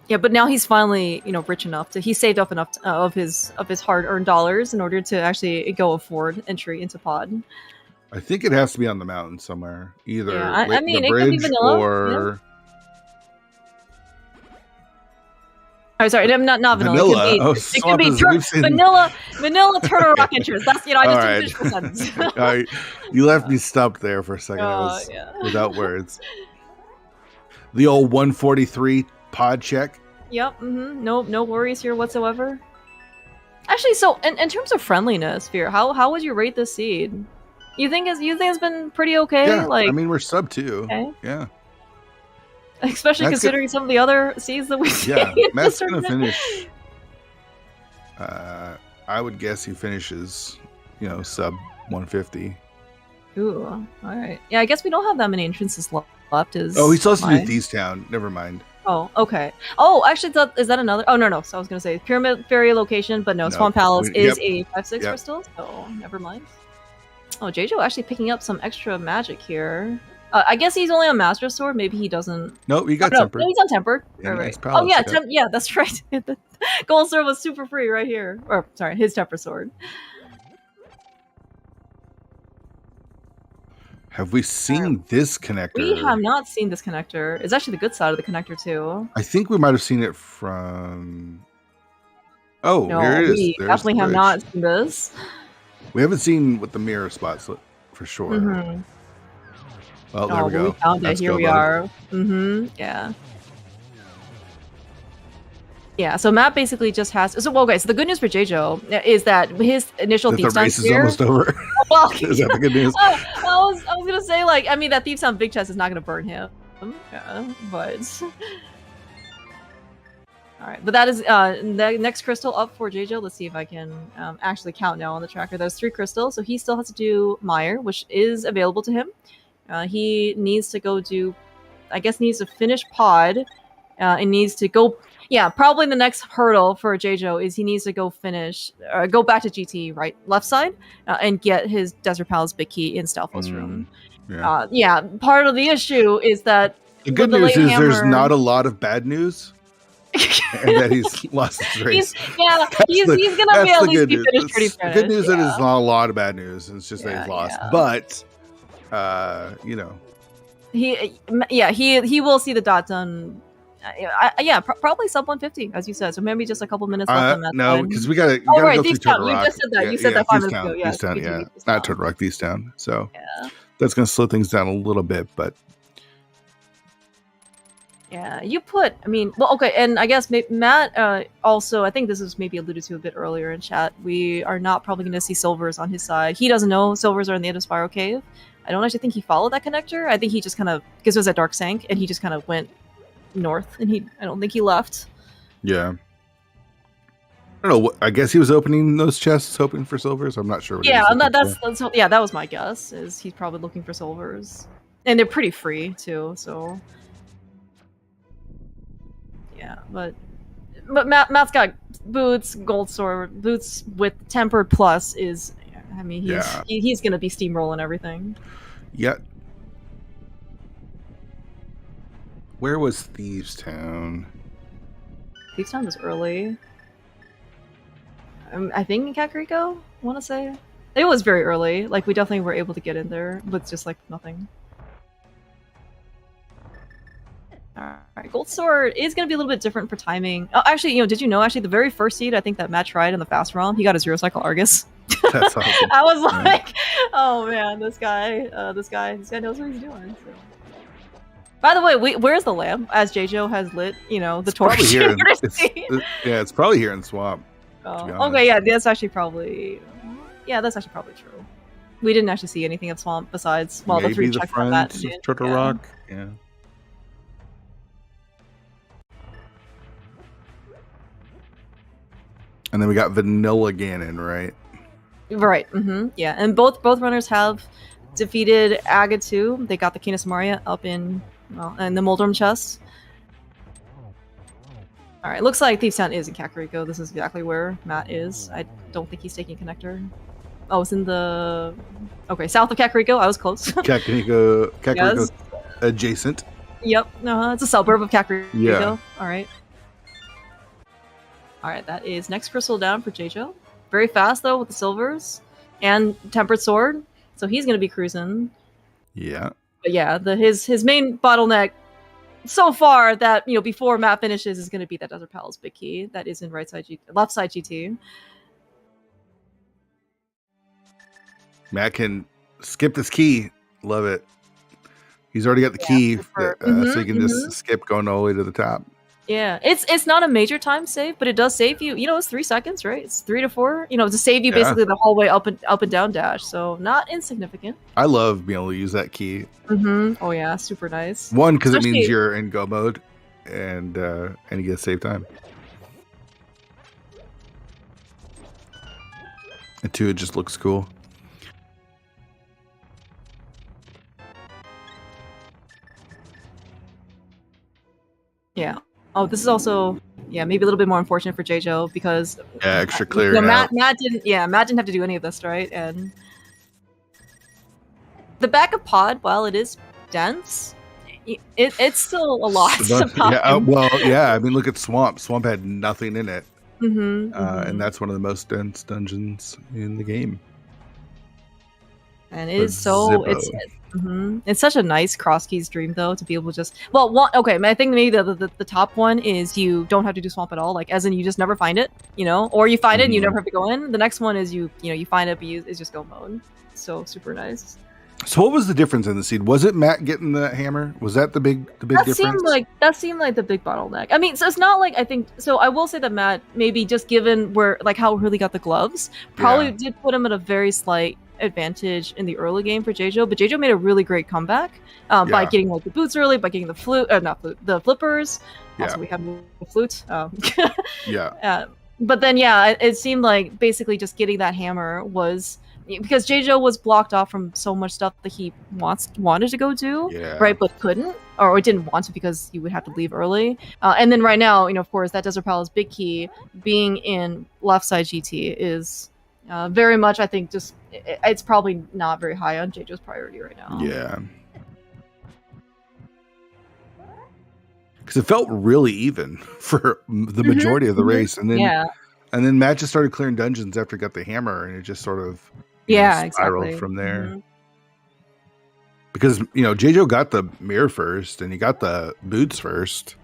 Speaker 2: Yeah, but now he's finally, rich enough he saved up enough of his hard-earned dollars in order to actually go afford entry into Pod.
Speaker 3: I think it has to be on the mountain somewhere, either
Speaker 2: the
Speaker 3: bridge
Speaker 2: it could be vanilla,
Speaker 3: or.
Speaker 2: Yeah. Oh, sorry, not vanilla. It could be vanilla Turtle Rock entrance. That's I just didn't finish the sentence.
Speaker 3: All right, you left me stumped there for a second. I was without words. The old 143 Pod check.
Speaker 2: Yep. No worries here whatsoever. Actually, so in terms of friendliness, Fear, how would you rate this seed? You think it's been pretty okay?
Speaker 3: Yeah, I mean we're sub 2.
Speaker 2: Okay.
Speaker 3: Yeah.
Speaker 2: Especially considering some of the other seeds that we've seen.
Speaker 3: Yeah, Matt's gonna finish. I would guess he finishes, sub 150.
Speaker 2: Ooh, all right. Yeah, I guess we don't have that many entrances left. He
Speaker 3: still has to do Thieves Town. Never mind.
Speaker 2: Oh, okay. Oh, actually, is that another? Oh, no. So I was gonna say Pyramid Fairy location, but no, Swamp Palace is a 5/6 crystal. So never mind. Oh, Jaejo actually picking up some extra magic here. I guess he's only on Master Sword. Maybe he doesn't.
Speaker 3: No, he got tempered.
Speaker 2: No, he's on tempered.
Speaker 3: Yeah,
Speaker 2: right.
Speaker 3: Palace,
Speaker 2: yeah, that's right. The Gold Sword was super free right here. Or sorry, his temper sword.
Speaker 3: Have we seen this connector?
Speaker 2: We have not seen this connector. It's actually the good side of the connector too.
Speaker 3: I think we might have seen it from. Oh,
Speaker 2: no,
Speaker 3: here it is.
Speaker 2: We definitely have not seen this.
Speaker 3: We haven't seen what the mirror spots look for sure.
Speaker 2: Mm-hmm.
Speaker 3: Well, there we go.
Speaker 2: We found it. Here we are. Yeah. Yeah, so Matt basically just has... So the good news for Jaejo is that his initial Thieves Town
Speaker 3: race is almost over.
Speaker 2: Well,
Speaker 3: is that the good news?
Speaker 2: I was going to say, that Thieves Town big chest is not going to burn him. Yeah, but... Alright, but that is the next crystal up for Jaejo. Let's see if I can actually count now on the tracker. There's 3 crystals, so he still has to do Mire, which is available to him. He needs to go do... I guess needs to finish Pod. And needs to go... Yeah, probably the next hurdle for Jaejo is he needs to go go back to GT, right, left side, and get his Desert Palace big key in Stalfos room. Yeah. Part of the issue is that
Speaker 3: the good news is there's not a lot of bad news, and that he's lost his race.
Speaker 2: He's gonna be at least be finished pretty fast.
Speaker 3: The good news is that there's not a lot of bad news. It's just that he's lost, but he will see the dot done. Probably sub 150, as you said. So maybe just a couple minutes left on that. No, because we gotta go through Turtle Rock.
Speaker 2: You just said that. You said that 5 minutes ago.
Speaker 3: Thieves Town, not Turtle Rock, Thieves Town. So that's gonna slow things down a little bit, but
Speaker 2: yeah, and I guess Matt also, I think this was maybe alluded to a bit earlier in chat. We are not probably going to see Silvers on his side. He doesn't know Silvers are in the end of Spiral Cave. I don't actually think he followed that connector. I think he just kind of, because it was at Dark Sank, and he just kind of went north, and I don't think he left.
Speaker 3: Yeah. I don't know. I guess he was opening those chests, hoping for Silvers. I'm not sure.
Speaker 2: That was my guess. Is he's probably looking for Silvers, and they're pretty free too. So yeah, but Matt's got boots, gold sword, boots with tempered plus is. I mean, he's gonna be steamrolling everything.
Speaker 3: Yeah. Where was Thieves Town?
Speaker 2: Thieves Town was early. I think in Kakariko, I want to say. It was very early. Like, we definitely were able to get in there with just, like, nothing. Alright, Gold Sword is going to be a little bit different for timing. Oh, actually, did you know, the very first seed I think that Matt tried in the fast realm, he got a 0-cycle Argus.
Speaker 3: That's awesome.
Speaker 2: I was like, oh man, this guy knows what he's doing. So. By the way, where's the lamp? As Jaejo has lit, the torch.
Speaker 3: It's probably here in Swamp.
Speaker 2: Oh, okay, yeah, that's actually probably true. We didn't actually see anything of Swamp besides the 3 checks on that.
Speaker 3: Turtle Rock, yeah. And then we got Vanilla Ganon, right?
Speaker 2: Right. Yeah, and both runners have defeated Aga 2. They got the Canis Maria up in the Moldrum chest. All right, looks like Thieves Town is in Kakariko. This is exactly where Matt is. I don't think he's taking connector. Oh, it's in the south of Kakariko. I was close.
Speaker 3: Kakariko
Speaker 2: Yes.
Speaker 3: Adjacent.
Speaker 2: Yep. It's a suburb of Kakariko.
Speaker 3: Yeah.
Speaker 2: All right. That is next crystal down for Jaejo. Very fast though with the silvers and tempered sword, so he's gonna be cruising.
Speaker 3: Yeah.
Speaker 2: But yeah, his main bottleneck so far that before Matt finishes is gonna be that Desert Palace big key that is in left side GT.
Speaker 3: Matt can skip this key. Love it. He's already got the key, so you can just skip going all the way to the top.
Speaker 2: Yeah, it's not a major time save, but it does save you. It's 3 seconds, right? It's 3 to 4. To save you basically the whole way up and down dash. So not insignificant.
Speaker 3: I love being able to use that key.
Speaker 2: Oh yeah, super nice.
Speaker 3: One, because it means you're in go mode, and you get to save time. And 2, it just looks cool.
Speaker 2: Yeah. Oh, this is also maybe a little bit more unfortunate for Jaejo because
Speaker 3: extra clear.
Speaker 2: Matt didn't have to do any of this, right? And the back of pod, while it is dense, it's still a lot.
Speaker 3: I mean, look at Swamp. Swamp had nothing in it, and that's one of the most dense dungeons in the game.
Speaker 2: And it is so it's such a nice Crosskeys dream though to be able to just I think maybe the top one is you don't have to do Swamp at all, like as in you just never find it, or you find it and you never have to go in. The next one is you find it but it's just go mode. So super nice.
Speaker 3: So what was the difference in the seed? Was it Matt getting the hammer? Was that the big difference?
Speaker 2: That seemed like the big bottleneck. I mean, so it's not like I will say that Matt, maybe just given how early got the gloves, probably did put him at a very slight advantage in the early game for Jaejo, but Jaejo made a really great comeback by getting the boots early, by getting the the flippers. Also, we have the flute. But then it seemed like basically just getting that hammer was because Jaejo was blocked off from so much stuff that he wanted to go do, right, but couldn't or didn't want to because you would have to leave early. And then right now, of course, that Desert Palace big key being in left side GT is very much, I think, just it's probably not very high on Jaejo's priority right now.
Speaker 3: Yeah. Because it felt really even for the majority of the race. And then Matt just started clearing dungeons after he got the hammer, and it just sort of spiraled from there. Because, Jaejo got the mirror first, and he got the boots first.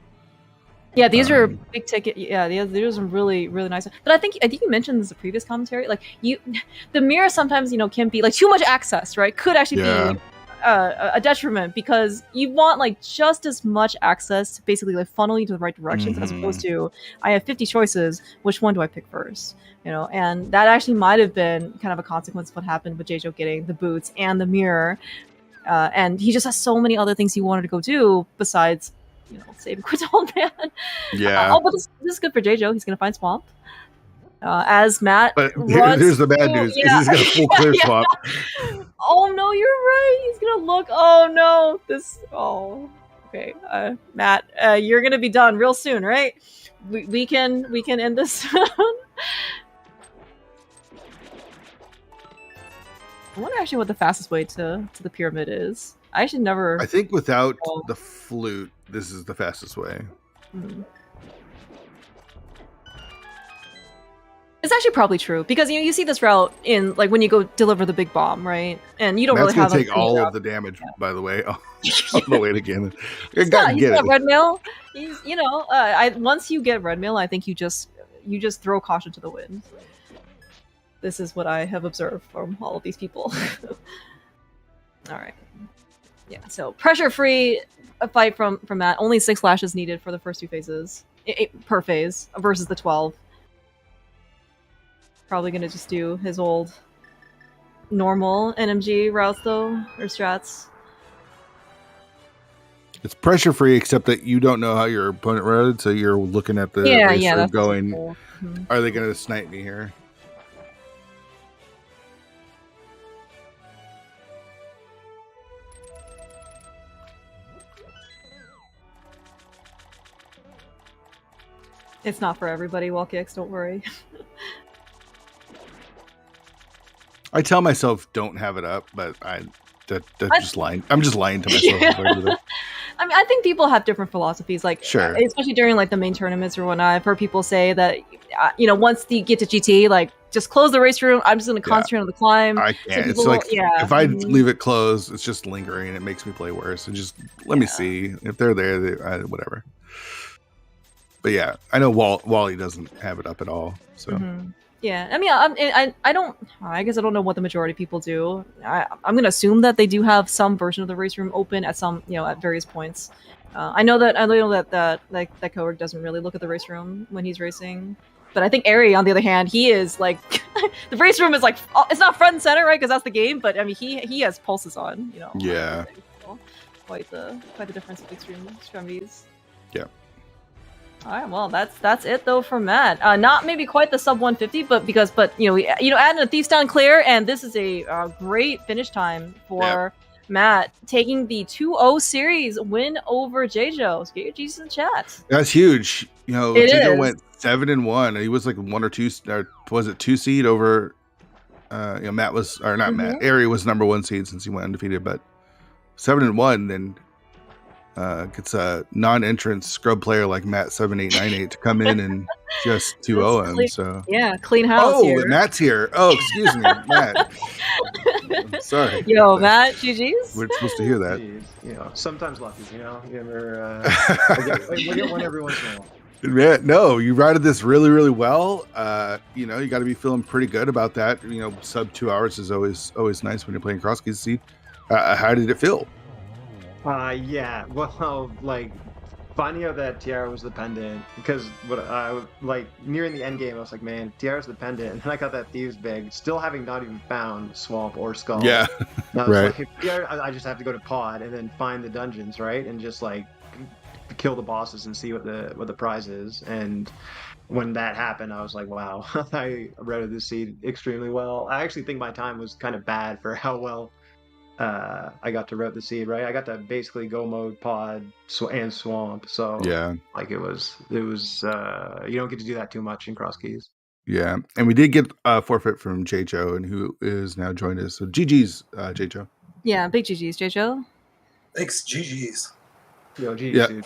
Speaker 2: Yeah, these are big ticket. Yeah, these are really, really nice. But I think you mentioned this in the previous commentary. The mirror sometimes can be too much access, right? Could actually be a detriment because you want just as much access to basically funnel you to the right directions as opposed to I have 50 choices. Which one do I pick first? And that actually might have been kind of a consequence of what happened with Jaejo getting the boots and the mirror. And he just has so many other things he wanted to go do besides. Save Quit Old Man. Yeah. But this is good for Jaejo. He's going to find Swamp. As Matt.
Speaker 3: But here's the bad news. He's going to full clear Swamp.
Speaker 2: Oh no, you're right. He's going to look. Oh no. Okay. Matt, you're going to be done real soon, right? We can end this soon. I wonder actually what the fastest way to the pyramid is. I actually never.
Speaker 3: I think without the flute, this is the fastest way.
Speaker 2: It's actually probally true because you see this route in when you go deliver the big bomb, right? And you don't really have
Speaker 3: to take all of the damage, by the way. On the way to Ganon. He's got
Speaker 2: red mail. Once you get red mail, I think you just throw caution to the wind. This is what I have observed from all of these people. All right. Yeah, so pressure-free fight from Matt. Only 6 lashes needed for the first 2 phases. Per phase versus the 12. Probably going to just do his old normal NMG routes, though, or strats.
Speaker 3: It's pressure free, except that you don't know how your opponent routed, so you're looking at the racer going, cool. Are they going to snipe me here?
Speaker 2: It's not for everybody, wall kicks, don't worry.
Speaker 3: I tell myself don't have it up, but that's just lying. I'm just lying to myself.
Speaker 2: Yeah. I mean, I think people have different philosophies, like
Speaker 3: sure.
Speaker 2: Especially during like the main tournaments or whatnot. I've heard people say that, you know, once you get to GT, like just close the race room. I'm just going to concentrate on the climb.
Speaker 3: I can't. It's like if I leave it closed, it's just lingering. It makes me play worse. And just let me see if they're there. Whatever. But yeah, I know Wally doesn't have it up at all. So
Speaker 2: yeah, I mean, I don't. I guess I don't know what the majority of people do. I'm gonna assume that they do have some version of the race room open at some, you know, at various points. I know that that Cohort doesn't really look at the race room when he's racing. But I think Ari, on the other hand, he is like the race room is like it's not front and center, right? Because that's the game. But I mean, he has pulses on, you know.
Speaker 3: Yeah.
Speaker 2: So quite the difference of extremities.
Speaker 3: Yeah.
Speaker 2: All right, well, that's it though for Matt. Not maybe quite the sub 150, but you know, adding a Thief's Down clear, and this is a great finish time for Matt, taking the 2-0 series win over Jaejo. So get your Jesus in chat.
Speaker 3: That's huge. You know, Jaejo went 7-1. He was like 1 or 2, or was it 2 seed over? You know, Matt was, or not Matt. Ari was number 1 seed since he went undefeated, but 7-1 then. Gets a non-entrant scrub player like matt7898 to come in and just 2-0 him. So
Speaker 2: yeah, clean house.
Speaker 3: Here. Matt's here. Oh, excuse me, Matt. Sorry.
Speaker 2: Yo, Matt, GG's.
Speaker 3: We're supposed to hear that.
Speaker 4: Jeez. You know, sometimes lucky. You know, you ever we get one every once in a while.
Speaker 3: Man, no, you routed this really, really well. You know, you got to be feeling pretty good about that. You know, sub 2 hours is always nice when you're playing Crosskeys. See, how did it feel?
Speaker 4: Yeah, well, like finding out that Tiara was the pendant, because what I like nearing the end game, I was like, man, Tiara's the pendant, and then I got that Thieves Big, still having not even found Swamp or Skull.
Speaker 3: Yeah,
Speaker 4: right. Like, I just have to go to Pod and then find the dungeons, right, and just like kill the bosses and see what the prize is. And when that happened, I was like, wow, I routed this seed extremely well. I actually think my time was kind of bad for how well I got to route the seed, right? I got to basically go mode Pod and Swamp. So
Speaker 3: yeah,
Speaker 4: like it was you don't get to do that too much in Crosskeys.
Speaker 3: Yeah, and we did get a forfeit from Jaejo, and who is now joined us. So GG's, Jaejo.
Speaker 2: Yeah, big GG's, Jaejo.
Speaker 5: Thanks, GG's.
Speaker 4: Yo, GG's, dude.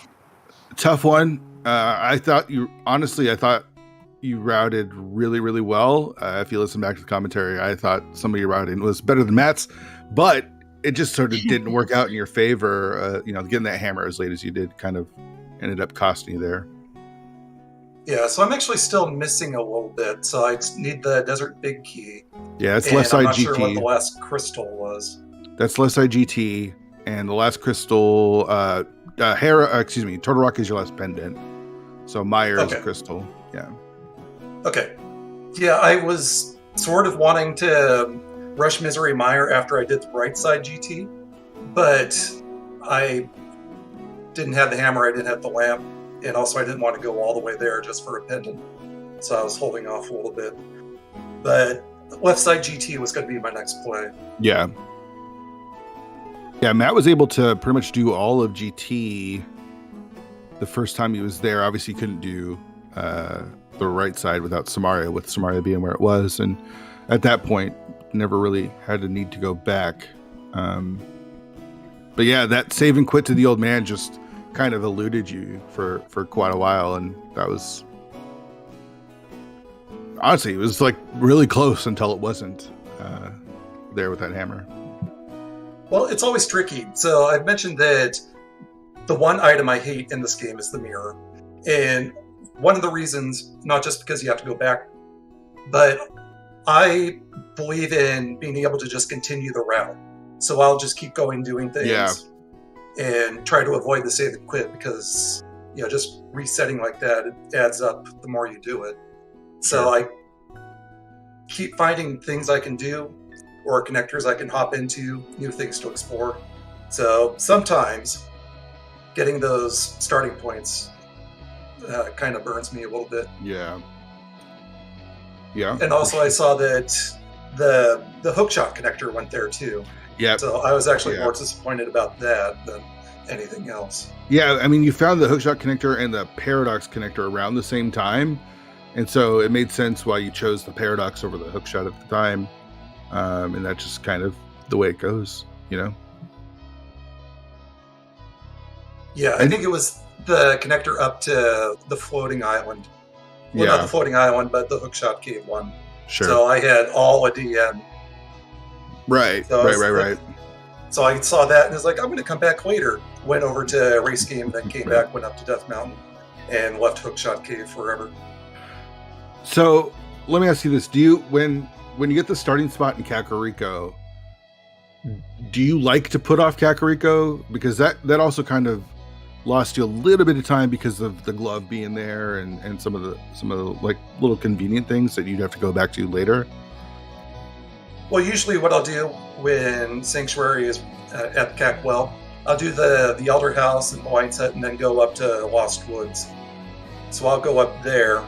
Speaker 3: Tough one. I thought you routed really, really well. If you listen back to the commentary, I thought some of your routing was better than Matt's, but it just sort of didn't work out in your favor. You know, getting that hammer as late as you did kind of ended up costing you there.
Speaker 5: Yeah, so I'm actually still missing a little bit, so I need the Desert Big Key.
Speaker 3: Yeah, it's left side GT. I'm not
Speaker 5: sure what the last crystal was.
Speaker 3: That's left side GT, and the last crystal, Turtle Rock is your last pendant. So Meyer is a crystal. Yeah.
Speaker 5: Okay. Yeah, I was sort of wanting to rush Misery Meyer after I did the right side GT, but I didn't have the hammer, I didn't have the lamp, and also I didn't want to go all the way there just for a pendant. So I was holding off a little bit. But left side GT was going to be my next play.
Speaker 3: Yeah. Yeah, Matt was able to pretty much do all of GT the first time he was there. Obviously, he couldn't do the right side without Samaria, with Samaria being where it was. And at that point, never really had a need to go back. But yeah, that save and quit to the old man just kind of eluded you for quite a while. And that was... honestly, it was like really close until it wasn't there with that hammer.
Speaker 5: Well, it's always tricky. So I've mentioned that the one item I hate in this game is the mirror. And one of the reasons, not just because you have to go back, but I believe in being able to just continue the route. So I'll just keep going, doing things, and try to avoid the save and quit, because, you know, just resetting like that, it adds up the more you do it. So I keep finding things I can do, or connectors I can hop into, new things to explore. So sometimes getting those starting points kind of burns me a little bit.
Speaker 3: Yeah.
Speaker 5: And also, I saw that the hookshot connector went there too.
Speaker 3: Yeah.
Speaker 5: So I was actually more disappointed about that than anything else.
Speaker 3: Yeah, I mean, you found the hookshot connector and the paradox connector around the same time, and so it made sense why you chose the paradox over the hookshot at the time, and that's just kind of the way it goes, you know?
Speaker 5: Yeah, I think it was the connector up to the floating island. Well, not the floating island, but the hookshot cave one.
Speaker 3: Sure.
Speaker 5: So I had all a DM.
Speaker 3: Right,
Speaker 5: so
Speaker 3: right.
Speaker 5: So I saw that and was like, I'm going to come back later. Went over to Race Game, then came back, went up to Death Mountain, and left Hookshot Cave forever.
Speaker 3: So let me ask you this: do you, when you get the starting spot in Kakariko, do you like to put off Kakariko, because that also kind of lost you a little bit of time because of the glove being there and some of the like little convenient things that you'd have to go back to later?
Speaker 5: Well, usually what I'll do when Sanctuary is at the Cack Well, I'll do the Elder House and White Set and then go up to Lost Woods. So I'll go up there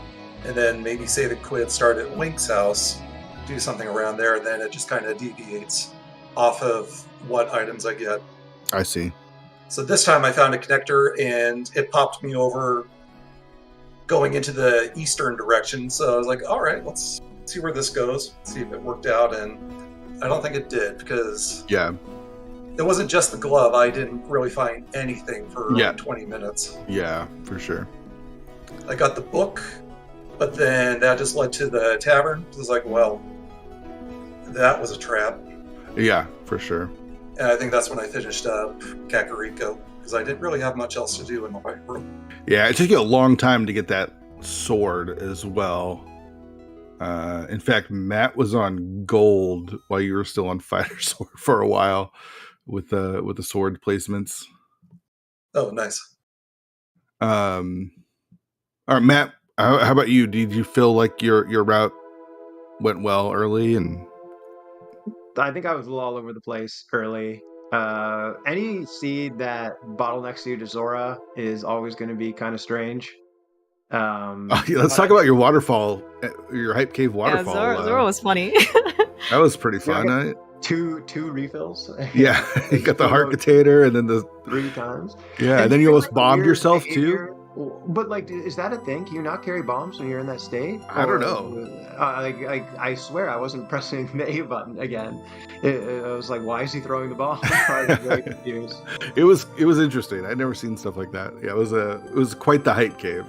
Speaker 5: and then maybe save a quid, start at Link's house, do something around there, and then it just kind of deviates off of what items I get.
Speaker 3: I see.
Speaker 5: So this time I found a connector and it popped me over going into the eastern direction. So I was like, all right, let's see where this goes, see if it worked out. And I don't think it did, because it wasn't just the glove. I didn't really find anything for 20 minutes.
Speaker 3: Yeah, for sure.
Speaker 5: I got the book, but then that just led to the tavern. It was like, well, that was a trap.
Speaker 3: Yeah, for sure.
Speaker 5: And I think that's when I finished up Kakariko, because I didn't really have much else to do in the White Room. Yeah,
Speaker 3: it took you a long time to get that sword as well. In fact, Matt was on gold while you were still on fighter sword for a while with the sword placements.
Speaker 5: Oh, nice.
Speaker 3: All right, Matt, how about you? Did you feel like your route went well early? And
Speaker 4: I think I was a little all over the place early. Any seed that bottlenecks you to Zora is always going to be kind of strange.
Speaker 3: Let's talk about your waterfall, your hype cave waterfall.
Speaker 2: Yeah, Zora was funny.
Speaker 3: That was pretty fun.
Speaker 4: Two refills.
Speaker 3: Yeah, you got the heart potato and then the
Speaker 4: 3 times.
Speaker 3: Yeah, and then you almost bombed yourself too.
Speaker 4: But like, is that a thing? Can you not carry bombs when you're in that state?
Speaker 3: I don't know.
Speaker 4: I swear I wasn't pressing the A button again. I was like, why is he throwing the ball? I was very confused.
Speaker 3: It was interesting. I'd never seen stuff like that. Yeah, it was quite the hype cave.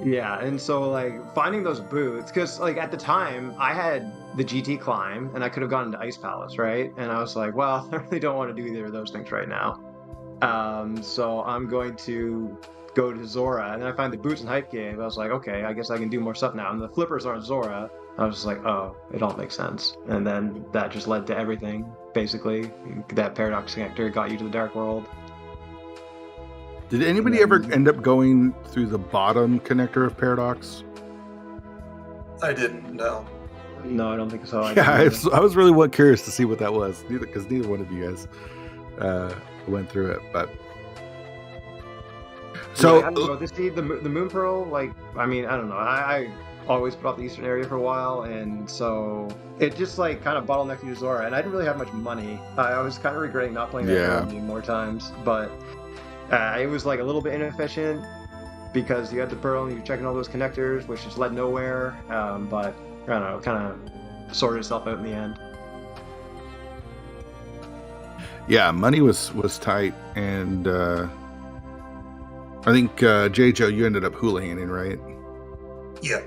Speaker 4: Yeah, and so like finding those boots, because like at the time I had the GT climb and I could have gone into Ice Palace, right? And I was like, well, I really don't want to do either of those things right now. So I'm going to go to Zora, and then I find the boots in Hype Cave. I was like, okay, I guess I can do more stuff now. And the flippers aren't Zora. I was just like, oh, it all makes sense. And then that just led to everything, basically. That paradox connector got you to the Dark World.
Speaker 3: Did anybody ever end up going through the bottom connector of Paradox?
Speaker 5: I didn't, no.
Speaker 4: No, I don't think so.
Speaker 3: I was really curious to see what that was, because neither one of you guys went through it. But so
Speaker 4: I don't know. The Moon Pearl, like, I mean, I don't know. I always put off the eastern area for a while, and so it just like kind of bottlenecked you to Zora, and I didn't really have much money. I was kind of regretting not playing that game more times, but it was like a little bit inefficient because you had the Pearl and you're checking all those connectors, which just led nowhere. But I don't know, kind of sorted itself out in the end.
Speaker 3: Yeah, money was tight, and I think Jaejo, you ended up hula-handing, right?
Speaker 5: Yeah.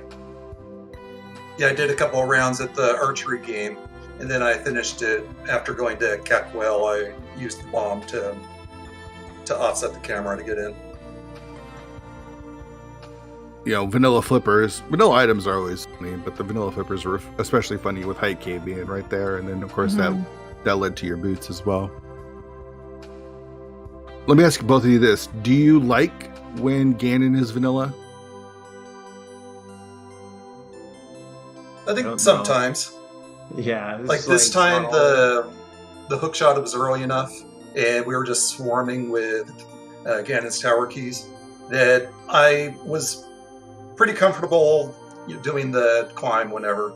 Speaker 5: Yeah, I did a couple of rounds at the archery game, and then I finished it after going to Cackwell. I used the bomb to offset the camera to get in.
Speaker 3: You know, vanilla items are always funny, but the vanilla flippers were especially funny with Hype Cave being right there, and then of course that led to your boots as well. Let me ask both of you this: do you like when Ganon is vanilla?
Speaker 5: I think sometimes.
Speaker 4: Yeah.
Speaker 5: Like this time, the hook shot was early enough, and we were just swarming with again, it's tower keys, that I was pretty comfortable doing the climb whenever.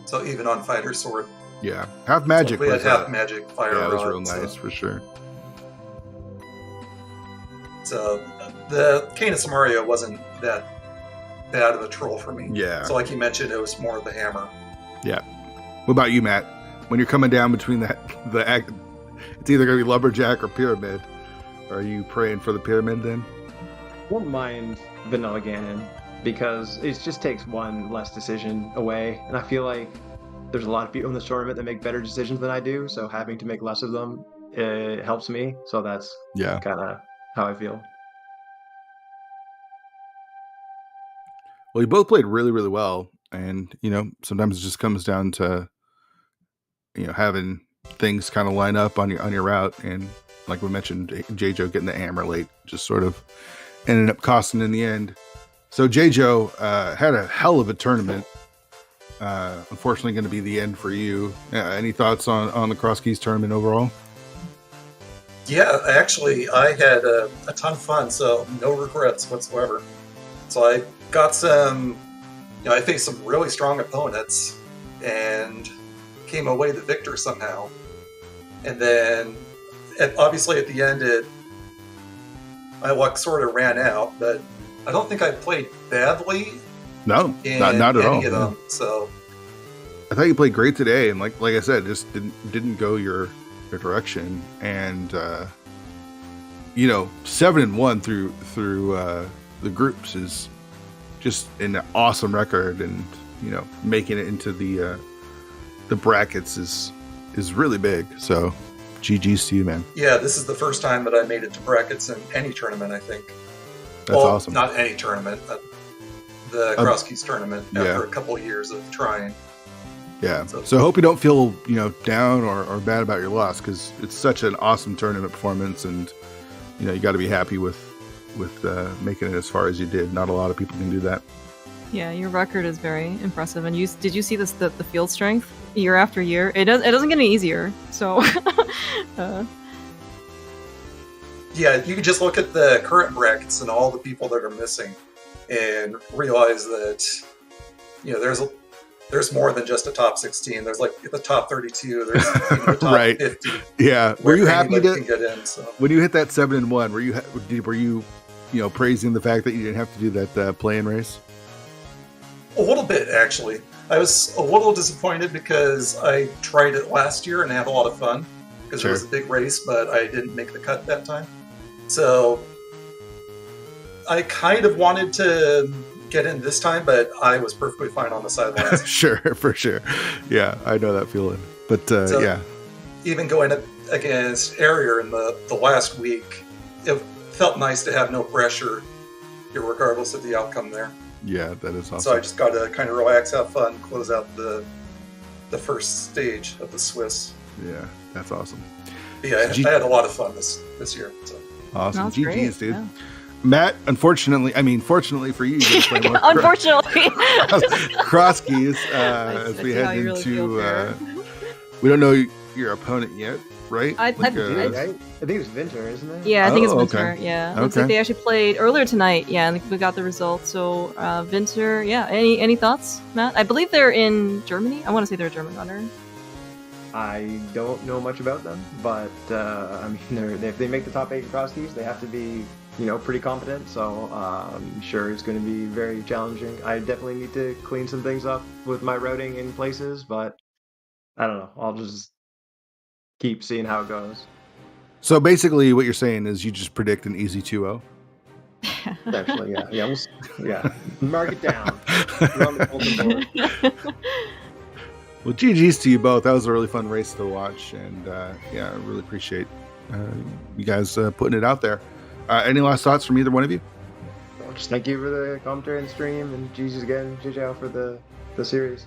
Speaker 5: So even on Fighter Sword.
Speaker 3: Yeah, half magic.
Speaker 5: So we had half magic fire.
Speaker 3: Yeah, it was
Speaker 5: rod,
Speaker 3: real nice for sure.
Speaker 5: So the Canis Mario wasn't that bad of a troll for me.
Speaker 3: Yeah.
Speaker 5: So like you mentioned, it was more of the hammer.
Speaker 3: Yeah. What about you, Matt? When you're coming down between the it's either going to be lumberjack or pyramid. Are you praying for the pyramid then?
Speaker 4: I won't mind Vanilla Ganon because it just takes one less decision away, and I feel like there's a lot of people in this tournament that make better decisions than I do, so having to make less of them, it helps me. So that's kind of how I feel.
Speaker 3: Well, you both played really, really well, and sometimes it just comes down to having things kind of line up on your route, and like we mentioned, Jaejo getting the hammer late just sort of ended up costing in the end. So Jaejo had a hell of a tournament. Unfortunately, going to be the end for you. Any thoughts on the Crosskeys tournament overall?
Speaker 5: Yeah, actually, I had a ton of fun, so no regrets whatsoever. So I got some, I faced some really strong opponents and came away the victor somehow. And then, obviously at the end, my luck sort of ran out, but I don't think I played badly.
Speaker 3: No, not at all.
Speaker 5: Of them, so
Speaker 3: I thought you played great today, and like I said, just didn't go your direction, and 7-1 through the groups is just an awesome record, and making it into the brackets is really big. So GG's to you, man.
Speaker 5: Yeah, this is the first time that I made it to brackets in any tournament, I think.
Speaker 3: That's awesome.
Speaker 5: Not any tournament, the Crosskeys tournament after a couple of years of trying.
Speaker 3: Yeah. So I hope you don't feel, down or bad about your loss, because it's such an awesome tournament performance, and you got to be happy with making it as far as you did. Not a lot of people can do that.
Speaker 2: Yeah, your record is very impressive. And did you see the field strength year after year? It doesn't get any easier. So
Speaker 5: yeah, you can just look at the current brackets and all the people that are missing and realize that there's more than just a top 16. There's like the top 32. There's even the top 50.
Speaker 3: Yeah. Were you happy to
Speaker 5: get in? So.
Speaker 3: When you hit that 7-1? Were you praising the fact that you didn't have to do that play-in race?
Speaker 5: A little bit, actually. I was a little disappointed because I tried it last year and had a lot of fun because it was a big race, but I didn't make the cut that time. So I kind of wanted to get in this time, but I was perfectly fine on the sidelines.
Speaker 3: Sure, for sure. Yeah, I know that feeling. But yeah.
Speaker 5: Even going up against Arier in the last week, it felt nice to have no pressure, regardless of the outcome there.
Speaker 3: Yeah, that is awesome.
Speaker 5: So I just got to kind of relax, have fun, close out the first stage of the Swiss.
Speaker 3: Yeah, that's awesome.
Speaker 5: But yeah, I had a lot of fun this year. So.
Speaker 3: Awesome.
Speaker 2: GG's,
Speaker 3: great, dude.
Speaker 2: Yeah.
Speaker 3: Matt, fortunately for you, get to play more
Speaker 2: unfortunately.
Speaker 3: Crosskeys as we head into. We don't know your opponent yet, right?
Speaker 4: I think it's Vinter, isn't it?
Speaker 2: Yeah, I think it's Vinter.
Speaker 3: Okay.
Speaker 2: Yeah, looks like they actually played earlier tonight. Yeah, and we got the results. So Vinter, yeah. Any thoughts, Matt? I believe they're in Germany. I want to say they're a German runner.
Speaker 4: I don't know much about them, but if they make the top 8 in Crosskeys, they have to be pretty competent. So I'm sure it's going to be very challenging. I definitely need to clean some things up with my routing in places, but I don't know. I'll just keep seeing how it goes.
Speaker 3: So basically what you're saying is you just predict an easy 2-0?
Speaker 4: Actually, yeah. Mark it down. You're on the bulletin board.
Speaker 3: Well, GG's to you both. That was a really fun race to watch, and I really appreciate you guys putting it out there. Any last thoughts from either one of you?
Speaker 4: Just thank you for the commentary and stream, and Jesus again, Jaejo for the series.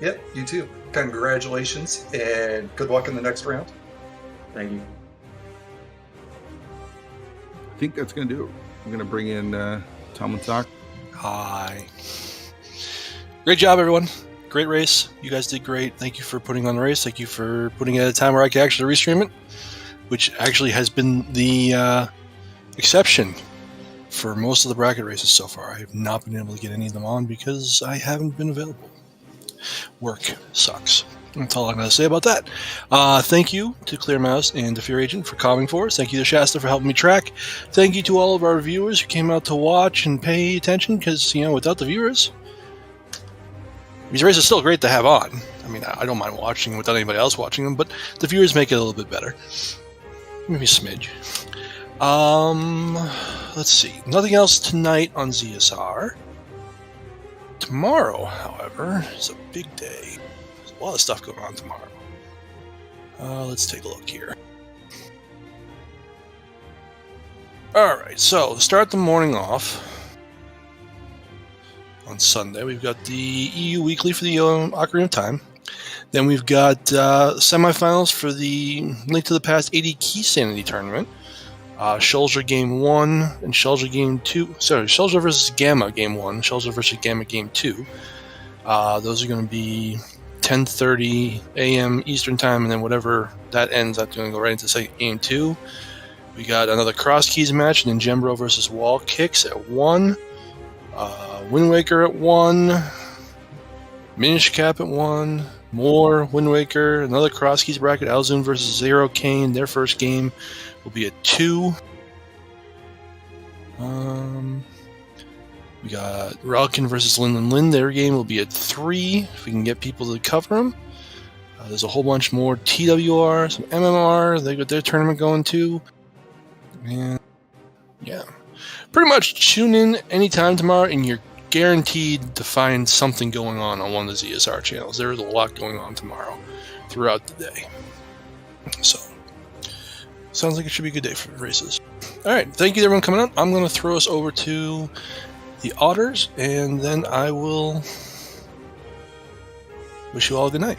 Speaker 5: Yep, you too. Congratulations, and good luck in the next round.
Speaker 4: Thank you.
Speaker 3: I think that's going to do it. I'm going to bring in Tom and Sock.
Speaker 1: Hi. Great job, everyone. Great race. You guys did great. Thank you for putting on the race. Thank you for putting it at a time where I could actually restream it. which actually has been the exception for most of the bracket races so far. I have not been able to get any of them on because I haven't been available. Work sucks. That's all I'm going to say about that. Thank you to Clear Mouse and to Fear Agent for calling for us. Thank you to Shasta for helping me track. Thank you to all of our viewers who came out to watch and pay attention, because, without the viewers, these races are still great to have on. I mean, I don't mind watching them without anybody else watching them, but the viewers make it a little bit better. Maybe a smidge. Let's see. Nothing else tonight on ZSR. Tomorrow, however, is a big day. There's a lot of stuff going on tomorrow. Let's take a look here. Alright, so to start the morning off, on Sunday, we've got the EU Weekly for the Ocarina of Time. Then we've got semifinals for the Link to the Past 80 Key Sanity Tournament. Shulger Game 1 and Shulger Game 2. Sorry, Shulger versus Gamma Game 1, Shulger versus Gamma Game 2. Those are going to be 10:30 a.m. Eastern Time, and then whatever that ends up going to go right into Game 2. We got another Crosskeys match, and then Gembro versus Wall Kicks at 1. Wind Waker at 1. Minish Cap at 1. More Wind Waker. Another Crosskeys bracket. Alzun versus Zero Kane. Their first game will be at 2. We got Ralkin versus Lin Lin. Their game will be at 3, if we can get people to cover them. There's a whole bunch more TWR, some MMR. They got their tournament going too. And yeah, pretty much tune in anytime tomorrow, and you're guaranteed to find something going on one of the ZSR channels. There's a lot going on tomorrow throughout the day. So, sounds like it should be a good day for the races. Alright, thank you to everyone coming up. I'm going to throw us over to the Otters, and then I will wish you all a good night.